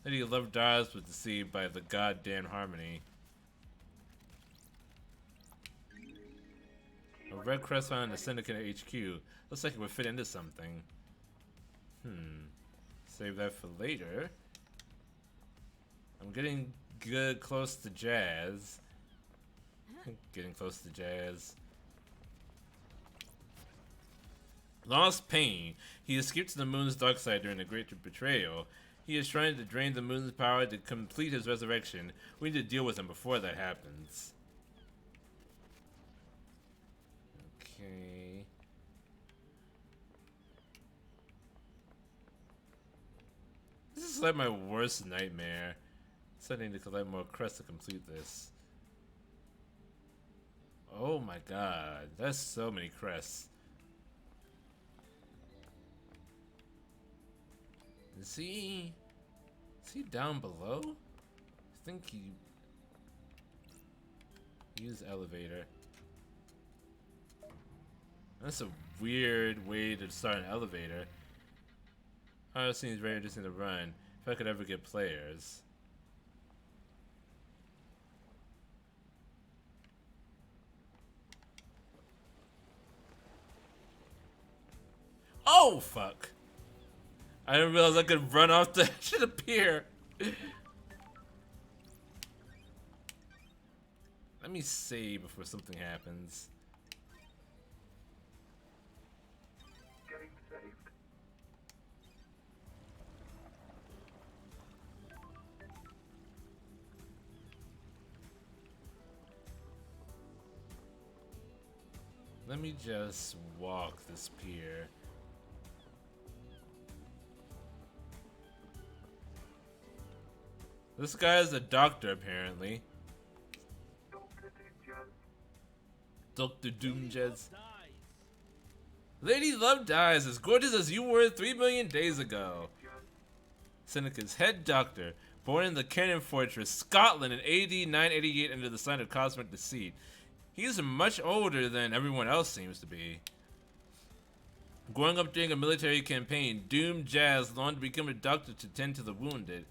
Lady Love dies was deceived by the goddamn harmony. A red crest found in the Syndicate HQ. Looks like it would fit into something. Save that for later. I'm getting good close to Jazz. Getting close to Jazz. Lost pain. He escaped to the moon's dark side during the Great Betrayal. He is trying to drain the moon's power to complete his resurrection. We need to deal with him before that happens. Okay. This is like my worst nightmare. So I need to collect more crests to complete this. Oh my god, that's so many crests. Is he down below? I think he used elevator. That's a weird way to start an elevator. Oh, it seems very interesting to run. If I could ever get players. Oh, fuck. I didn't realize I could run off the shit appear. Let me save before something happens. Getting saved. Let me just walk this pier. This guy is a doctor, apparently. Dr. Doomjez. Lady Love dies, as gorgeous as you were 3 million days ago. Seneca's head doctor, born in the Cannon Fortress, Scotland in AD 988 under the sign of cosmic deceit. He is much older than everyone else seems to be. Growing up during a military campaign, Doom Jazz longed to become a doctor to tend to the wounded.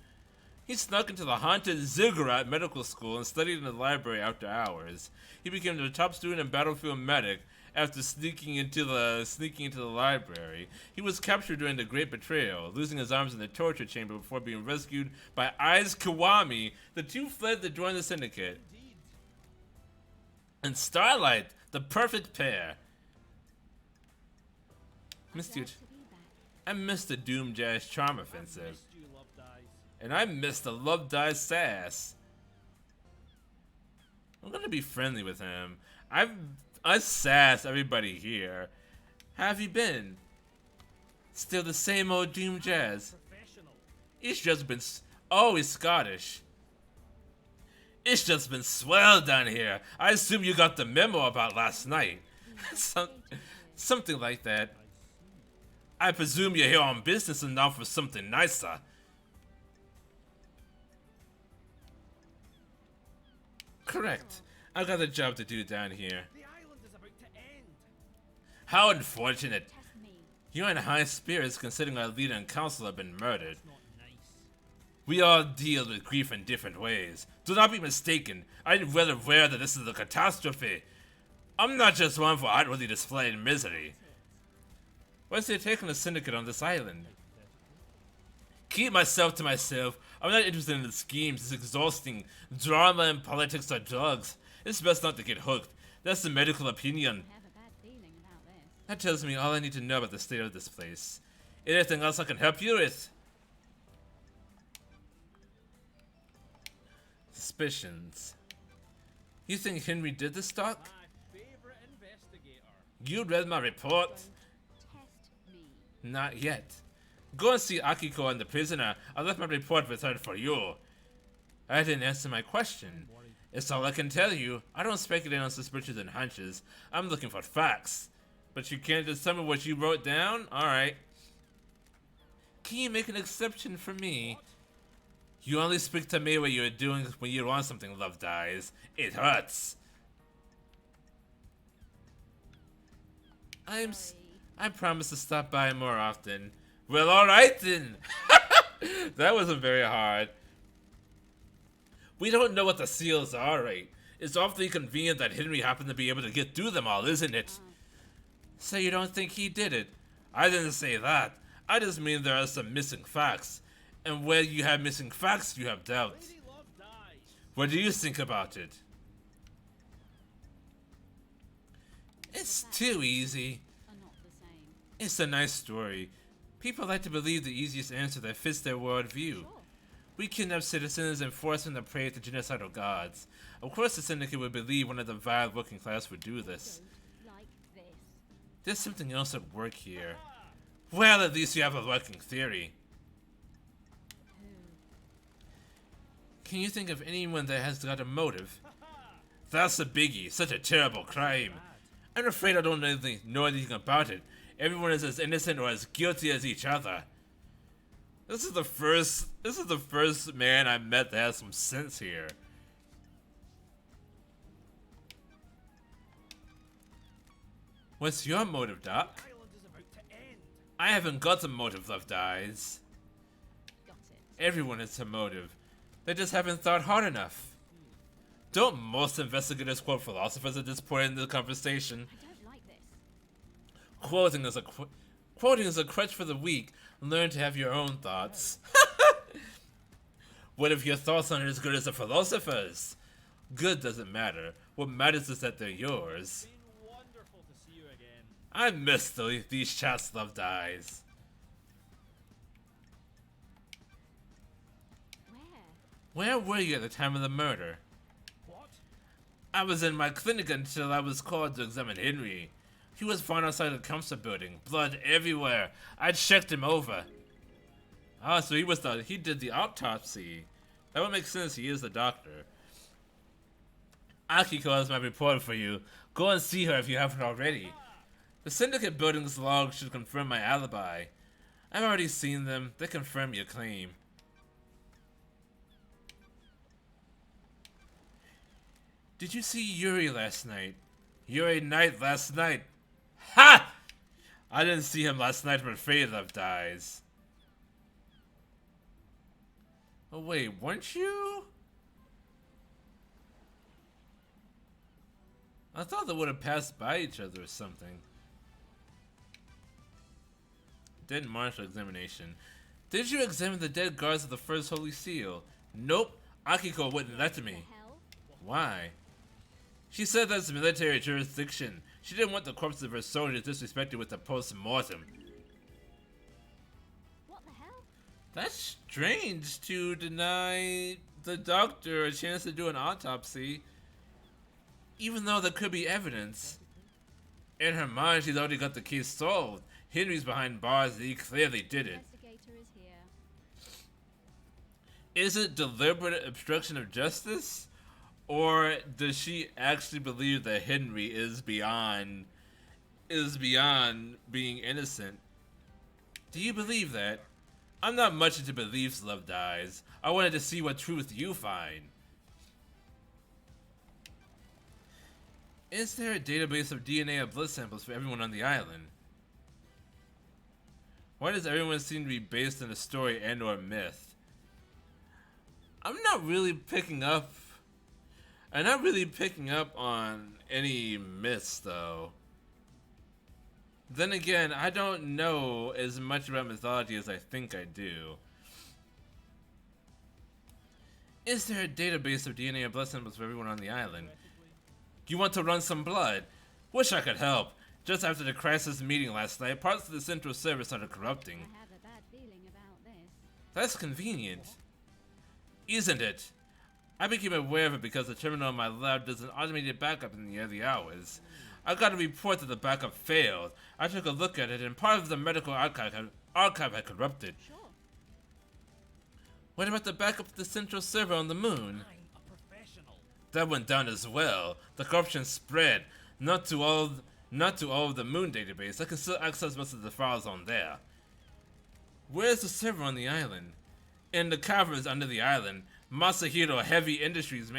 He snuck into the haunted Ziggurat Medical School and studied in the library after hours. He became the top student and battlefield medic after sneaking into the library. He was captured during the Great Betrayal, losing his arms in the torture chamber before being rescued by Aiz Kiwami. The two fled to join the Syndicate. And Starlight, the perfect pair. I missed the Doom Jazz charm offensive. And I missed the Love Dies sass. I'm gonna be friendly with him. I sass everybody here. How have you been? Still the same old Doom Jazz. It's just been. Oh, he's Scottish. It's just been swell down here. I assume you got the memo about last night. Something like that. I presume you're here on business and not for something nicer. Correct. I've got a job to do down here. The island is about to end. How unfortunate. Test me. You're in high spirits considering our leader and council have been murdered. It's not nice. We all deal with grief in different ways. Do not be mistaken. I'm well aware that this is a catastrophe. I'm not just one for outwardly displaying misery. What's your take on the syndicate on this island? Keep myself to myself. I'm not interested in the schemes. It's exhausting. Drama and politics are drugs. It's best not to get hooked. That's the medical opinion. I have a bad feeling about this. That tells me all I need to know about the state of this place. Anything else I can help you with? Suspicions. You think Henry did this, Doc? My favorite investigator. You read my report? Test me. Not yet. Go and see Akiko and the prisoner. I left my report with her for you. I didn't answer my question. It's all I can tell you. I don't speculate on suspicions and hunches. I'm looking for facts. But you can't just tell me what you wrote down? Alright. Can you make an exception for me? You only speak to me when you want something, Love Dies. It hurts. I promise to stop by more often. Well, alright then. That wasn't very hard. We don't know what the seals are, right? It's awfully convenient that Henry happened to be able to get through them all, isn't it? So you don't think he did it? I didn't say that. I just mean there are some missing facts. And where you have missing facts, you have doubts. Lady Love dies. What do you think about it? It's too easy. Are not the same. It's a nice story. People like to believe the easiest answer that fits their worldview. Sure. We kidnap citizens and force them to pray to genocidal gods. Of course the Syndicate would believe one of the vile working class would do this. Don't like this. There's something else at work here. Well, at least you have a working theory. Who? Can you think of anyone that has got a motive? That's a biggie. Such a terrible crime. I'm afraid I don't know anything about it. Everyone is as innocent or as guilty as each other. This is the first man I met that has some sense here. What's your motive, Doc? The island is about to end. I haven't got a motive, Love Dies. Got it. Everyone has a motive. They just haven't thought hard enough. Don't most investigators quote philosophers at this point in the conversation? I don't like this. Quoting is a crutch for the weak. Learn to have your own thoughts. What if your thoughts aren't as good as the philosophers? Good doesn't matter. What matters is that they're yours. Been wonderful to see you again. I miss these chats, Love Dies. Where? Where were you at the time of the murder? What? I was in my clinic until I was called to examine Henry. He was found outside the council building, blood everywhere. I checked him over. Ah, so he did the autopsy. That would make sense, he is the doctor. Akiko has my report for you. Go and see her if you haven't already. The Syndicate building's log should confirm my alibi. I've already seen them. They confirm your claim. Did you see Yuri last night? Yuri Knight last night. Ha! I didn't see him last night, but afraid Love Dies. Oh wait, weren't you? I thought they would have passed by each other or something. Dead martial examination. Did you examine the dead guards of the First Holy Seal? Nope. Akiko wouldn't let me. Hell? Why? She said that's military jurisdiction. She didn't want the corpses of her soldiers disrespected with a post-mortem. What the hell? That's strange to deny the doctor a chance to do an autopsy, even though there could be evidence. In her mind, she's already got the case solved. Henry's behind bars and he clearly did it. Investigator is here. Is it deliberate obstruction of justice? Or does she actually believe that Henry is beyond being innocent? Do you believe that? I'm not much into beliefs, Love Dies. I wanted to see what truth you find. Is there a database of DNA and blood samples for everyone on the island? Why does everyone seem to be based on a story and or myth? I'm not really picking up on any myths though. Then again, I don't know as much about mythology as I think I do. Is there a database of DNA and blood samples for everyone on the island? You want to run some blood? Wish I could help. Just after the crisis meeting last night, parts of the central server started corrupting. I have a bad feeling about this. That's convenient. Isn't it? I became aware of it because the terminal in my lab does an automated backup in the early hours. I got a report that the backup failed. I took a look at it and part of the medical archive had corrupted. Sure. What about the backup of the central server on the moon? I'm a professional. That went down as well. The corruption spread, not to all of the moon database. I can still access most of the files on there. Where's the server on the island? In the caverns under the island. Masahiro Heavy Industries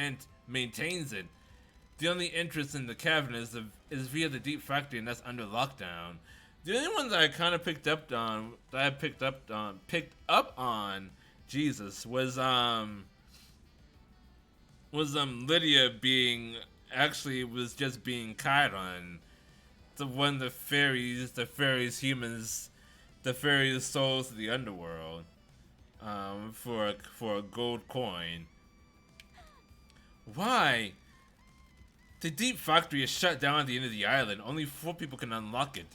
maintains it. The only entrance in the cavern is via the deep factory, and that's under lockdown. The only one that I kind of picked up on, Jesus, was Lydia was just being Chiron. The one the fairies humans, the fairies souls of the underworld, for a gold coin. Why? The deep factory is shut down at the end of the island. Only 4 people can unlock it.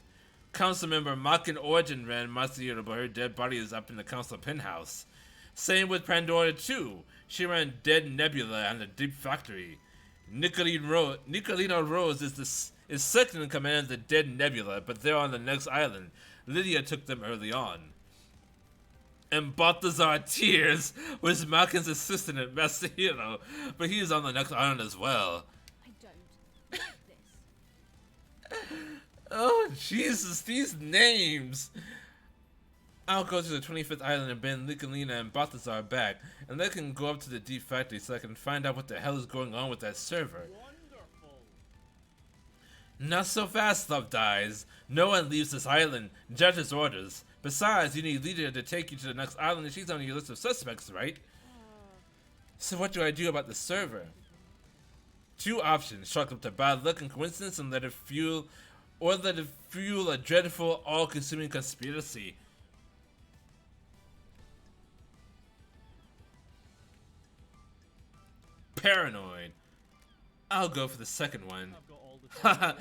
Council member Makin Origin ran Masahiro, but her dead body is up in the council penthouse. Same with Pandora too. She ran Dead Nebula and the deep factory. Nicolino Rose is second in command of the Dead Nebula, but they're on the next island. Lydia took them early on. And Balthazar Tears was Makin's assistant at Masahiro, but he's on the next island as well. I don't like this. Oh, Jesus, these names! I'll go to the 25th island and bring Nicolina and Balthazar back, and they can go up to the deep factory so I can find out what the hell is going on with that server. Wonderful. Not so fast, Love Dies. No one leaves this island. Judge's orders. Besides, you need Lydia to take you to the next island, and she's on your list of suspects, right? So what do I do about the server? 2 options: chalk up to bad luck and coincidence and let it fuel a dreadful, all-consuming conspiracy. Paranoid. I'll go for the second one. I've got all the time in the world.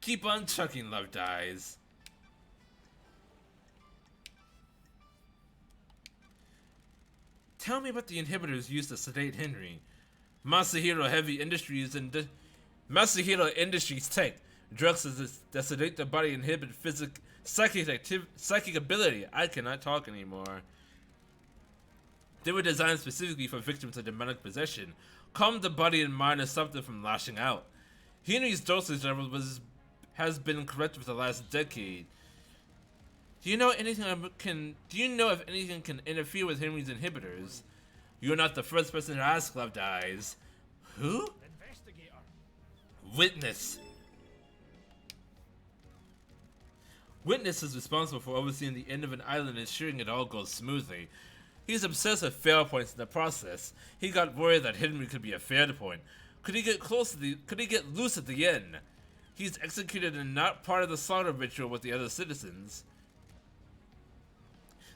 Keep on chucking, Love Dies. Tell me about the inhibitors used to sedate Henry. Masahiro Heavy Industries and Masahiro Industries Tech. Drugs that sedate the body inhibit psychic ability. I cannot talk anymore. They were designed specifically for victims of demonic possession. Calm the body and mind and stop them from lashing out. Henry's dosage level has been corrected for the last decade. Do you know if anything can interfere with Henry's inhibitors? You're not the first person to ask, Love Dies. Who? Investigator. Witness. Witness is responsible for overseeing the end of an island and ensuring it all goes smoothly. He's obsessed with fail points in the process. He got worried that Henry could be a fail point. Could he get loose at the end? He's executed and not part of the slaughter ritual with the other citizens.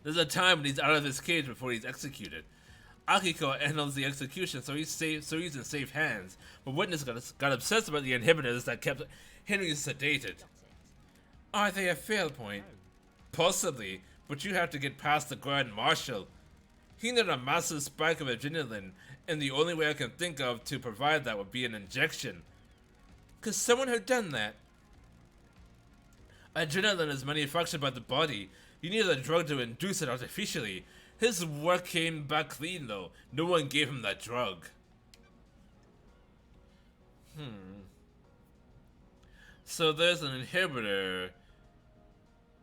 There's a time when he's out of his cage before he's executed. Akiko handles the execution, so he's in safe hands. But Witness got obsessed about the inhibitors that kept Henry sedated. Are they a fail point? Possibly, but you have to get past the guard marshal. He needed a massive spike of adrenaline, and the only way I can think of to provide that would be an injection. Could someone have done that? Adrenaline is manufactured by the body. You need a drug to induce it artificially. His work came back clean though. No one gave him that drug. So there's an inhibitor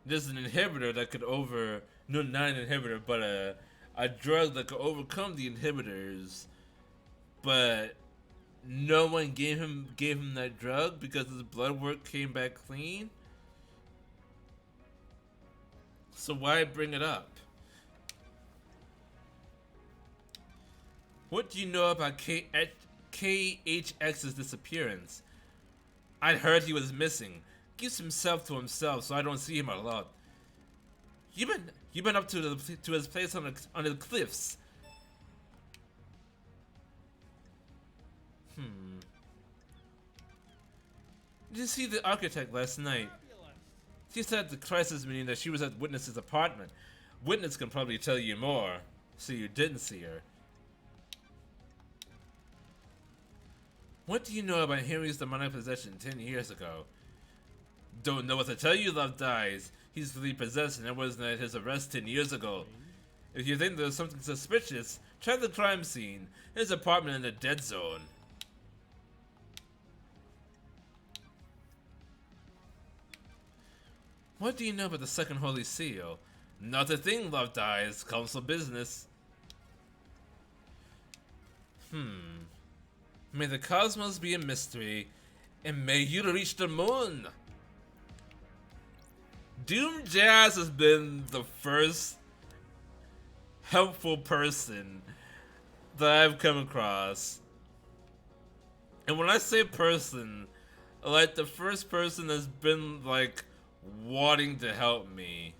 there's an inhibitor that could no, not an inhibitor, but a drug that could overcome the inhibitors, but no one gave him that drug because his blood work came back clean. So why bring it up? What do you know about KHX's disappearance? I heard he was missing. Keeps himself to himself, so I don't see him a lot. You been up to his place on the cliffs. Did you see the architect last night? She said at the crisis meeting that she was at Witness's apartment. Witness can probably tell you more, so you didn't see her. What do you know about Henry's demonic possession 10 years ago? Don't know what to tell you, Love Dies. He's fully possessed and it wasn't at his arrest 10 years ago. If you think there's something suspicious, check the crime scene. His apartment in the dead zone. What do you know about the second Holy Seal? Not a thing, Love Dies. Council business. May the cosmos be a mystery, and may you reach the moon. Doom Jazz has been the first helpful person that I've come across. And when I say person, like the first person that's been like wanting to help me.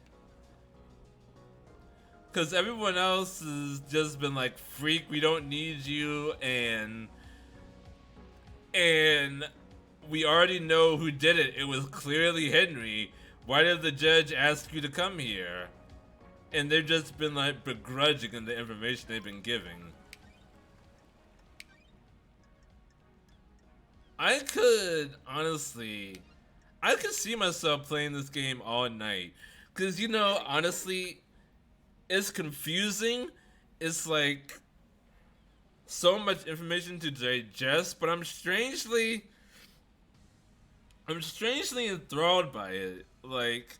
Cause everyone else has just been like, freak, we don't need you, and we already know who did it. It was clearly Henry. Why did the judge ask you to come here? And they've just been like begrudging in the information they've been giving. I could see myself playing this game all night. Cause you know, honestly, it's confusing. It's like so much information to digest, but I'm strangely enthralled by it. Like,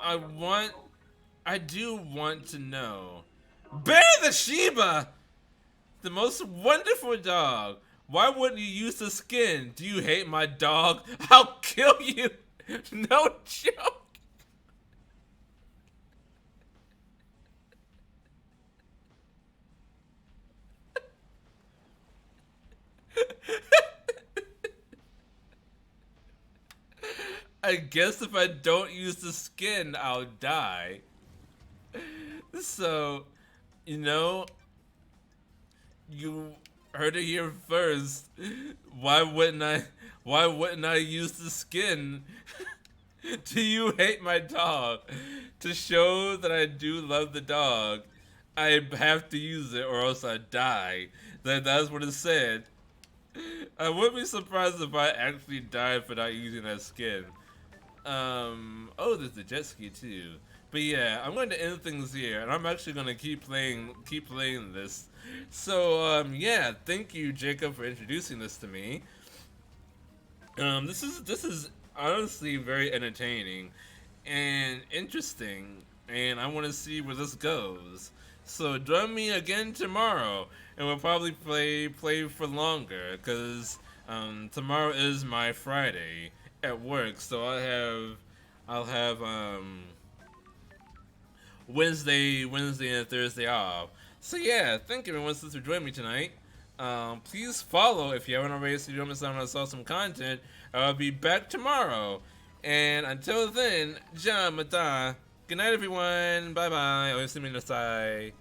I do want to know. Bear the Sheba! The most wonderful dog. Why wouldn't you use the skin? Do you hate my dog? I'll kill you! No joke! I guess if I don't use the skin, I'll die. So, you know, you heard it here first. Why wouldn't I use the skin? Do you hate my dog? To show that I do love the dog, I have to use it or else I die. That's what it said. I wouldn't be surprised if I actually died for not using that skin. Oh, there's the jet ski too. But yeah, I'm going to end things here, and I'm actually going to keep playing this. So, yeah, thank you, Jacob, for introducing this to me. This is honestly very entertaining and interesting, and I want to see where this goes. So join me again tomorrow, and we'll probably play for longer, because tomorrow is my Friday at work, so I'll have Wednesday and Thursday off. So yeah, thank you everyone for joining me tonight. Please follow if you haven't already, so you don't miss out on some awesome content. I'll be back tomorrow. And until then, John Mata. Good night, everyone. Bye bye. Oyasumi nasai.